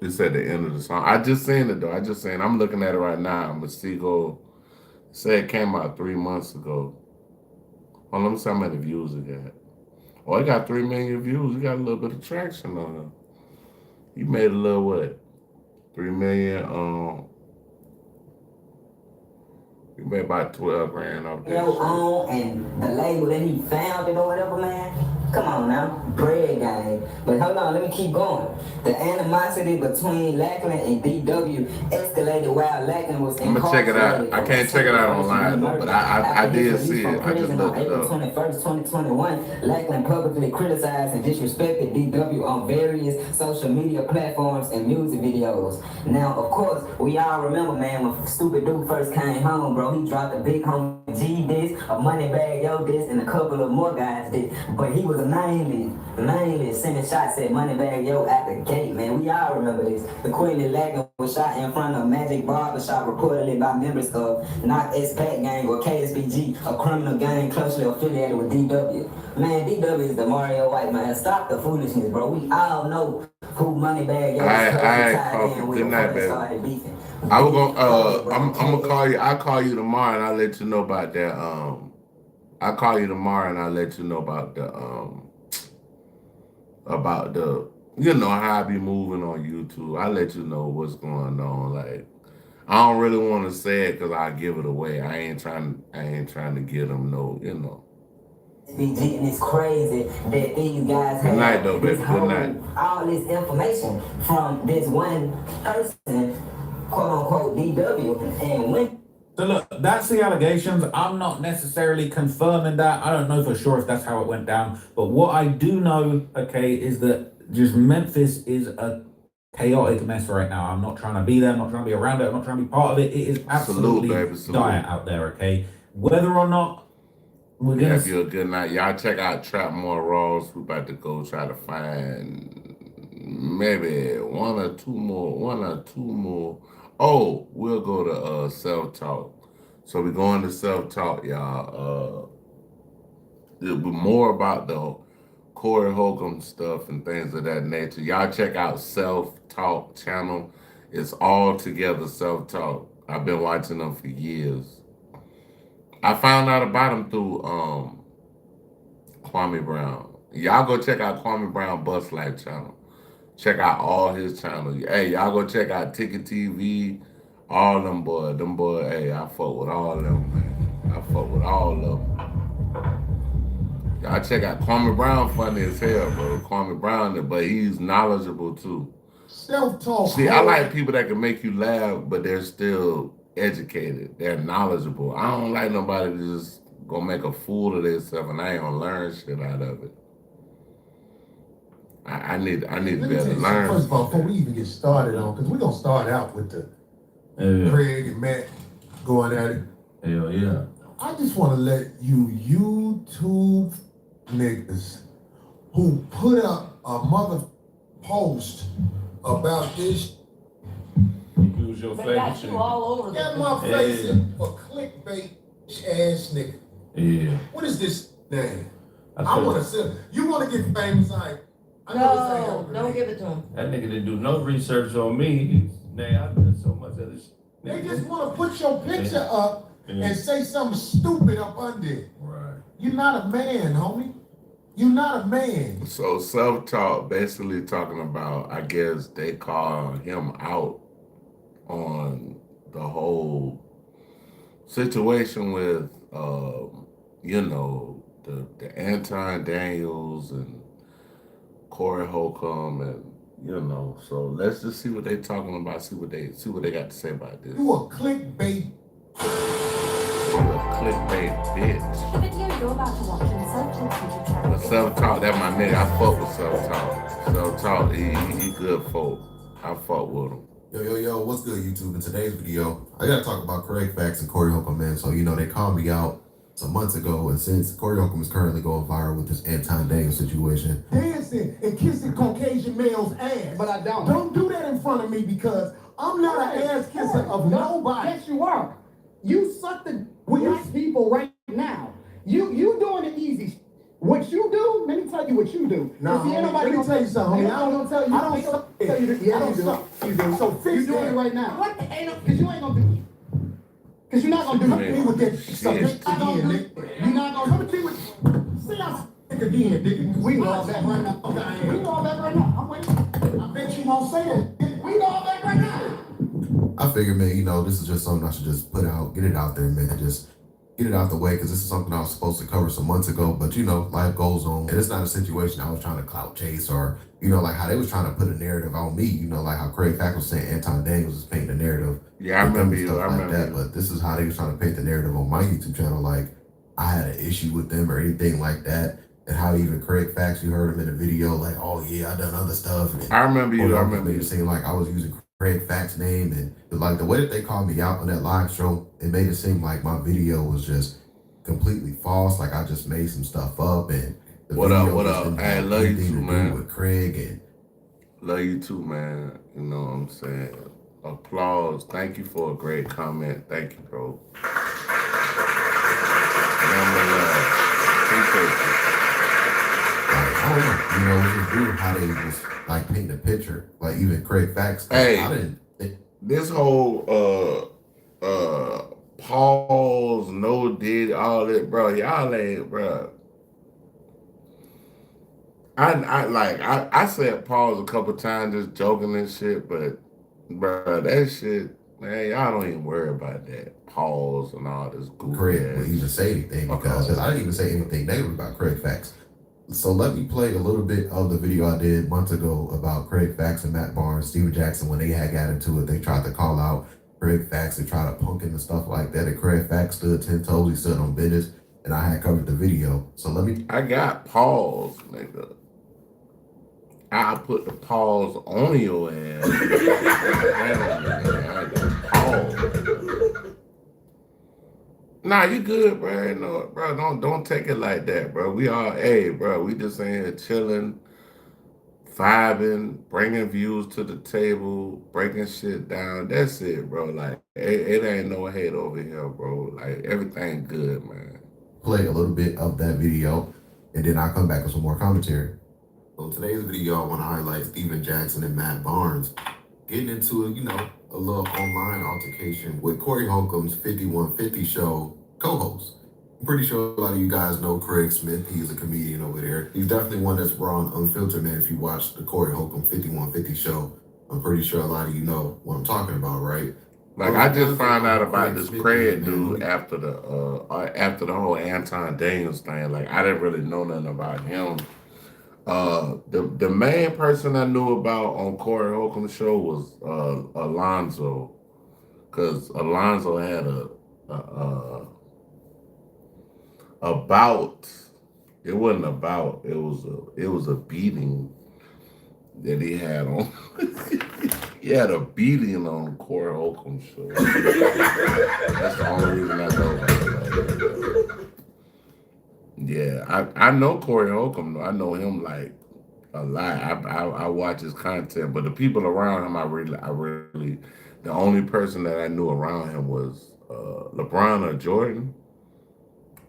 It's at the end of the song. I just seen it though. I'm looking at it right now. Masego said it came out 3 months ago. Well, let me see how many views it got. Oh, it got 3 million views. It got a little bit of traction on it. You made a little what? 3 million. You made about 12 grand off that. And the label that he founded or whatever, man. Come on now, bread gang. But hold on, let me keep going. The animosity between Lackland and DW escalated while Lackland was I'm gonna check it out. I can't check it out online though, but I did see it. I just looked it up. On April 21st, 2021, Lackland publicly criticized and disrespected DW on various social media platforms and music videos. Now, of course, we all remember, man, when Stupid Duke first came home, bro, he dropped a big homie G diss, a Moneybagg Yo diss, and a couple of more guys did. But he was mainly sending shots at Moneybagg Yo at the gate, man. We all remember this. The Queen of Lackland was shot in front of Magic Barbershop, reportedly by members of Knock S Pack Gang or KSBG, a criminal gang closely affiliated with DW. Man, DW is the Mario White, man. Stop the foolishness, bro. We all know who Moneybagg Yo is. Good night, baby. I was gonna I'm gonna call you. I'll call you tomorrow and I'll let you know about that. I'll call you tomorrow and I'll let you know about the you know how I be moving on YouTube. I'll let you know what's going on. Like, I don't really want to say it because I give it away. I ain't trying to get them no, you know. And it's crazy that these guys have night, though, baby. Good night. All this information from this one person, quote unquote DW, and when. So look, that's the allegations. I'm not necessarily confirming that. I don't know for sure if that's how it went down. But what I do know, okay, is that just Memphis is a chaotic mess right now. I'm not trying to be there. I'm not trying to be around it. I'm not trying to be part of it. It is absolutely dire out there, okay? Whether or not we're going to... Have you a good night. Y'all check out Trap More Raws. We're about to go try to find maybe one or two more. Oh, we'll go to self-talk. So we're going to self-talk, y'all. It'll be more about the Corey Holcomb stuff and things of that nature. Y'all check out Self-Talk channel. It's all together Self-Talk. I've been watching them for years. I found out about them through Kwame Brown. Y'all go check out Kwame Brown Bus Life channel. Check out all his channels. Hey, y'all go check out Ticket TV. All them boys. Hey, I fuck with all of them, man. I fuck with all of them. Y'all check out Kwame Brown, funny as hell, bro. Kwame Brown, but he's knowledgeable too. Self-talk. See, I like people that can make you laugh, but they're still educated. They're knowledgeable. I don't like nobody to just go make a fool of themselves and I ain't gonna learn shit out of it. I need better learn. First of all, before we even get started on, because we're gonna start out with the Craig and Matt going at it. Hell yeah. I just want to let you YouTube niggas who put up a mother post about this. You use your They face. got you all over Get the my face in for clickbait ass nigga. Yeah. What is this name? I I could've- want to sell. You want to get famous? I know this ain't No, helping don't me. give it to him. That nigga didn't do no research on me. Man, I've done so much of this. They just want to put your picture up and say something stupid up under it. Right. You're not a man, homie. You're not a man. So self-talk basically talking about, I guess they call him out on the whole situation with, you know, the Anton Daniels and Corey Holcomb, and you know. So let's just see what they talking about. See what they got to say about this. You a clickbait. You a clickbait bitch. The video you're about to watch in self-talk YouTube channel. But self-talk, that my nigga. I fuck with self-talk. Self-talk, he good folk. I fuck with him. Yo, what's good, YouTube? In today's video, I gotta talk about Craig Facts and Corey Holcomb, man. So, you know, they called me out some months ago, and since Corey Holcomb is currently going viral with this Anton Daniels situation. Dancing and kissing Caucasian males' ass. But I don't. Don't do that in front of me because I'm not an ass kisser of nobody. Yes, you are. You suck the white people right now. You doing it easy. What you do, let me tell you what you do. Nah, See, ain't homie, nobody let me tell you something, homie. I don't tell you. I don't suck. Tell you Yeah, I don't you do. suck. You do. So fix You doing that. it right now. What the hell? Because you ain't gonna do it. Because you're not gonna do it. Me with that Shit. subject again, nigga. You're not gonna come to me with. See, I'm sick again, nigga. We know all that right now. Okay, we know all that right now. I'm waiting. I bet you won't say that. We know all that right now. I figured, man, you know, this is just something I should just put out, get it out there, man, just get it out the way, because this is something I was supposed to cover some months ago, but, you know, life goes on, and it's not a situation I was trying to clout chase or, you know, like how they was trying to put a narrative on me, you know, like how Craig Fack was saying Anton Daniels is painting a narrative. Yeah, I remember you. Stuff I remember like that, you. but this is how they was trying to paint the narrative on my YouTube channel, like I had an issue with them or anything like that, and how even Craig Facts, you heard him in the video, like, oh yeah, I done other stuff. And I remember you. I remember made you. it seem like I was using Craig Facts' name, and like the way that they called me out on that live show, it made it seem like my video was just completely false, like I just made some stuff up, and the What video up? What just up? didn't Hey, have love you anything too, to do man. with Craig. And Love you too, man. You know what I'm saying? Applause. Thank you for a great comment. Thank you, bro. Number love. Appreciate you. I don't know, you know, it was just weird how they was like painting a picture, like even Craig Facts. Hey, I didn't. This whole pause, no did all that, bro. Y'all ain't, bro. I said pause a couple times just joking and shit, but bro, that shit, man, y'all don't even worry about that pause and all this goofy Craig ass would even say anything because I didn't even say anything negative about Craig Facts. So let me play a little bit of the video I did months ago about Craig Facts and Matt Barnes, Steven Jackson. When they had got into it, they tried to call out Craig Facts and try to punk him and stuff like that. And Craig Facts stood 10 toes. He stood on business, and I had covered the video. So let me. I got pause, nigga. I put the pause on your ass. I got pause. Nah, you good, bro. No, bro, don't take it like that, bro. We all, hey, bro, we just in here chilling, vibing, bringing views to the table, breaking shit down. That's it, bro. Like, it ain't no hate over here, bro. Like, everything good, man. Play a little bit of that video, and then I'll come back with some more commentary. So today's video, I want to highlight Steven Jackson and Matt Barnes getting into a little online altercation with Corey Holcomb's 5150 show co-host. I'm pretty sure a lot of you guys know Craig Smith. He's a comedian over there. He's definitely one that's raw and unfiltered, man. If you watch the Corey Holcomb 5150 show, I'm pretty sure a lot of you know what I'm talking about, right? Like, I just found out about this Craig dude after the whole Anton Daniels thing. Like, I didn't really know nothing about him. The main person I knew about on Corey Holcomb's show was Alonzo, because Alonzo had a bout. It wasn't a bout. It was a beating that he had on. He had a beating on Corey Holcomb's show. That's the only reason I know about it. Yeah, I know Corey Holcomb. I know him like a lot. I watch his content, but the people around him, the only person that I knew around him was LeBron or Jordan.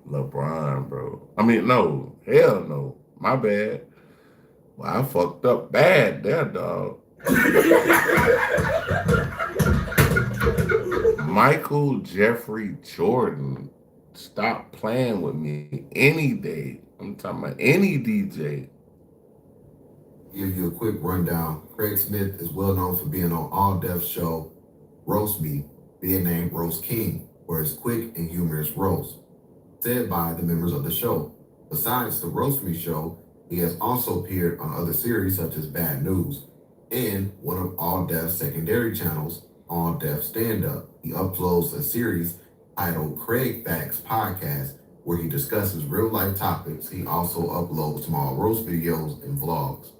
LeBron, bro. I mean, no, hell no. My bad. Well, I fucked up bad there, dog. Michael Jeffrey Jordan. Stop playing with me any day. I'm talking about any DJ. Give you a quick rundown. Craig Smith is well known for being on All Def's show, Roast Me, being named Roast King for his quick and humorous roast, said by the members of the show. Besides the Roast Me show, he has also appeared on other series such as Bad News and one of All Def's secondary channels, All Def Stand Up. He uploads a series titled Craig Facts Podcast, where he discusses real life topics. He also uploads small roast videos and vlogs.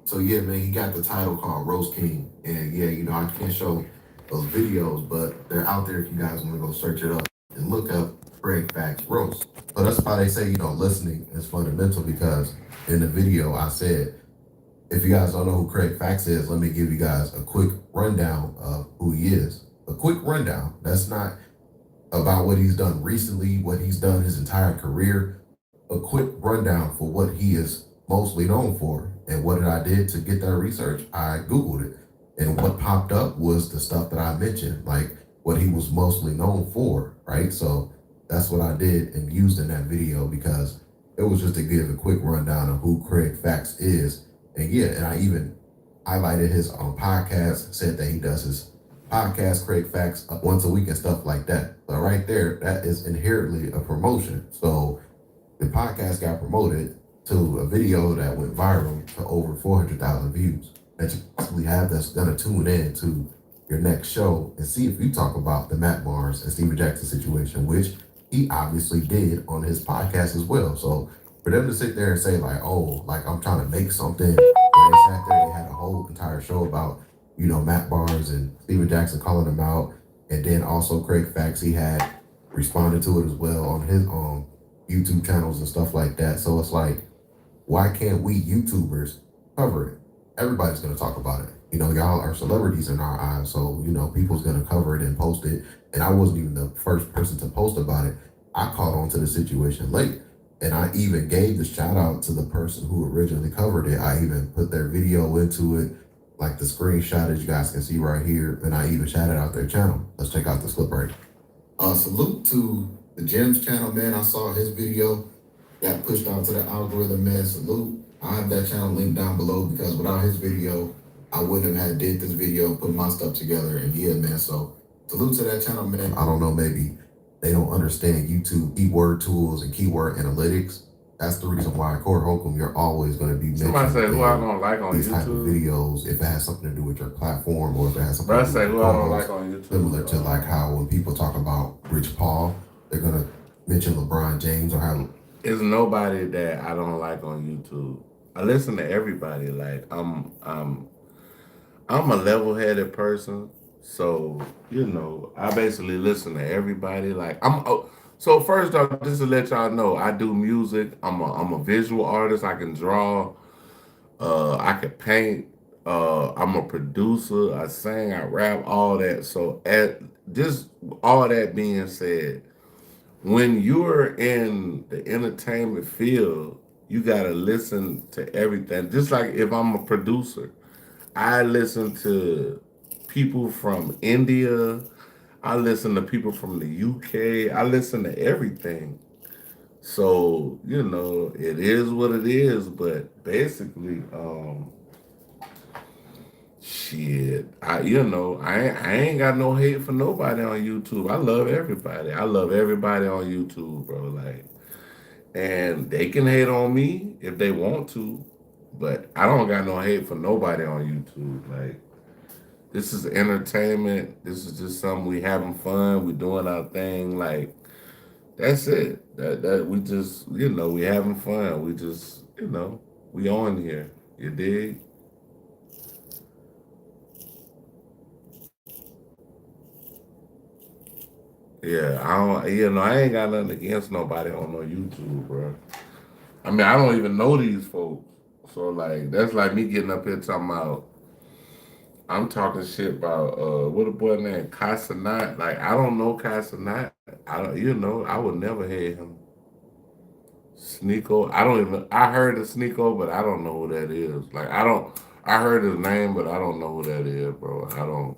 So yeah, man, he got the title called Roast King. And yeah, you know, I can't show those videos, but they're out there if you guys want to go search it up and look up Craig Facts Roast. So that's why they say, you know, listening is fundamental, because in the video I said, if you guys don't know who Craig Facts is, let me give you guys a quick rundown of who he is. A quick rundown. That's not about what he's done recently, what he's done his entire career. A quick rundown for what he is mostly known for. And what did I did to get that research? I Googled it. And what popped up was the stuff that I mentioned, like what he was mostly known for, right? So that's what I did and used in that video, because it was just to give a quick rundown of who Craig Facts is. And yeah, and I even highlighted his podcast, said that he does his podcast, Craig Facts, once a week and stuff like that. So right there, that is inherently a promotion. So the podcast got promoted to a video that went viral to over 400,000 views that you possibly have that's gonna tune in to your next show and see if you talk about the Matt Barnes and Steven Jackson situation, which he obviously did on his podcast as well. So for them to sit there and say like, oh, like I'm trying to make something, when they sat there, they had a whole entire show about, you know, Matt Barnes and Steven Jackson calling him out, and then also Craig Facts, he had responded to it as well on his YouTube channels and stuff like that. So it's like, why can't we YouTubers cover it? Everybody's going to talk about it. You know, y'all are celebrities in our eyes. So, you know, people's going to cover it and post it. And I wasn't even the first person to post about it. I caught on to the situation late. And I even gave the shout out to the person who originally covered it. I even put their video into it, like the screenshot as you guys can see right here. And I even shouted out their channel. Let's check out this clip right here. Salute to the Gems channel, man. I saw his video. Got pushed out to the algorithm, man. Salute. I have that channel linked down below, because without his video, I wouldn't have had did this video, put my stuff together, and yeah, man. So salute to that channel, man. I don't know, maybe they don't understand YouTube keyword tools and keyword analytics. That's the reason why, Corey Holcomb, you're always going to be mentioned. Somebody say who I don't like on these YouTube. Type of videos, if it has something to do with your platform or if it has something to do with who I don't like on YouTube. Similar to like how when people talk about Rich Paul, they're going to mention LeBron James or how. There's nobody that I don't like on YouTube. I listen to everybody. Like I'm a level-headed person, so you know I basically listen to everybody. Like so first off, just to let y'all know, I do music. I'm a visual artist. I can draw. I can paint. I'm a producer. I sing. I rap. All that. So all that being said, when you're in the entertainment field, you gotta listen to everything. Just like if I'm a producer, I listen to people from India. I listen to people from the UK. I listen to everything. So, you know, it is what it is. But basically, shit, I ain't got no hate for nobody on YouTube. I love everybody. I love everybody on YouTube, bro. Like, and they can hate on me if they want to, but I don't got no hate for nobody on YouTube. Like, this is entertainment. This is just something we having fun. We doing our thing. Like, that's it. That we just, you know, we having fun. We just, you know, we on here. You dig? Yeah, I ain't got nothing against nobody on no YouTube, bro. I mean, I don't even know these folks. So like that's like me getting up here talking about I'm talking shit about what a boy named Casanat. Like I don't know Casanat. I don't I would never hear him. Sneeko. I heard of Sneeko, but I don't know who that is. Like I heard his name, but I don't know who that is, bro.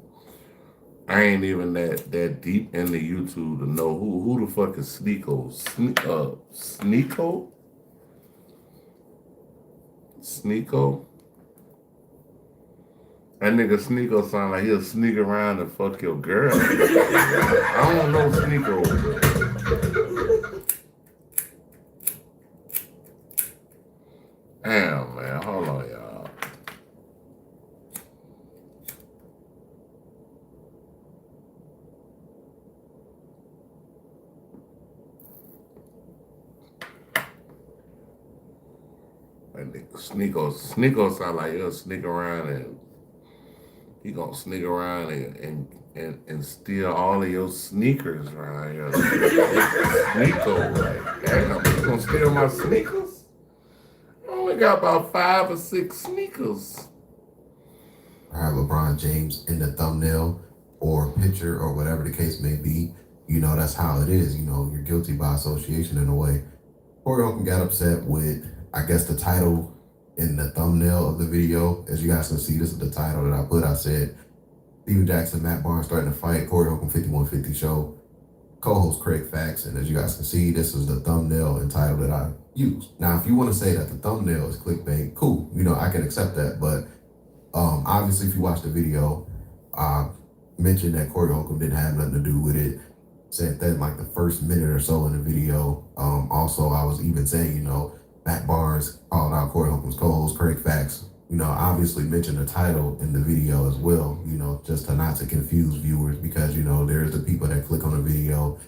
I ain't even that deep into YouTube to know who the fuck is Sneeko. Sneeko? Sneeko? That nigga Sneeko sound like he'll sneak around and fuck your girl. I don't know Sneeko. Damn, man. Hold on, y'all. That nigga Sneeko sound like he'll sneak around and he gonna sneak around and steal all of your sneakers around here. Sneeko, like, damn, you gonna steal my sneakers? I only got about 5 or 6 sneakers. I have LeBron James in the thumbnail or picture or whatever the case may be. That's how it is. You're guilty by association in a way. Corey Holcomb got upset with, I guess, the title in the thumbnail of the video. As you guys can see, this is the title that I put. I said, Steven Jackson, Matt Barnes starting to fight, Corey Holcomb 5150 show, co-host Craig Fax. And as you guys can see, this is the thumbnail and title that I used. Now, if you want to say that the thumbnail is clickbait, cool. I can accept that. But obviously, if you watch the video, I mentioned that Corey Holcomb didn't have nothing to do with it. Said that in like the first minute or so in the video. Also, I was even saying, Matt Barnes called out Corey Holcomb's co-host, Craig Fax. Obviously mentioned the title in the video as well, just not to confuse viewers because, there's the people that click on the video.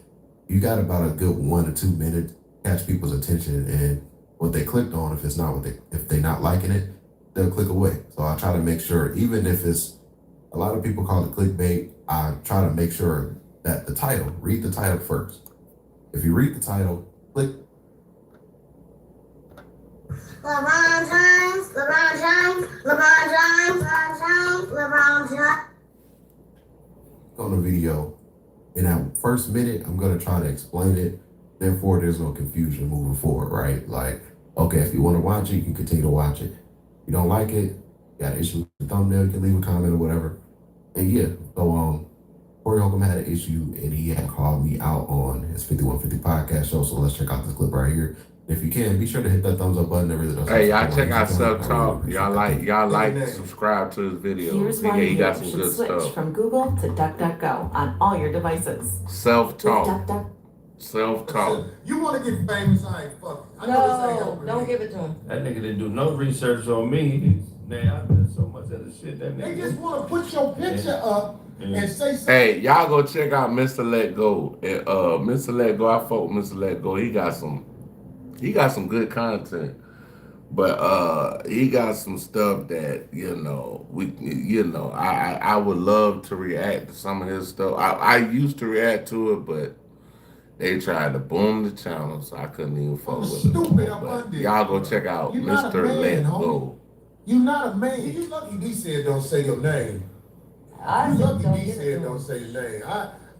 You got about a good 1 to 2 minutes catch people's attention, and what they clicked on, if they're not liking it, they'll click away. So I try to make sure, even if it's, a lot of people call it clickbait, I try to make sure that the title, read the title first. If you read the title, click. LeBron James, LeBron James, LeBron James, LeBron James, LeBron James. On the video, in that first minute, I'm going to try to explain it. Therefore, there's no confusion moving forward, right? Like, okay, if you want to watch it, you can continue to watch it. If you don't like it, you got an issue with the thumbnail, you can leave a comment or whatever. And yeah, so Corey Holcomb had an issue, and he had called me out on his 5150 podcast show. So let's check out this clip right here. If you can, be sure to hit that thumbs up button. That really does. Hey, y'all check out Self Talk. Y'all like, subscribe to his videos. Here's why He got you some should good switch stuff. from Google to DuckDuckGo on all your devices. Self Talk. With Self Talk. You want to get famous? I ain't fucking. I know this ain't helping don't me. give it to him. That nigga didn't do no research on me. Man, I did so much other shit. That They nigga. just want to put your picture up and say something. Hey, y'all go check out Mr. Let Go. And, Mr. Let Go, I fuck with Mr. Let Go. He got some good content. But he got some stuff that, I would love to react to some of his stuff. I used to react to it, but they tried to boom the channel, so I couldn't even fuck with it. But y'all go check out You're not a Mr. man, Let homie. Go. You not a man. You lucky D said don't say your name. I You said lucky don't D give it said to him. don't say your name.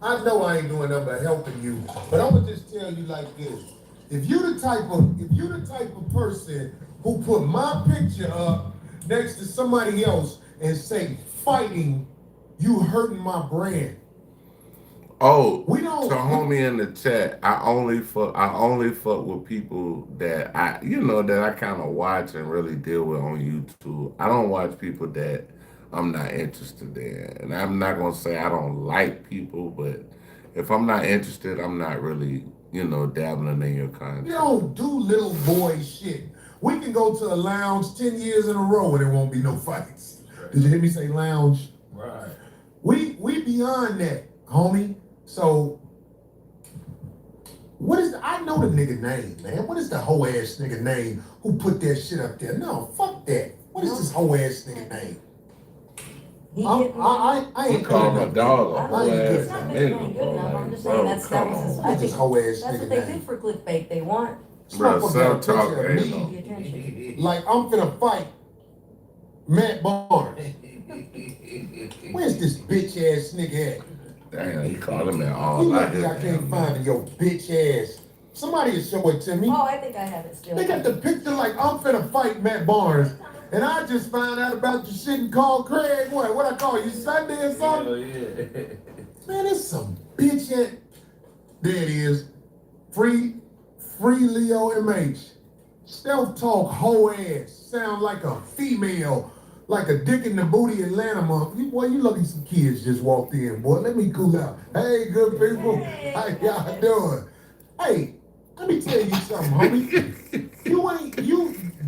I know I ain't doing nothing but helping you, but I'm gonna just tell you like this. If you the type of person who put my picture up next to somebody else and say fighting, you hurting my brand. Oh, We don't- so homie in the chat, I only fuck with people that I kind of watch and really deal with on YouTube. I don't watch people that I'm not interested in. And I'm not gonna say I don't like people, but if I'm not interested, I'm not really, dabbling in your content. You don't do little boy shit. We can go to a lounge 10 years in a row and there won't be no fights. Did you hear me say lounge? Right. We beyond that, homie. So, I know the nigga name, man. What is the hoe ass nigga name who put that shit up there? No, fuck that. What is this hoe ass nigga name? I ain't calling my dog a I whole ain't ass good. Good enough. I'm just saying that was his. What is this hoe ass That's nigga what they name? do for clickbait. They want This Bro, motherfucker got a self-talk picture of me like I'm finna fight Matt Barnes. Where's this bitch ass nigga at? Damn, he called him that all You night. lucky I can't find it, your bitch ass. Somebody will show it to me. Oh, I think I have it still. They got the picture like I'm finna fight Matt Barnes. And I just found out about your shit and called Craig. What I call you, Sunday or something? Yeah. Man, it's some bitch ass. There it is. Free Leo MH. Self-talk hoe ass. Sound like a female. Like a dick in the booty Atlanta month. Boy, you lucky some kids just walked in, boy. Let me cool out. Hey, good people. How y'all doing? Hey, let me tell you something, homie.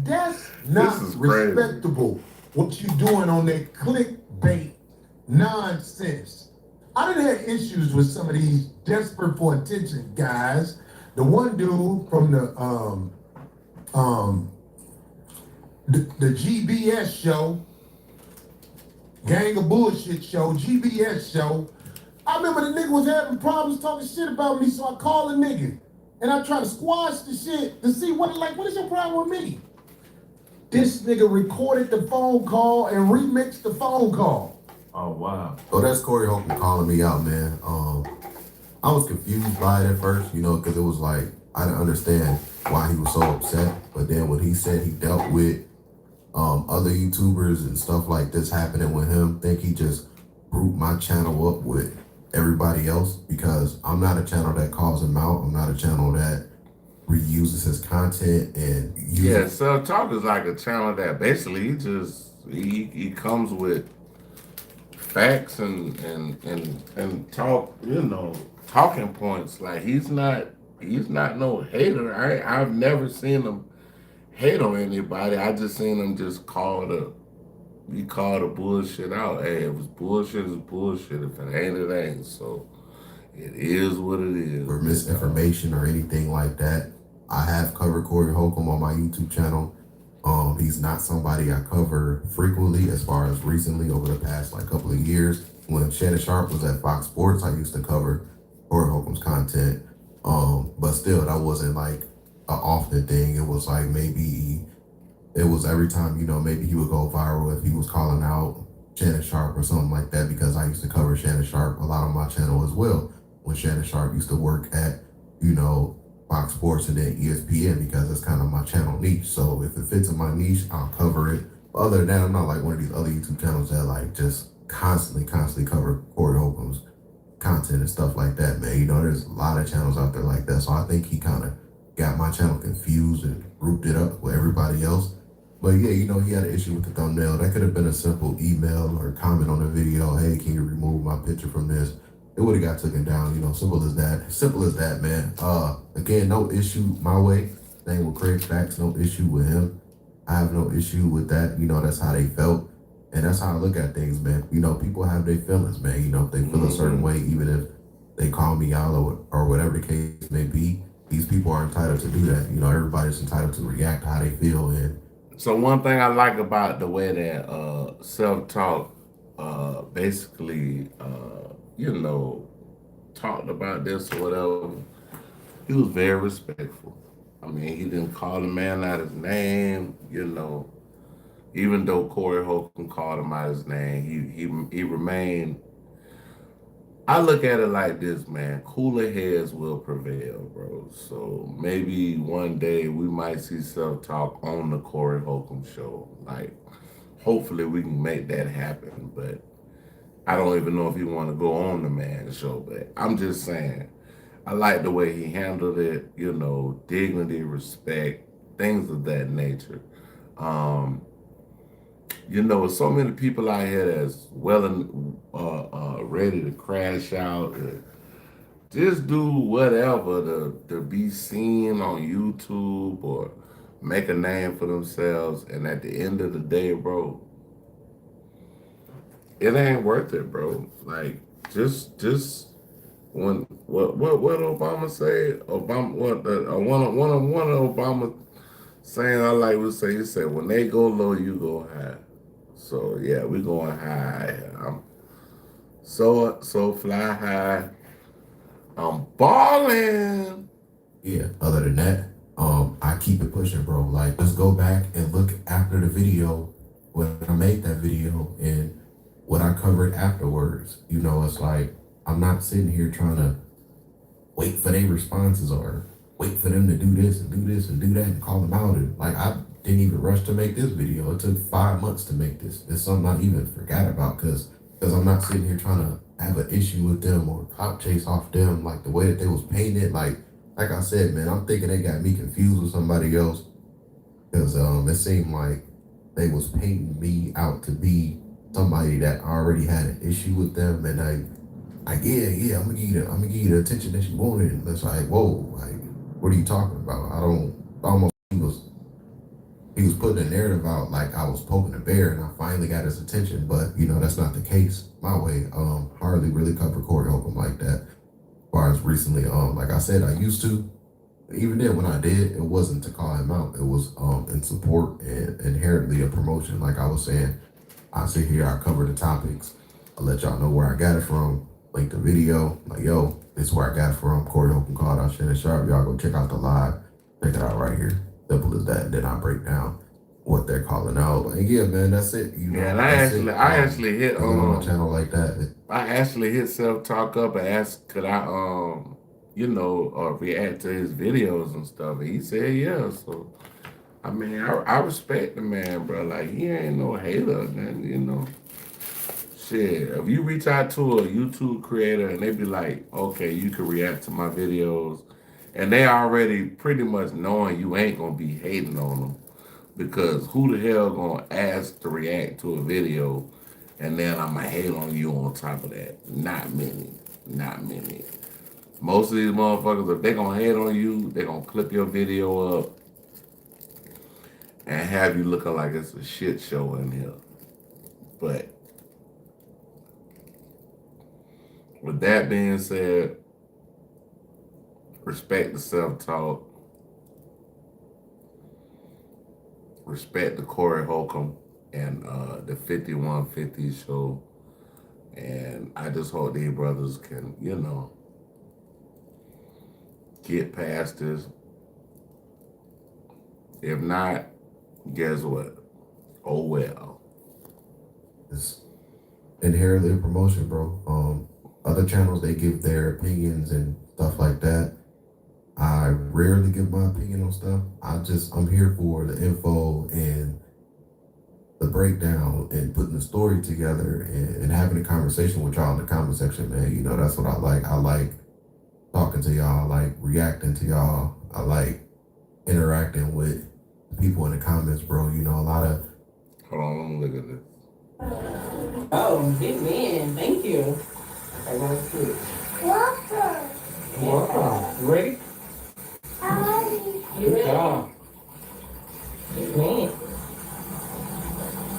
That's not respectable what you doing on that clickbait nonsense. I done had issues with some of these desperate for attention guys. The one dude from the GBS show, Gang of Bullshit show, GBS show. I remember the nigga was having problems talking shit about me, so I called the nigga. And I try to squash the shit to see what is your problem with me? This nigga recorded the phone call and remixed the phone call. Oh, wow. Oh, that's Corey Holcomb calling me out, man. I was confused by it at first, because it was like, I didn't understand why he was so upset. But then when he said he dealt with other YouTubers and stuff like this happening with him, I think he just grouped my channel up with everybody else, because I'm not a channel that calls him out. I'm not a channel that reuses his content and self-talk is like a channel that basically he comes with facts and talk, talking points. Like he's not no hater. I've never seen him hate on anybody. I just seen him just call the bullshit out. Hey, if it's bullshit, it's bullshit. If it ain't, it ain't. So it is what it is. Or misinformation or anything like that. I have covered Corey Holcomb on my YouTube channel. He's not somebody I cover frequently as far as recently over the past couple of years. When Shannon Sharp was at Fox Sports, I used to cover Corey Holcomb's content. But still, that wasn't like an often thing. It was like maybe it was every time, maybe he would go viral if he was calling out Shannon Sharp or something like that, because I used to cover Shannon Sharp a lot on my channel as well. When Shannon Sharp used to work at, Fox Sports and then ESPN, because that's kind of my channel niche. So if it fits in my niche, I'll cover it. But other than that, I'm not like one of these other YouTube channels that just constantly cover Corey Holcomb's content and stuff like that, man. There's a lot of channels out there like that. So I think he kind of got my channel confused and grouped it up with everybody else. But yeah, he had an issue with the thumbnail. That could have been a simple email or comment on the video. Hey, can you remove my picture from this? It would have got taken down, simple as that. Simple as that, man. Again, no issue my way. Same with Craig Facts, no issue with him. I have no issue with that. That's how they felt. And that's how I look at things, man. People have their feelings, man. If they feel a certain way, even if they call me out or whatever the case may be, these people are entitled to do that. Everybody's entitled to react to how they feel. And so one thing I like about the way that self-talk basically talked about this or whatever, he was very respectful. I mean, he didn't call the man out his name, even though Corey Holcomb called him out his name, he remained. I look at it like this, man. Cooler heads will prevail, bro. So maybe one day we might see self-talk on the Corey Holcomb show. Hopefully we can make that happen, but I don't even know if he want to go on the man's show. But I'm just saying, I like the way he handled it, dignity, respect, things of that nature. So many people out here that's well and ready to crash out, just do whatever to be seen on YouTube or make a name for themselves. And at the end of the day, bro, it ain't worth it, bro. Just when what Obama said, one of Obama saying I like would say, he said, when they go low, you go high. So yeah, we going high. I'm so fly high. I'm balling. Yeah, other than that, I keep it pushing, bro. Like, let's go back and look after the video when I made that video and what I covered afterwards. You know, it's like I'm not sitting here trying to wait for their responses or wait for them to do this and do this and do that and call them out. And like, I didn't even rush to make this video. It took 5 months to make this. It's something I even forgot about because I'm not sitting here trying to have an issue with them or clout chase off them. Like the way that they was painting it, like I said, man, I'm thinking they got me confused with somebody else because it seemed like they was painting me out to be somebody that already had an issue with them, and yeah, I'm gonna give you the attention that you wanted. And it's like, whoa, like, what are you talking about? He was putting a narrative out like I was poking a bear and I finally got his attention, but you know, that's not the case my way. Hardly really covered Corey Holcomb like that. As far as recently, like I said, I used to. Even then, when I did, it wasn't to call him out. It was in support and inherently a promotion. Like I was saying, I sit here, I cover the topics, I let y'all know where I got it from, link the video, like, yo, this is where I got it from. Corey Holcomb called out Shannon Sharp. Y'all go check out the live. Check it out right here. Simple as that. And then I break down what they're calling out. And yeah, man, that's it. You know, Yeah, and I actually hit on my channel like that. I actually hit self-talk up and asked, could I react to his videos and stuff. And he said yeah. So I mean, I respect the man, bro. Like, he ain't no hater, man, you know. Shit, if you reach out to a YouTube creator and they be like, okay, you can react to my videos, and they already pretty much knowing you ain't gonna be hating on them, because who the hell gonna ask to react to a video and then I'ma hate on you on top of that? Not many. Most of these motherfuckers, if they gonna hate on you, they gonna clip your video up and have you looking like it's a shit show in here. But with that being said, respect the self-talk. Respect the Corey Holcomb and the 5150 show. And I just hope these brothers can, you know, get past this. If not, guess what? Oh well. It's inherently a promotion, bro. Other channels, they give their opinions and stuff like that. I rarely give my opinion on stuff. I'm here for the info and the breakdown and putting the story together and having a conversation with y'all in the comment section, man. You know, that's what I like. I like talking to y'all. I like reacting to y'all. I like interacting with people in the comments, bro. You know, a lot of... Hold on, let me look at this. Oh, big man. Thank you. I want to see. Welcome. You ready? You ready? Job. Big man.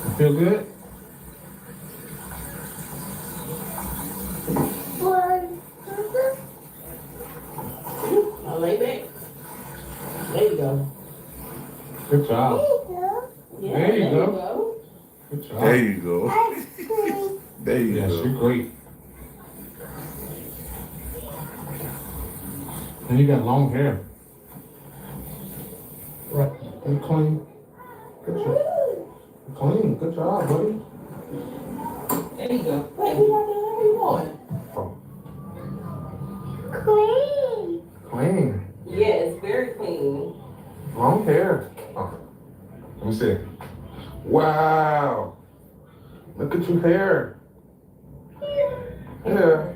You feel good? I'll lay back. There you go. Good job. Yeah, there you go. Good job. There you go. There you go. Yes, you're great. And you got long hair. Right. You clean. Good job. Clean. Good job, buddy. There you go. Hey, we got whatever you want. Clean. Clean. Yes, very clean. Long hair. Oh. Let me see. Wow. Look at your hair. Yeah.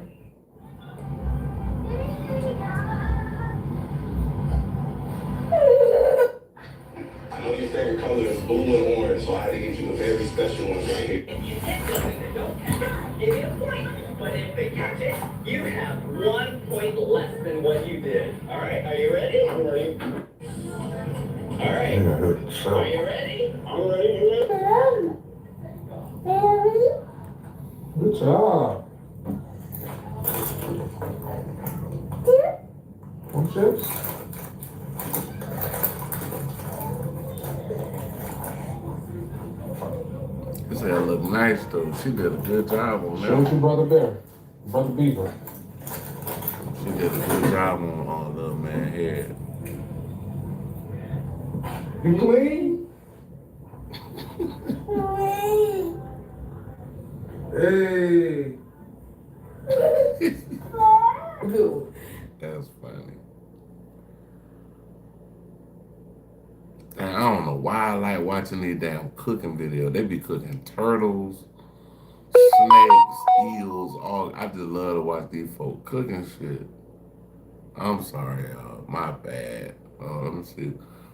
I know your favorite color is blue and orange, so I had to get you a very special one right here. Give me a point, but if they catch it, you have 1 point less than what you did. All right, are you ready? I'm ready. All right. Are you ready? I'm ready. You ready? Good job. One chips. This hair look nice though. She did a good job on that. Show it to Brother Bear. Brother Beaver. She did a good job on little man hair. Clean. Hey. That's funny. And I don't know why I like watching these damn cooking videos. They be cooking turtles, snakes, eels, all. I just love to watch these folk cooking shit. I'm sorry, y'all. My bad. Let me see.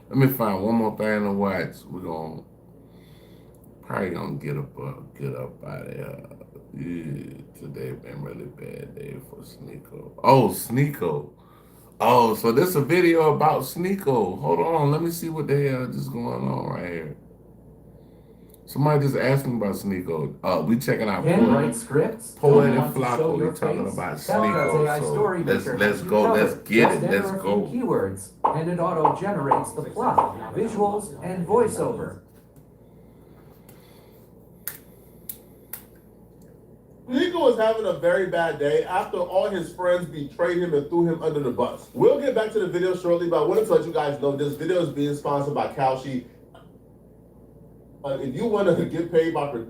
Let me find one more thing to watch. We're gonna probably gonna get up out of here. Yeah, today been really bad day for Sneeko. Oh, Sneeko. Oh, so this a video about Sneeko. Hold on, let me see what the hell is going on right here. Somebody just asked me about Sneeko. We checking out write scripts. Poet and Flacco. We talking about Sneeko. So let's go. Let's get it. Let's go. Keywords, and it auto generates the plot, visuals, and voiceover. Sneeko is having a very bad day after all his friends betrayed him and threw him under the bus. We'll get back to the video shortly, but I wanted to let you guys know this video is being sponsored by Kalshi. If you want to get paid by...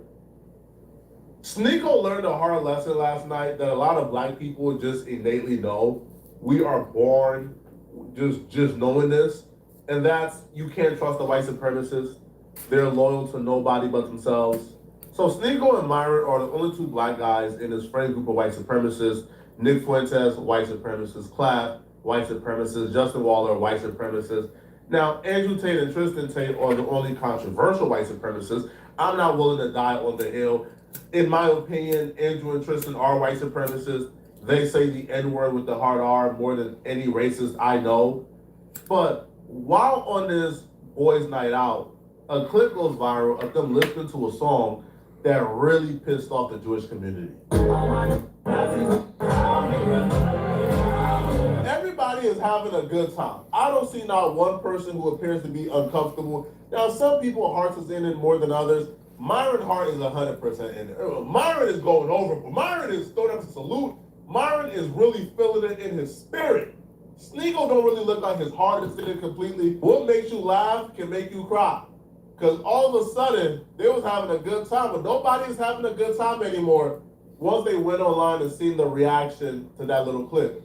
Sneeko learned a hard lesson last night that a lot of black people just innately know. We are born just knowing this, and that's you can't trust the white supremacists. They're loyal to nobody but themselves. So Sneeko and Myron are the only two black guys in his friend group of white supremacists. Nick Fuentes, white supremacist. Clap, white supremacist. Justin Waller, white supremacist. Now, Andrew Tate and Tristan Tate are the only controversial white supremacists. I'm not willing to die on the hill. In my opinion, Andrew and Tristan are white supremacists. They say the N-word with the hard R more than any racist I know. But while on this boys' night out, a clip goes viral of them listening to a song that really pissed off the Jewish community. Everybody is having a good time. I don't see not one person who appears to be uncomfortable. Now, some people's hearts is in it more than others. Myron's heart is 100% in it. Myron is going over, but Myron is throwing up a salute. Myron is really feeling it in his spirit. Sneeko don't really look like his heart is in it completely. What makes you laugh can make you cry. Because all of a sudden, they was having a good time, but nobody is having a good time anymore once they went online and seen the reaction to that little clip.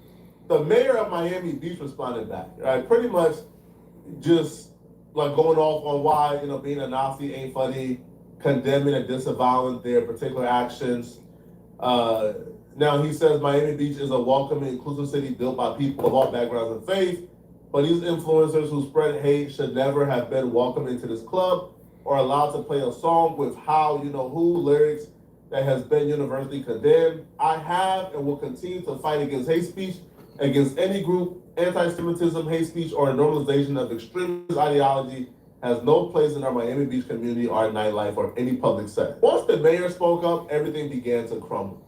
The mayor of Miami Beach responded back, right? Pretty much just like going off on why, being a Nazi ain't funny, condemning and disavowing their particular actions. Now he says Miami Beach is a welcoming, inclusive city built by people of all backgrounds and faith. But these influencers who spread hate should never have been welcomed into this club or allowed to play a song with how-you-know-who lyrics that has been universally condemned. I have and will continue to fight against hate speech, against any group. Anti-Semitism, hate speech, or a normalization of extremist ideology has no place in our Miami Beach community, our nightlife, or any public setting. Once the mayor spoke up, everything began to crumble.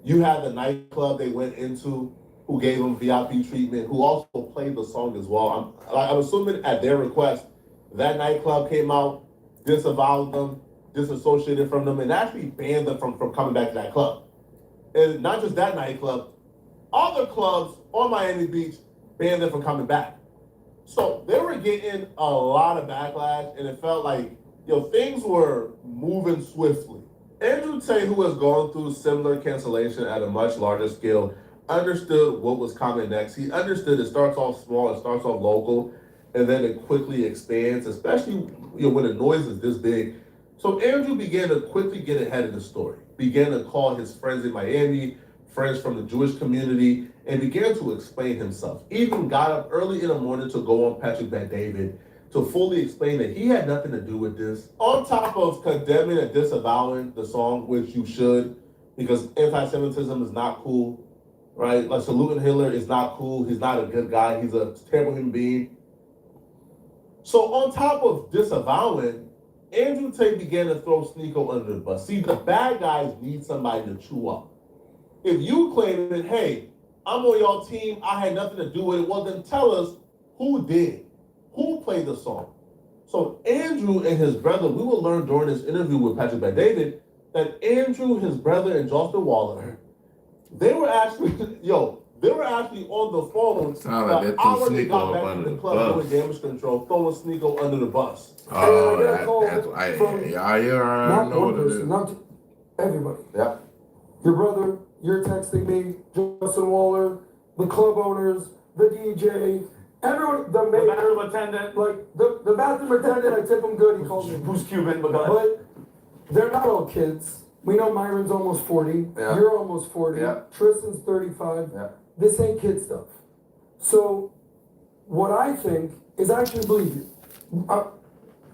You had the nightclub they went into, who gave them VIP treatment, who also played the song as well. I'm assuming at their request, that nightclub came out, disavowed them, disassociated from them, and actually banned them from coming back to that club. And not just that nightclub, other clubs on Miami Beach banned them from coming back. So they were getting a lot of backlash, and it felt like, things were moving swiftly. Andrew Tate, who has gone through similar cancellation at a much larger scale, understood what was coming next. He understood it starts off small, it starts off local, and then it quickly expands, especially when the noise is this big. So Andrew began to quickly get ahead of the story, began to call his friends in Miami, friends from the Jewish community, and began to explain himself. Even got up early in the morning to go on Patrick Bet-David to fully explain that he had nothing to do with this. On top of condemning and disavowing the song, which you should, because anti-Semitism is not cool, right? Like saluting Hitler is not cool. He's not a good guy. He's a terrible human being. So on top of disavowing, Andrew Tate began to throw Sneeko under the bus. See, the bad guys need somebody to chew up. If you claim that, hey, I'm on your team, I had nothing to do with it, well, then tell us who did, who played the song. So Andrew and his brother, we will learn during this interview with Patrick Bet-David that Andrew, his brother, and Justin Waller, they were actually, They were actually on the phone Sound like the that hour threw they Sneeko got up back under to the the club bus. doing damage control, throwing Sneeko under the bus. Oh, And I got a call that's why. from Yeah, you already not know one what it person, is. not everybody. Yeah. Your brother, you're texting me, Justin Waller, the club owners, the DJ, everyone, the bathroom attendant. like the bathroom attendant, I tip him good, he calls me. Who's Cuban, but They're not all kids. We know Myron's almost 40. Yeah. You're almost 40. Yeah. Tristan's 35. Yeah. This ain't kid stuff. So, what I think is I actually believe you.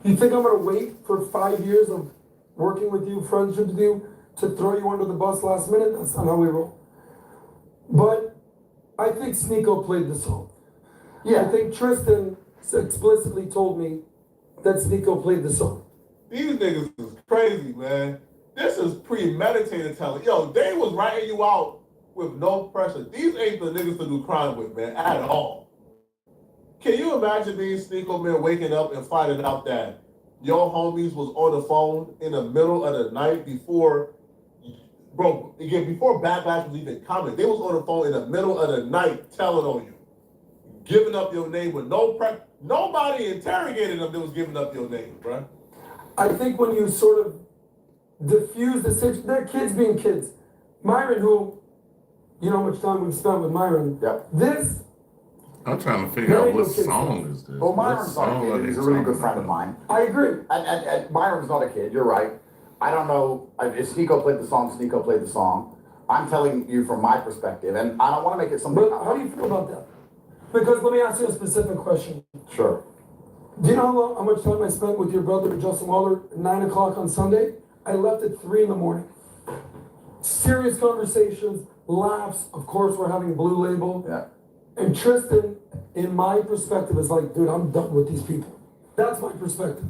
You think I'm gonna wait for 5 years of working with you, friendship with you, to throw you under the bus last minute? That's not how we roll. But I think Sneeko played the song. Yeah. I think Tristan explicitly told me that Sneeko played the song. These niggas is crazy, man. This is premeditated telling. Yo, they was writing you out with no pressure. These ain't the niggas to do crime with, man, at all. Can you imagine being Sneeko, man, waking up and finding out that your homies was on the phone in the middle of the night before, bro, again, before Backlash was even coming. They was on the phone in the middle of the night telling on you, giving up your name with no pressure. Nobody interrogated them that was giving up your name, bro. I think when you sort of diffuse the situation, they're kids being kids. Myron, who, you know how much time we've spent with Myron. Yep. This. I'm trying to figure out what song is this. Well, Myron's not a kid. He's a really good friend of mine. I agree. And Myron's not a kid. You're right. I don't know if Sneeko played the song. Sneeko played the song. I'm telling you from my perspective, and I don't want to make it something. But how do you feel about that? Because let me ask you a specific question. Sure. Do you know how much time I spent with your brother, Justin Waller, at 9 o'clock on Sunday? I left at 3 in the morning. Serious conversations, laughs. Of course, we're having Blue Label. Yeah. And Tristan, in my perspective, is like, dude, I'm done with these people. That's my perspective.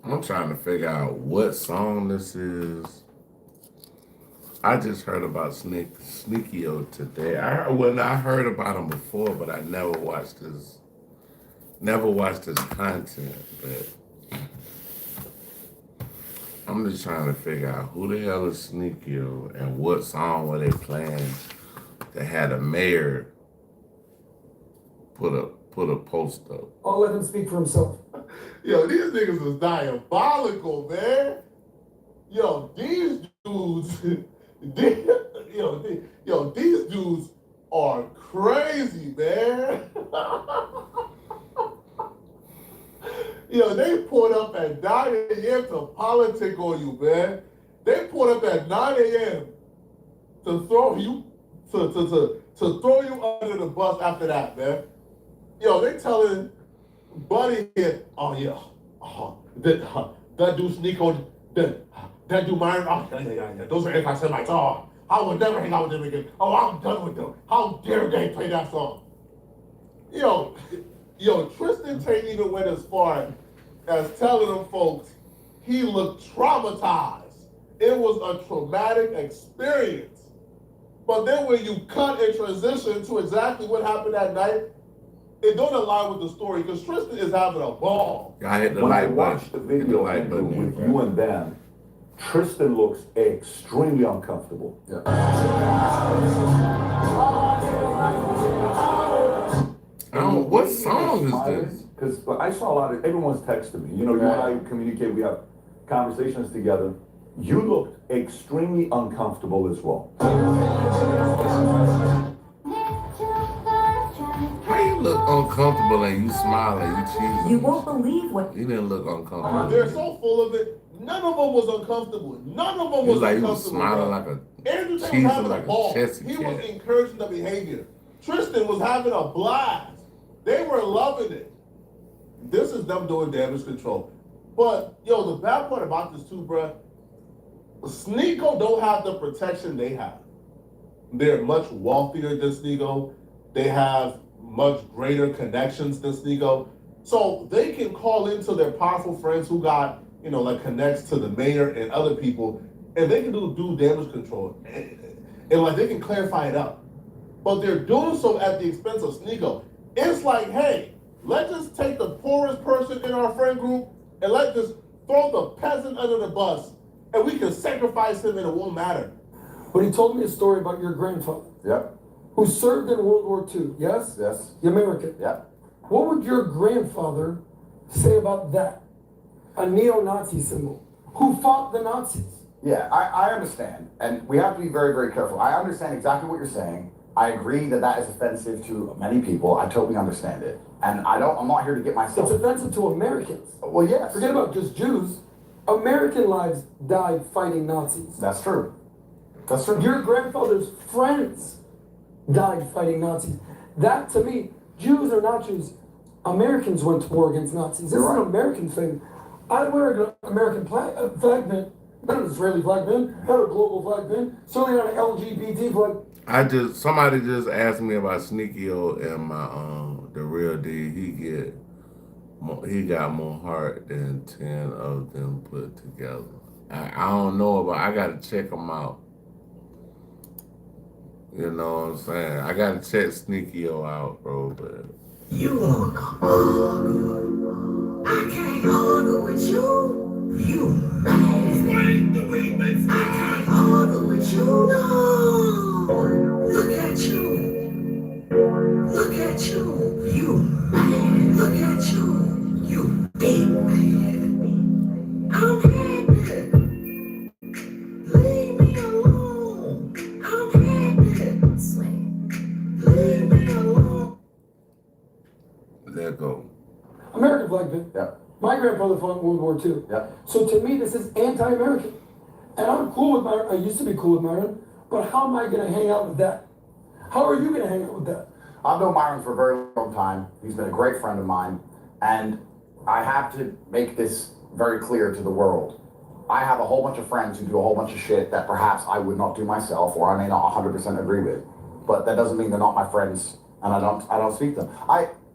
I'm trying to figure out what song this is. I just heard about Sneekio today. I heard about him before, but I never watched his content. But I'm just trying to figure out who the hell is Sneekio and what song were they playing that had a mayor put a post up. I'll let him speak for himself. Yo, these niggas is diabolical, man. Yo, these dudes, these dudes are crazy, man. Yo, they pulled up at 9 a.m. to politic on you, man. They pulled up at 9 a.m. to throw you to throw you under the bus after that, man. Yo, they telling Buddy here, oh yeah, that dude Sneeko, that dude Myron, oh yeah, those are anti-Semites. Oh, I would never hang out with them again. Oh, I'm done with them. How dare they play that song? Yo, Tristan Tate even went as far as telling them folks he looked traumatized. It was a traumatic experience. But then when you cut and transition to exactly what happened that night, it don't align with the story because Tristan is having a ball. I hit the When I light watched the button. video with you and Ben, Tristan looks extremely uncomfortable. What song is this? Because I saw a lot of, everyone's texting me. You know, you and I communicate, we have conversations together. You looked extremely uncomfortable as well. How you look uncomfortable and you smile and you cheesy? You won't believe what. You didn't look uncomfortable. They're so full of it. None of them was uncomfortable. None of them You was like you uncomfortable. was smiling bro. like a Andrew Tate cheesy was having like a ball. a chessy He cat. was encouraging the behavior. Tristan was having a blast. They were loving it. This is them doing damage control. But yo, the bad part about this too, bruh, Sneeko don't have the protection they have. They're much wealthier than Sneeko. They have much greater connections than Sneeko. So they can call into their powerful friends who got, like connects to the mayor and other people, and they can do damage control. And like they can clarify it up. But they're doing so at the expense of Sneeko. It's like, hey, let's just take the poorest person in our friend group and let's just throw the peasant under the bus and we can sacrifice him and it won't matter. But he told me a story about your grandfather. Yep. who served in World War II, yes? Yes. The American. Yeah. What would your grandfather say about that? A neo-Nazi symbol who fought the Nazis. Yeah, I understand. And we have to be very, very careful. I understand exactly what you're saying. I agree that that is offensive to many people. I totally understand it. And I'm not here to get myself. It's offensive to Americans. Well, yes. Forget about just Jews. American lives died fighting Nazis. That's true. That's true. Your grandfather's friends died fighting Nazis. That, to me, Jews or not Jews, Americans went to war against Nazis. This is an American thing. I'd wear an American flag pin, not an Israeli flag pin, not a global flag pin, certainly not an LGBT flag. Somebody just asked me about Sneaky O and my the real D. He got more heart than 10 of them put together. I don't know about. I gotta check them out. You know what I'm saying? I gotta check Sneaky O out, bro. But You wanna argue? I can't argue with you. You mad? Explain the remix. I can't argue with you. No. Look at you. Look at you. You mad? Look at you. You big man. I'm happy. Leave me alone. I'm happy. Leave me alone. let go. American flag pin. Yep. My grandfather fought in World War II. Yep. So to me, this is anti-American. And I'm cool with Myron. I used to be cool with Myron. But how am I going to hang out with that? How are you going to hang out with that? I've known Myron for a very long time. He's been a great friend of mine. And I have to make this very clear to the world. I have a whole bunch of friends who do a whole bunch of shit that perhaps I would not do myself, or I may not 100% agree with. But that doesn't mean they're not my friends, and I don't speak to them.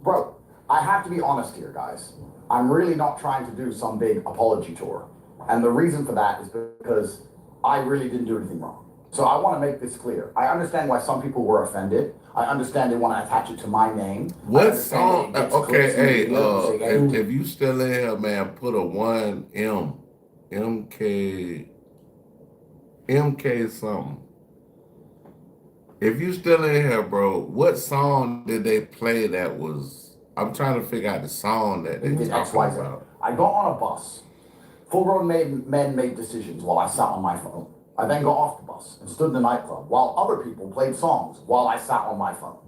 Bro, I have to be honest here, guys. I'm really not trying to do some big apology tour. And the reason for that is because I really didn't do anything wrong. So I want to make this clear. I understand why some people were offended. I understand they want to attach it to my name. What song? Okay, hey, if you still in here, man, put a 1M, MK something. If you still in here, bro, what song did they play that was? I'm trying to figure out the song that they talking about. I got on a bus. Full-grown men made decisions while I sat on my phone. I then got off the bus and stood in the nightclub while other people played songs while I sat on my phone.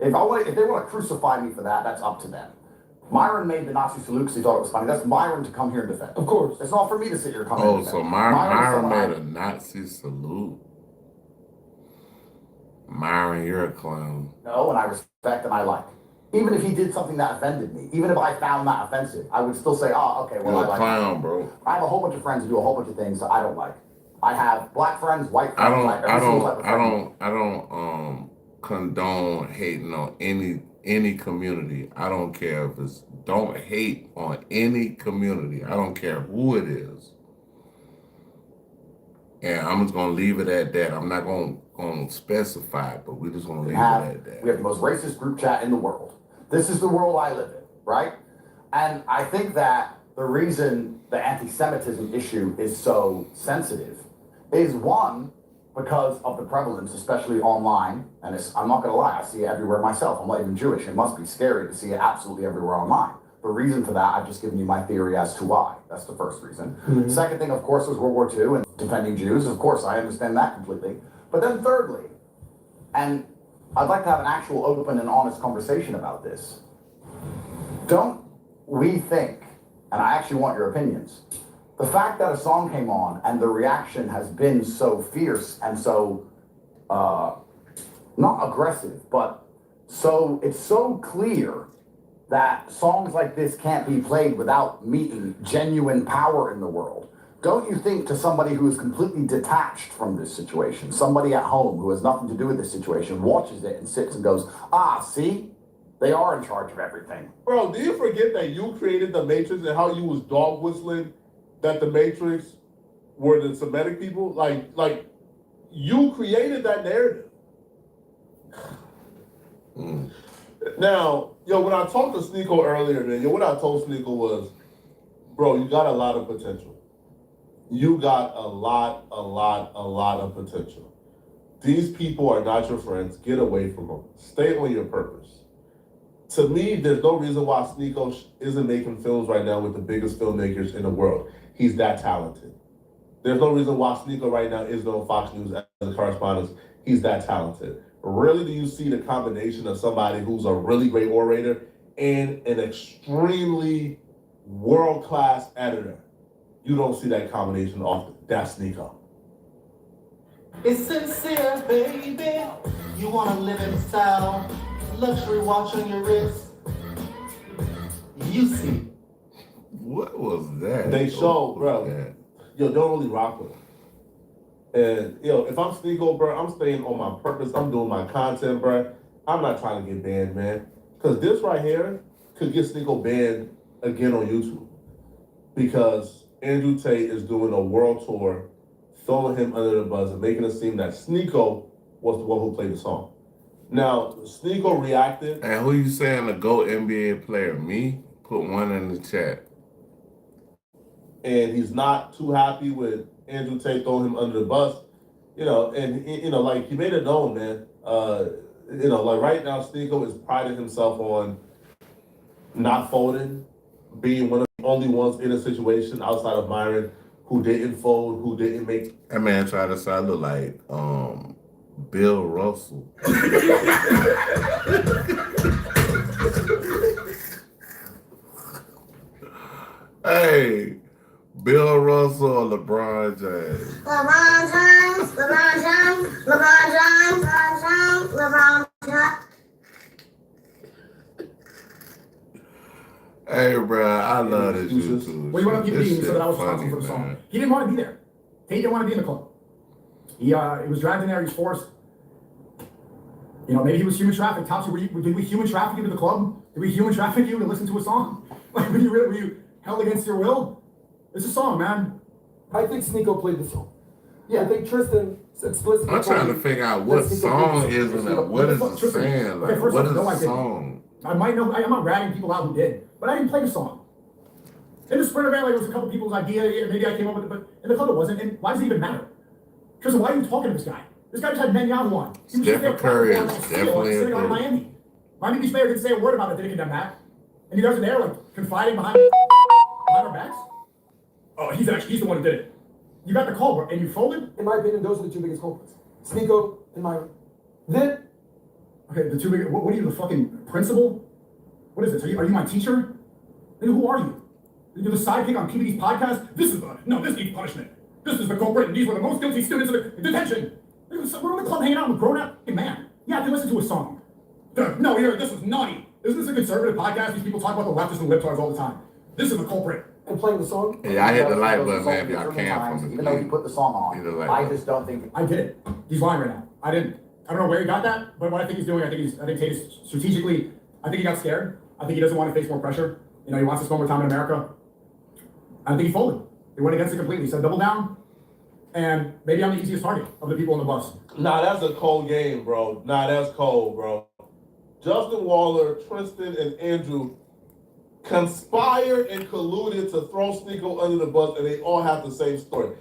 If they want to crucify me for that, that's up to them. Myron made the Nazi salute because he thought it was funny. That's Myron to come here and defend. Of course. It's not for me to sit here and come here and defend. So Myron made a Nazi salute. Myron, you're a clown. No, and I respect and I like. Even if he did something that offended me, even if I found that offensive, I would still say, oh, okay, well, you're I like a clown, bro. I have a whole bunch of friends who do a whole bunch of things that I don't like. I have black friends, white friends. I don't condone hating on any community. I don't care if it's, don't hate on any community. I don't care who it is. And I'm just gonna leave it at that. I'm not gonna specify, but we're just gonna leave it at that. We have the most racist group chat in the world. This is the world I live in, right? And I think that the reason the anti-Semitism issue is so sensitive is one, because of the prevalence, especially online, and I'm not gonna lie, I see it everywhere myself. I'm not even Jewish. It must be scary to see it absolutely everywhere online. The reason for that, I've just given you my theory as to why. That's the first reason. Mm-hmm. Second thing, of course, was World War II and defending Jews. Of course, I understand that completely. But then thirdly, and I'd like to have an actual open and honest conversation about this. Don't we think, and I actually want your opinions, the fact that a song came on and the reaction has been so fierce and so, not aggressive, but it's so clear that songs like this can't be played without meeting genuine power in the world. Don't you think, to somebody who is completely detached from this situation, somebody at home who has nothing to do with this situation, watches it and sits and goes, see? They are in charge of everything. Bro, do you forget that you created the Matrix and how you was dog whistling that the Matrix were the Semitic people? Like you created that narrative. Now, when I talked to Sneeko earlier, man, what I told Sneeko was, bro, you got a lot of potential. You got a lot of potential. These people are not your friends. Get away from them. Stay on your purpose. To me, there's no reason why Sneeko isn't making films right now with the biggest filmmakers in the world. He's that talented. There's no reason why Sneeko right now isn't on Fox News as a correspondent. He's that talented. Really, do you see the combination of somebody who's a really great orator and an extremely world-class editor? You don't see that combination often. That's Sneeko. It's sincere, baby. You wanna live in style. Luxury watch on your wrist. You see. What was that? They show, bro. Yo, don't really rock with them. And, if I'm Sneeko, bro, I'm staying on my purpose. I'm doing my content, bro. I'm not trying to get banned, man. Because this right here could get Sneeko banned again on YouTube. Because Andrew Tate is doing a world tour, throwing him under the bus and making it seem that Sneeko was the one who played the song. Now, Sneeko reacted. And who you saying the GOAT NBA player? Me? Put one in the chat. And he's not too happy with Andrew Tate throwing him under the bus. Like he made it known, man. Like right now, Sneeko is priding himself on not folding, being one of the only ones in a situation outside of Myron who didn't fold, who didn't make. That man tried to say I look like Bill Russell. Hey, Bill Russell or LeBron James? LeBron James, LeBron James, LeBron James, LeBron James, LeBron James. Hey, bro, I love this YouTube. Well, he went up to me and This he said shit that I was funny, responsible for the song. man. He didn't want to be there. Tate didn't want to be in the club. He was dragged in there. He was forced. Maybe he was human trafficked. Topsy, did we human traffic you to the club? Did we human traffic you to listen to a song? Like, were you held against your will? It's a song, man. I think Sneeko played the song. Yeah, I think Tristan explicitly. I'm trying to figure out what song is it. What is it saying? Like, what is the song? I might know. I'm not ratting people out who did, but I didn't play the song. In the Sprinter Valley, it was a couple people's idea. Maybe I came up with it, but in the club it wasn't. And why does it even matter? Tristan, why are you talking to this guy? This guy just had Netanyahu on. He was Stephen Curry is definitely sitting a out of Curry. Miami. Miami Beach mayor didn't say a word about it. Didn't condemn that. And you guys are there, like, confiding behind our backs? Oh, he's the one who did it. You got the call, bro, and you folded? In my opinion, those are the two biggest culprits. Sneeko and Myron. Then, okay, the two biggest. What are you, the fucking principal? What is this? Are you my teacher? Then who are you? You're the sidekick on PBD's podcast? This needs punishment. This is the culprit, and these were the most guilty students in detention. We're in the club hanging out with a grown-up man. Yeah, I can listen to a song. No, this was naughty. Isn't this a conservative podcast? These people talk about the leftists and libtards all the time. This is the culprit. And playing the song? Yeah, I hit the like button, man, if y'all can from the even though he put the song on, I just don't think. I get it. He's lying right now. I don't know where he got that, but what I think he's doing, I think Tate is strategically, I think he got scared. I think he doesn't want to face more pressure. He wants to spend more time in America. I think he folded. He went against it completely. He said double down, and maybe I'm the easiest target of the people on the bus. Nah, that's a cold game, bro. Nah, that's cold, bro. Justin Waller, Tristan, and Andrew conspired and colluded to throw Sneeko under the bus, and they all have the same story.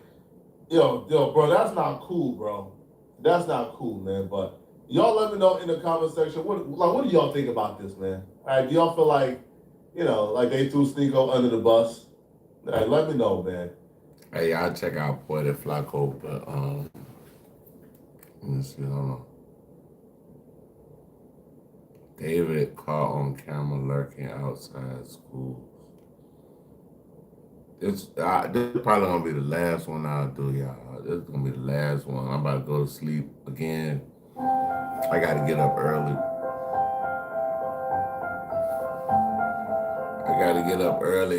Yo, bro, that's not cool, bro. That's not cool, man. But y'all let me know in the comment section, what do y'all think about this, man? All right, do y'all feel like, like they threw Sneeko under the bus? All right, let me know, man. Hey, y'all check out Puerto Flaco, but let me see, hold on. David caught on camera lurking outside schools. This probably gonna be the last one I'll do, y'all. This is gonna be the last one. I'm about to go to sleep again. I gotta get up early.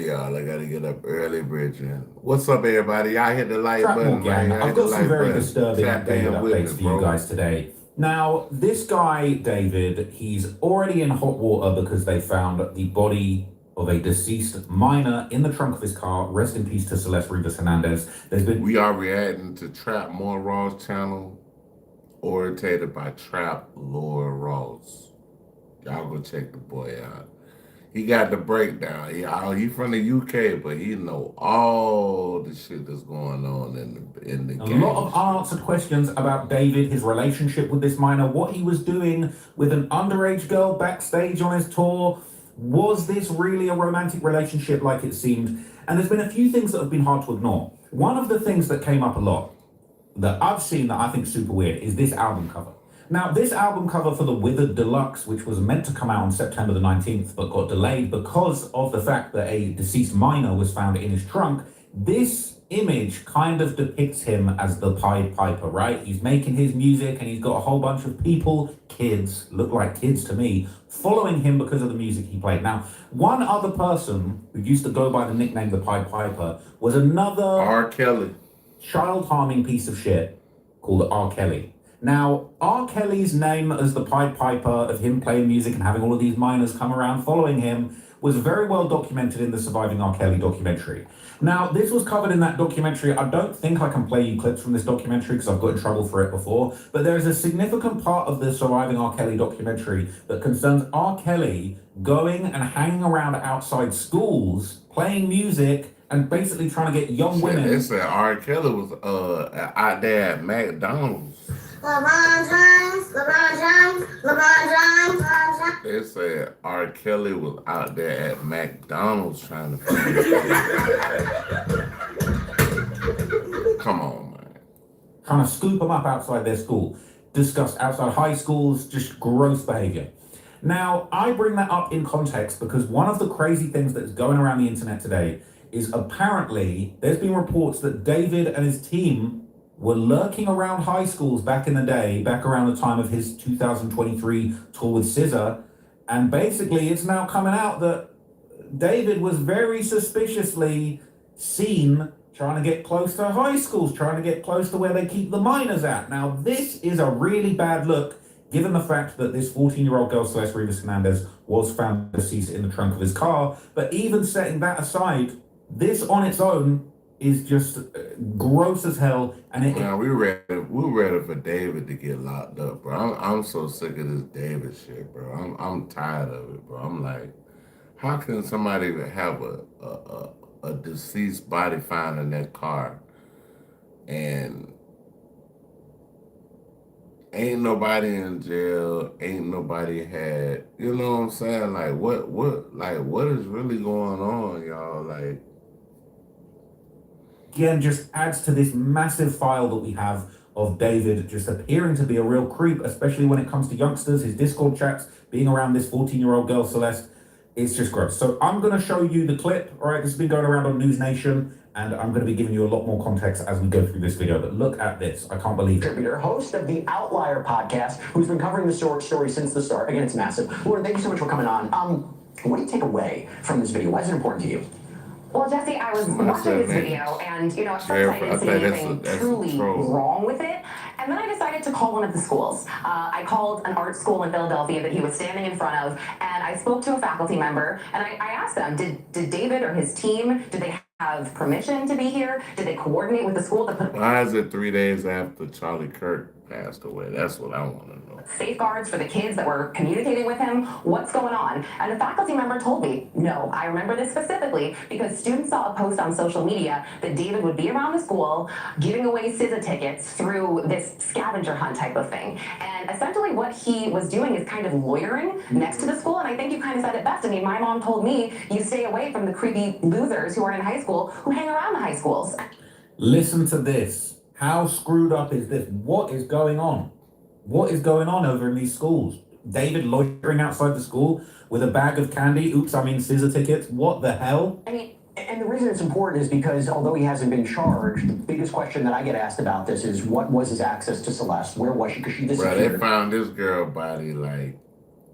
Y'all. I gotta get up early, Bridget. What's up, everybody? Y'all hit the like button, man. I've got some very disturbing David updates for you guys today. Now, this guy, David, he's already in hot water because they found the body of a deceased minor in the trunk of his car. Rest in peace to Celeste Rivas Hernandez. We are reacting to Trap More Raw's channel, orated by Trap Lore Ross. Y'all go check the boy out. He got the breakdown. He from the UK, but he know all the shit that's going on in the A game. lot of unanswered questions about David, his relationship with this minor, what he was doing with an underage girl backstage on his tour. Was this really a romantic relationship like it seemed? And there's been a few things that have been hard to ignore. One of the things that came up a lot that I've seen that I think is super weird is this album cover. Now, this album cover for the Withered Deluxe, which was meant to come out on September the 19th, but got delayed because of the fact that a deceased minor was found in his trunk, this image kind of depicts him as the Pied Piper, right? He's making his music and he's got a whole bunch of people, kids, look like kids to me, following him because of the music he played. Now, one other person who used to go by the nickname the Pied Piper was another R. Kelly, child-harming piece of shit called R. Kelly. Now, R. Kelly's name as the Pied Piper of him playing music and having all of these minors come around following him was very well documented in the Surviving R. Kelly documentary. Now, this was covered in that documentary. I don't think I can play you clips from this documentary because I've got in trouble for it before, but there is a significant part of the Surviving R. Kelly documentary that concerns R. Kelly going and hanging around outside schools, playing music, and basically trying to get young women. They said R. Kelly was out there at McDonald's. LeBron James, LeBron James, LeBron James, LeBron James. They said R. Kelly was out there at McDonald's trying to find Come on, man. Trying to scoop them up outside their school. Discussed outside high schools, just gross behavior. Now, I bring that up in context because one of the crazy things that's going around the internet today is apparently there's been reports that David and his team were lurking around high schools back in the day, back around the time of his 2023 tour with SZA. And basically, it's now coming out that David was very suspiciously seen trying to get close to high schools, trying to get close to where they keep the minors at. Now, this is a really bad look, given the fact that this 14-year-old girl, Celeste Rivas Hernandez, was found deceased in the trunk of his car. But even setting that aside, this on its own is just gross as hell. And we ready for David to get locked up, bro. I'm so sick of this David shit, bro. I'm tired of it, bro. I'm like, how can somebody have a deceased body found in their car and ain't nobody in jail, ain't nobody had, you know what I'm saying? Like what is really going on, y'all? Like, again, just adds to this massive file that we have of David just appearing to be a real creep, especially when it comes to youngsters, his Discord chats, being around this 14-year-old girl, Celeste. It's just gross. So I'm going to show you the clip. All right, this has been going around on News Nation, and I'm going to be giving you a lot more context as we go through this video. But look at this. I can't believe it. Contributor, host of the Outlier podcast, who's been covering the story since the start. Again, it's massive. Lauren, thank you so much for coming on. What do you take away from this video? Why is it important to you? Well, Jesse, I was watching this video, and, at first I didn't see anything truly wrong with it. And then I decided to call one of the schools. I called an art school in Philadelphia that he was standing in front of, and I spoke to a faculty member, and I asked them, did David or his team, did they have permission to be here? Did they coordinate with the school to put why is it 3 days after Charlie Kirk passed away? That's what I want to know. safeguards for the kids that were communicating with him? What's going on? And a faculty member told me, no, I remember this specifically because students saw a post on social media that David would be around the school giving away SZA tickets through this scavenger hunt type of thing. And essentially what he was doing is kind of loitering next to the school. And I think you kind of said it best. I mean, my mom told me you stay away from the creepy losers who are in high school who hang around the high schools. Listen to this. How screwed up is this? What is going on? What is going on over in these schools? David loitering outside the school with a bag of candy. Oops, I mean SZA tickets. What the hell? I mean, and the reason it's important is because although he hasn't been charged, the biggest question that I get asked about this is what was his access to Celeste? Where was she? Because she disappeared. Bro, they found this girl body like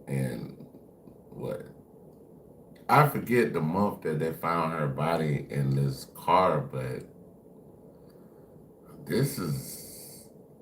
in what? I forget the month that they found her body in this car, but this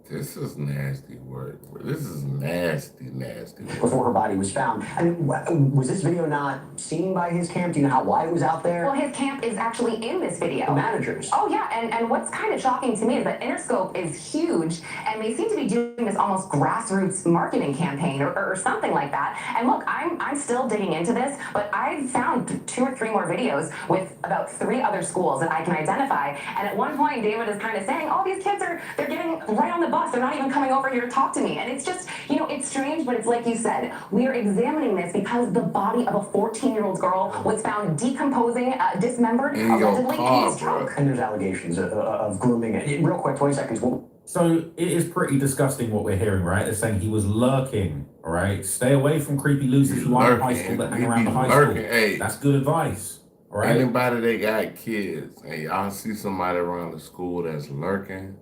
This is nasty work. This is nasty work. Before her body was found. I mean, was this video not seen by his camp? Do you know why it was out there? Well, his camp is actually in this video. The managers. Oh, yeah, and what's kind of shocking to me is that Interscope is huge, and they seem to be doing this almost grassroots marketing campaign or something like that. And look, I'm still digging into this, but I've found 2 or 3 more videos with about 3 other schools that I can identify. And at one point, David is kind of saying, oh, these kids are, they're getting right on the bus. They're not even coming over here to talk to me. And it's just, you know, it's strange, but it's like you said, we are examining this because the body of a 14-year-old girl was found decomposing, dismembered, allegedly in his trunk. And there's allegations of grooming. Real quick, 20 seconds. So it is pretty disgusting what we're hearing, right? They're saying he was lurking, all right? Stay away from creepy losers who are in high school that hang around the high school. Hey, that's good advice, all right? Anybody that got kids and y'all see somebody around the school that's lurking,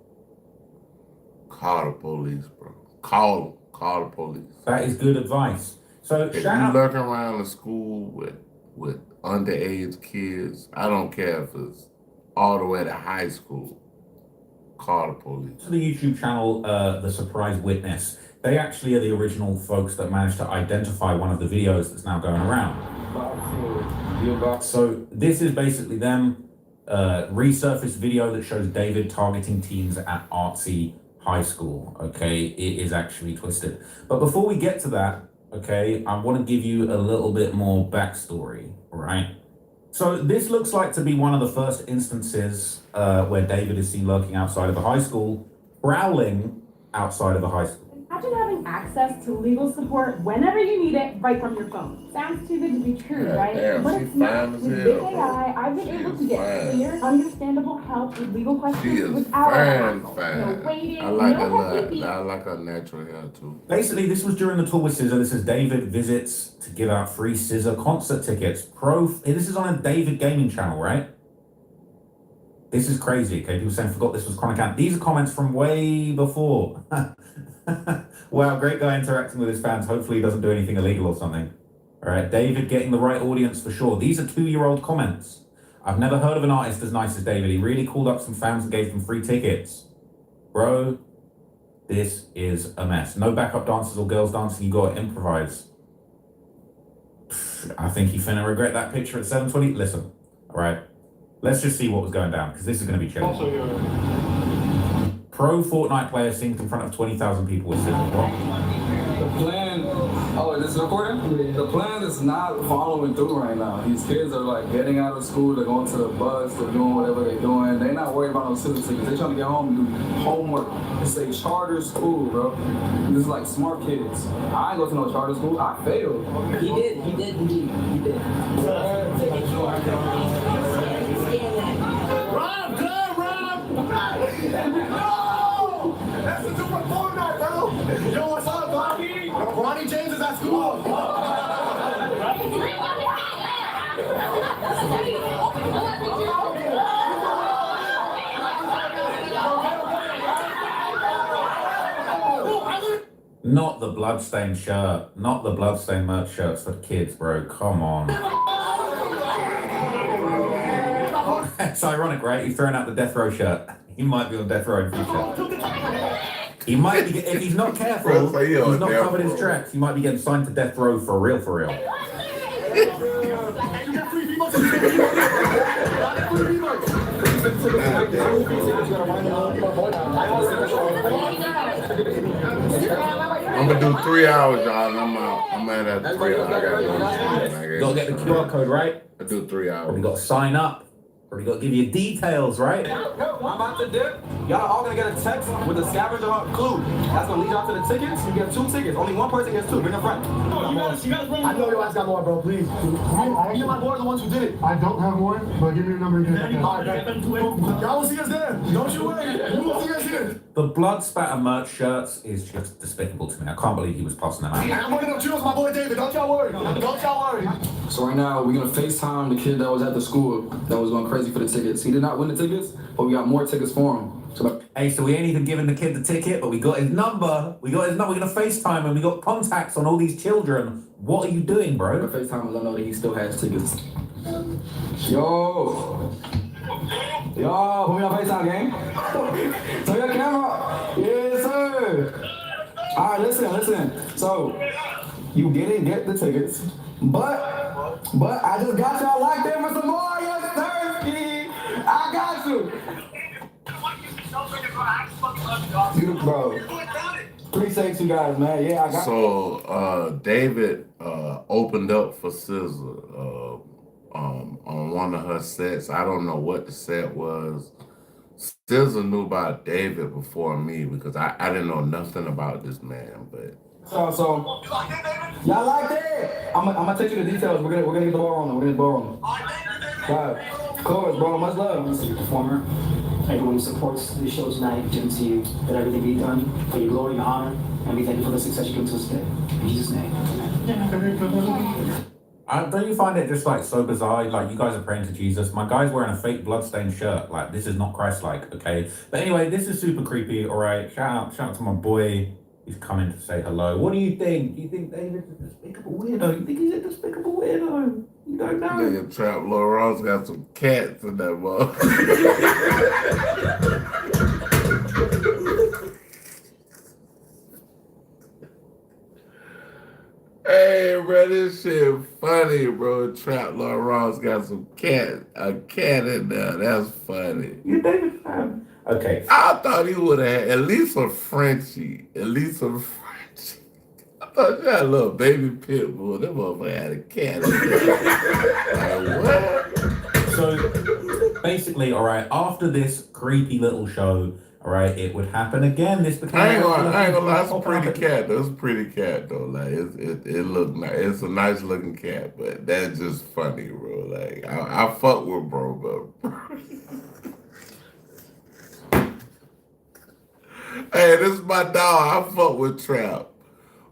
call the police, bro. Call the police. That is good advice. So if you lurking around the school with underage kids, I don't care if it's all the way to high school, call the police. To the YouTube channel, The Surprise Witness. They actually are the original folks that managed to identify one of the videos that's now going around. So this is basically them resurfaced video that shows David targeting teens at artsy high school. Okay, it is actually twisted. But before we get to that, okay, I want to give you a little bit more backstory, right? So this looks like to be one of the first instances where David is seen lurking outside of a high school, prowling outside of a high school. Imagine having access to legal support whenever you need it right from your phone. Sounds too good to be true, right? Damn, But it's not. With big bro. AI, I've been able to get clear, understandable help with legal She questions is without fine. No waiting, I like no hesitation. I like her natural hair too. Basically, this was during the tour with SZA. This is David visits to give out free SZA concert tickets. This is on a David gaming channel, right? This is crazy, okay? People saying, forgot this was Chronic Ant. These are comments from way before. Wow, great guy interacting with his fans. Hopefully he doesn't do anything illegal or something. All right, David getting the right audience for sure. These are 2-year-old comments. I've never heard of an artist as nice as David. He really called up some fans and gave them free tickets. Bro, this is a mess. No backup dancers or girls dancing. You got to improvise. I think you finna regret that picture at 7:20. Listen, all right. Let's just see what was going down, because this is going to be chilling. Pro Fortnite player sings in front of 20,000 people with SZA. The plan, oh, this is recording? The plan is not following through right now. These kids are like getting out of school, they're going to the bus, they're doing whatever they're doing. They're not worried about no SZA tickets. They're trying to get home and do homework. It's a charter school, bro. This is like smart kids. I ain't go to no charter school. I failed. He did. Rob, good, Rob! No! That's a super Fortnite, bro! Yo, what's up, Bobby? Ronnie James is at school! Not the bloodstained shirt. Not the bloodstained merch shirts for the kids, bro. Come on. It's ironic, right? He's throwing out the death row shirt. He might be on death row in future. He might be, if he's not careful, he's not covered his tracks, he might be getting signed to death row for real, for real. I'm gonna do 3 hours, y'all, and I'm out. I'm at that 3 hours. I Gotta get the QR code, right? I do 3 hours. We gotta sign up. Or we gotta give you details, right? I'm about to dip. Y'all are all gonna get a text with a scavenger hunt clue. That's gonna lead y'all to the tickets. You get 2 tickets. Only one person gets 2. Bring a friend. I know your ass got more, bro, please. Me and my boy are the ones who did it. I don't have more, but give me your number again. Y'all will see us there. Don't you worry. You will see us here. The blood spatter merch shirts is just despicable to me. I can't believe he was passing them out. I'm working on chills, my boy David. Don't y'all worry. Don't y'all worry. So right now, we're gonna FaceTime the kid that was at the school that was going crazy for the tickets. He did not win the tickets, but we got more tickets for him. So hey, so we ain't even giving the kid the ticket, but we got his number. We're gonna FaceTime him. We got contacts on all these children. What are you doing, bro? The FaceTime let know that he still has tickets. Yo, put me on FaceTime, gang. Turn your camera. Yes, sir. All right, listen. So you didn't get the tickets, but I just got y'all locked in for some more. Yes, Thirsty. I got you. You, bro. Appreciate you guys, man. Yeah, I got. So David opened up for SZA on one of her sets. I don't know what the set was. SZA knew about David before me because I didn't know nothing about this man, but. So y'all like that? I'm gonna take you the details. We're gonna get the ball rolling. Right. Of course, bro. Much love. Mr. Performer, everyone who supports the show tonight, given to you, that everything be done for your glory and honor, and we thank you for the success you give to us today. In Jesus' name, amen. Don't you find it just like so bizarre? Like, you guys are praying to Jesus. My guy's wearing a fake bloodstained shirt. Like, this is not Christ-like, okay? But anyway, this is super creepy. All right, shout out to my boy. He's coming to say hello. What do you think? Do you think David's a despicable weirdo? You think he's a despicable weirdo? You don't know. Nigga Trap Lil Ross got some cats in that mother. Hey, bro, this shit funny, bro. Trap Lil Ross got a cat in there. That's funny. You David fan? Okay. I thought he would have had at least a Frenchie. I thought you had a little baby pit bull. That motherfucker had a cat in there. Like, what? So, basically, all right, after this creepy little show, all right, it would happen again. This became. I ain't gonna lie. It's a pretty cat. That's a pretty cat though. Like it look nice. It's a nice looking cat, but that's just funny, bro. Like I fuck with bro, but. Hey, this is my dog. I fuck with Trap.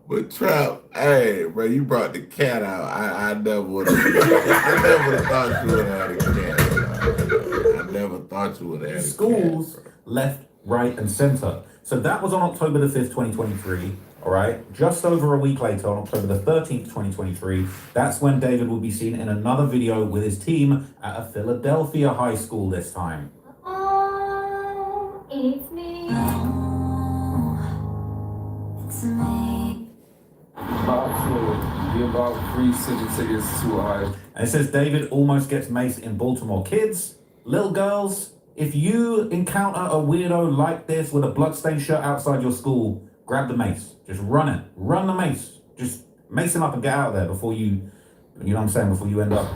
But Trap, hey, bro, you brought the cat out. I never would have. I never thought you would have had a cat. I never thought you would have had a cat. Schools left, right, and center. So that was on October the 5th, 2023. All right. Just over a week later, on October the 13th, 2023, that's when David will be seen in another video with his team at a Philadelphia high school this time. Oh, it's me. It's me. About to give out free city tickets to a high. And it says David almost gets maced in Baltimore. Kids, little girls, if you encounter a weirdo like this with a bloodstained shirt outside your school, grab the mace. Just run it. Run the mace. Just mace him up and get out of there before you know what I'm saying, before you end up.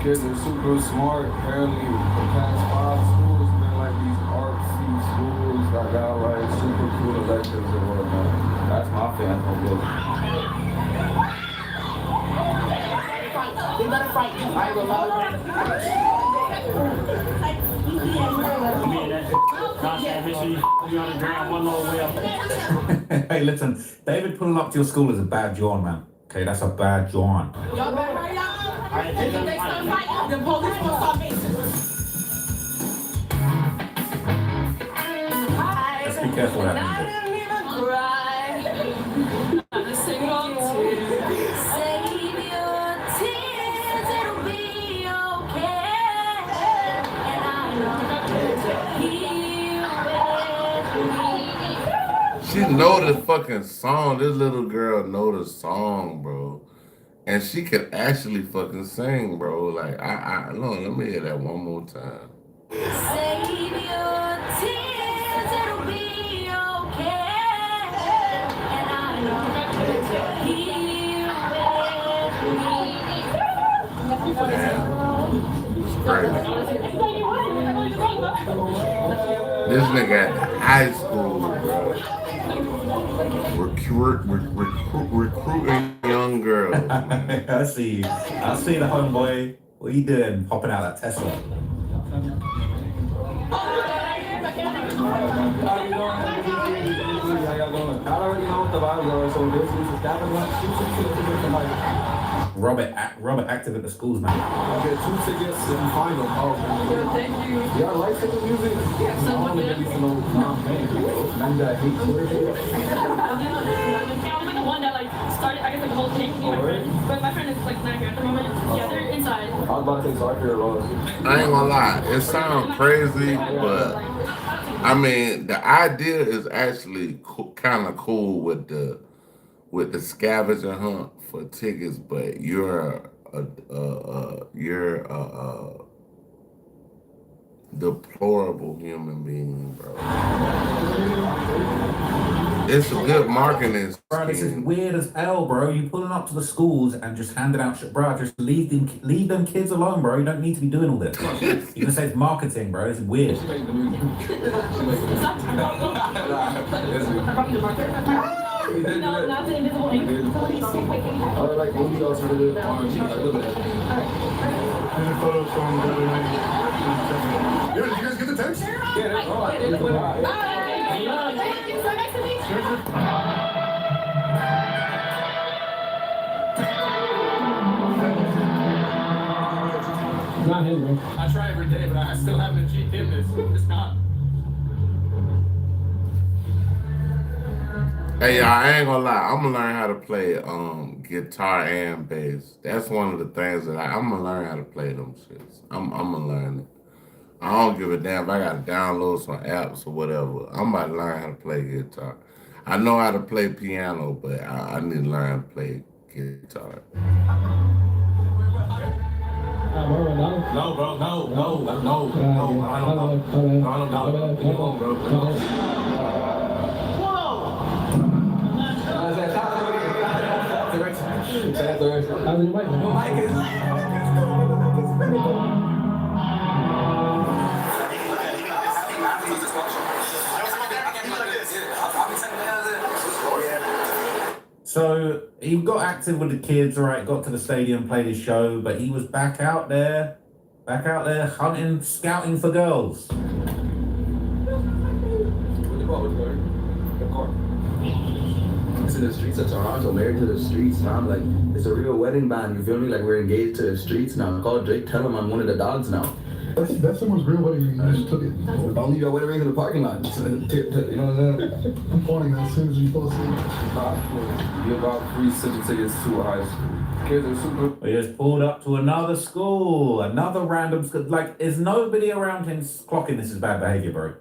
Kids are super smart. Apparently, the past 5 schools have been like these artsy schools that got like super cool electives and whatnot. That's my fan. We better fight. I ain't gonna lie. Hey, listen, David pulling up to your school is a bad John, man. Okay, that's a bad John. Y'all better hurry up. If they start fighting, the police will start facing. Let's be careful of that music. She know the fucking song. This little girl know the song, bro. And she can actually fucking sing, bro. Like, no, let me hear that one more time. Save your tears, it'll be okay. And I know he will. This nigga at the high school, bro. Recruiting young girls. I see you. I see the homeboy. What are you doing? Hopping out that Tesla. Robert active at the schools, man. I'll get 2 tickets if you find them. Oh, thank you. Y'all like the music? Yeah, someone did. You that hate the one that like started, I guess like the whole thing. But my friend is like not here at the moment. Yeah, they're inside. I was about to say sorry for your loss. I ain't gonna lie, it sounds crazy, but I mean, the idea is actually kind of cool with the scavenger hunt for tickets, but you're a deplorable human being, bro. It's a good marketing scheme. Bro, this is weird as hell, bro. You pulling up to the schools and just handing out shit, bro. Just leave them kids alone, bro. You don't need to be doing all this. You're gonna say it's marketing, bro. It's weird. No, not the invisible ink. Somebody's I like movie alternative. Yo, did you guys get the text? Not him, bro. I try every day, but I still haven't achieved this. It's not. Hey, y'all, I ain't gonna lie. I'm gonna learn how to play guitar and bass. That's one of the things that I'm gonna learn how to play them shits. I'm gonna learn it. I don't give a damn if I gotta download some apps or whatever. I'm about to learn how to play guitar. I know how to play piano, but I need to learn how to play guitar. No, bro, no. Come on, bro. So he got active with the kids, right? Got to the stadium, played his show, but he was back out there hunting, scouting for girls. To the streets of Toronto, married to the streets, man. Like, it's a real wedding band, you feel me? Like, we're engaged to the streets now. Call Drake, tell him I'm one of the dogs now. That's someone's real wedding ring. I just took it. I'll leave your wedding ring in the parking lot. You know what I'm saying? I'm pawning that as soon as you post it. You about free city tickets to high school. Kids are super. We just pulled up to another school, another random school. Like, is nobody around him clocking this as bad behavior, bro?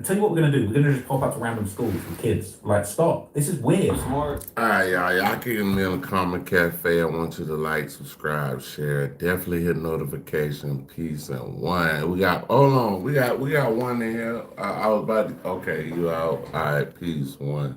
Tell you what we're gonna do. We're gonna just pop up to random schools with kids. Like, stop. This is weird. All right, y'all kicking me in the Karma Cafe. I want you to like, subscribe, share. Definitely hit notification. Peace and one. We got one in here. I was about to. Okay, you out. All right, peace one.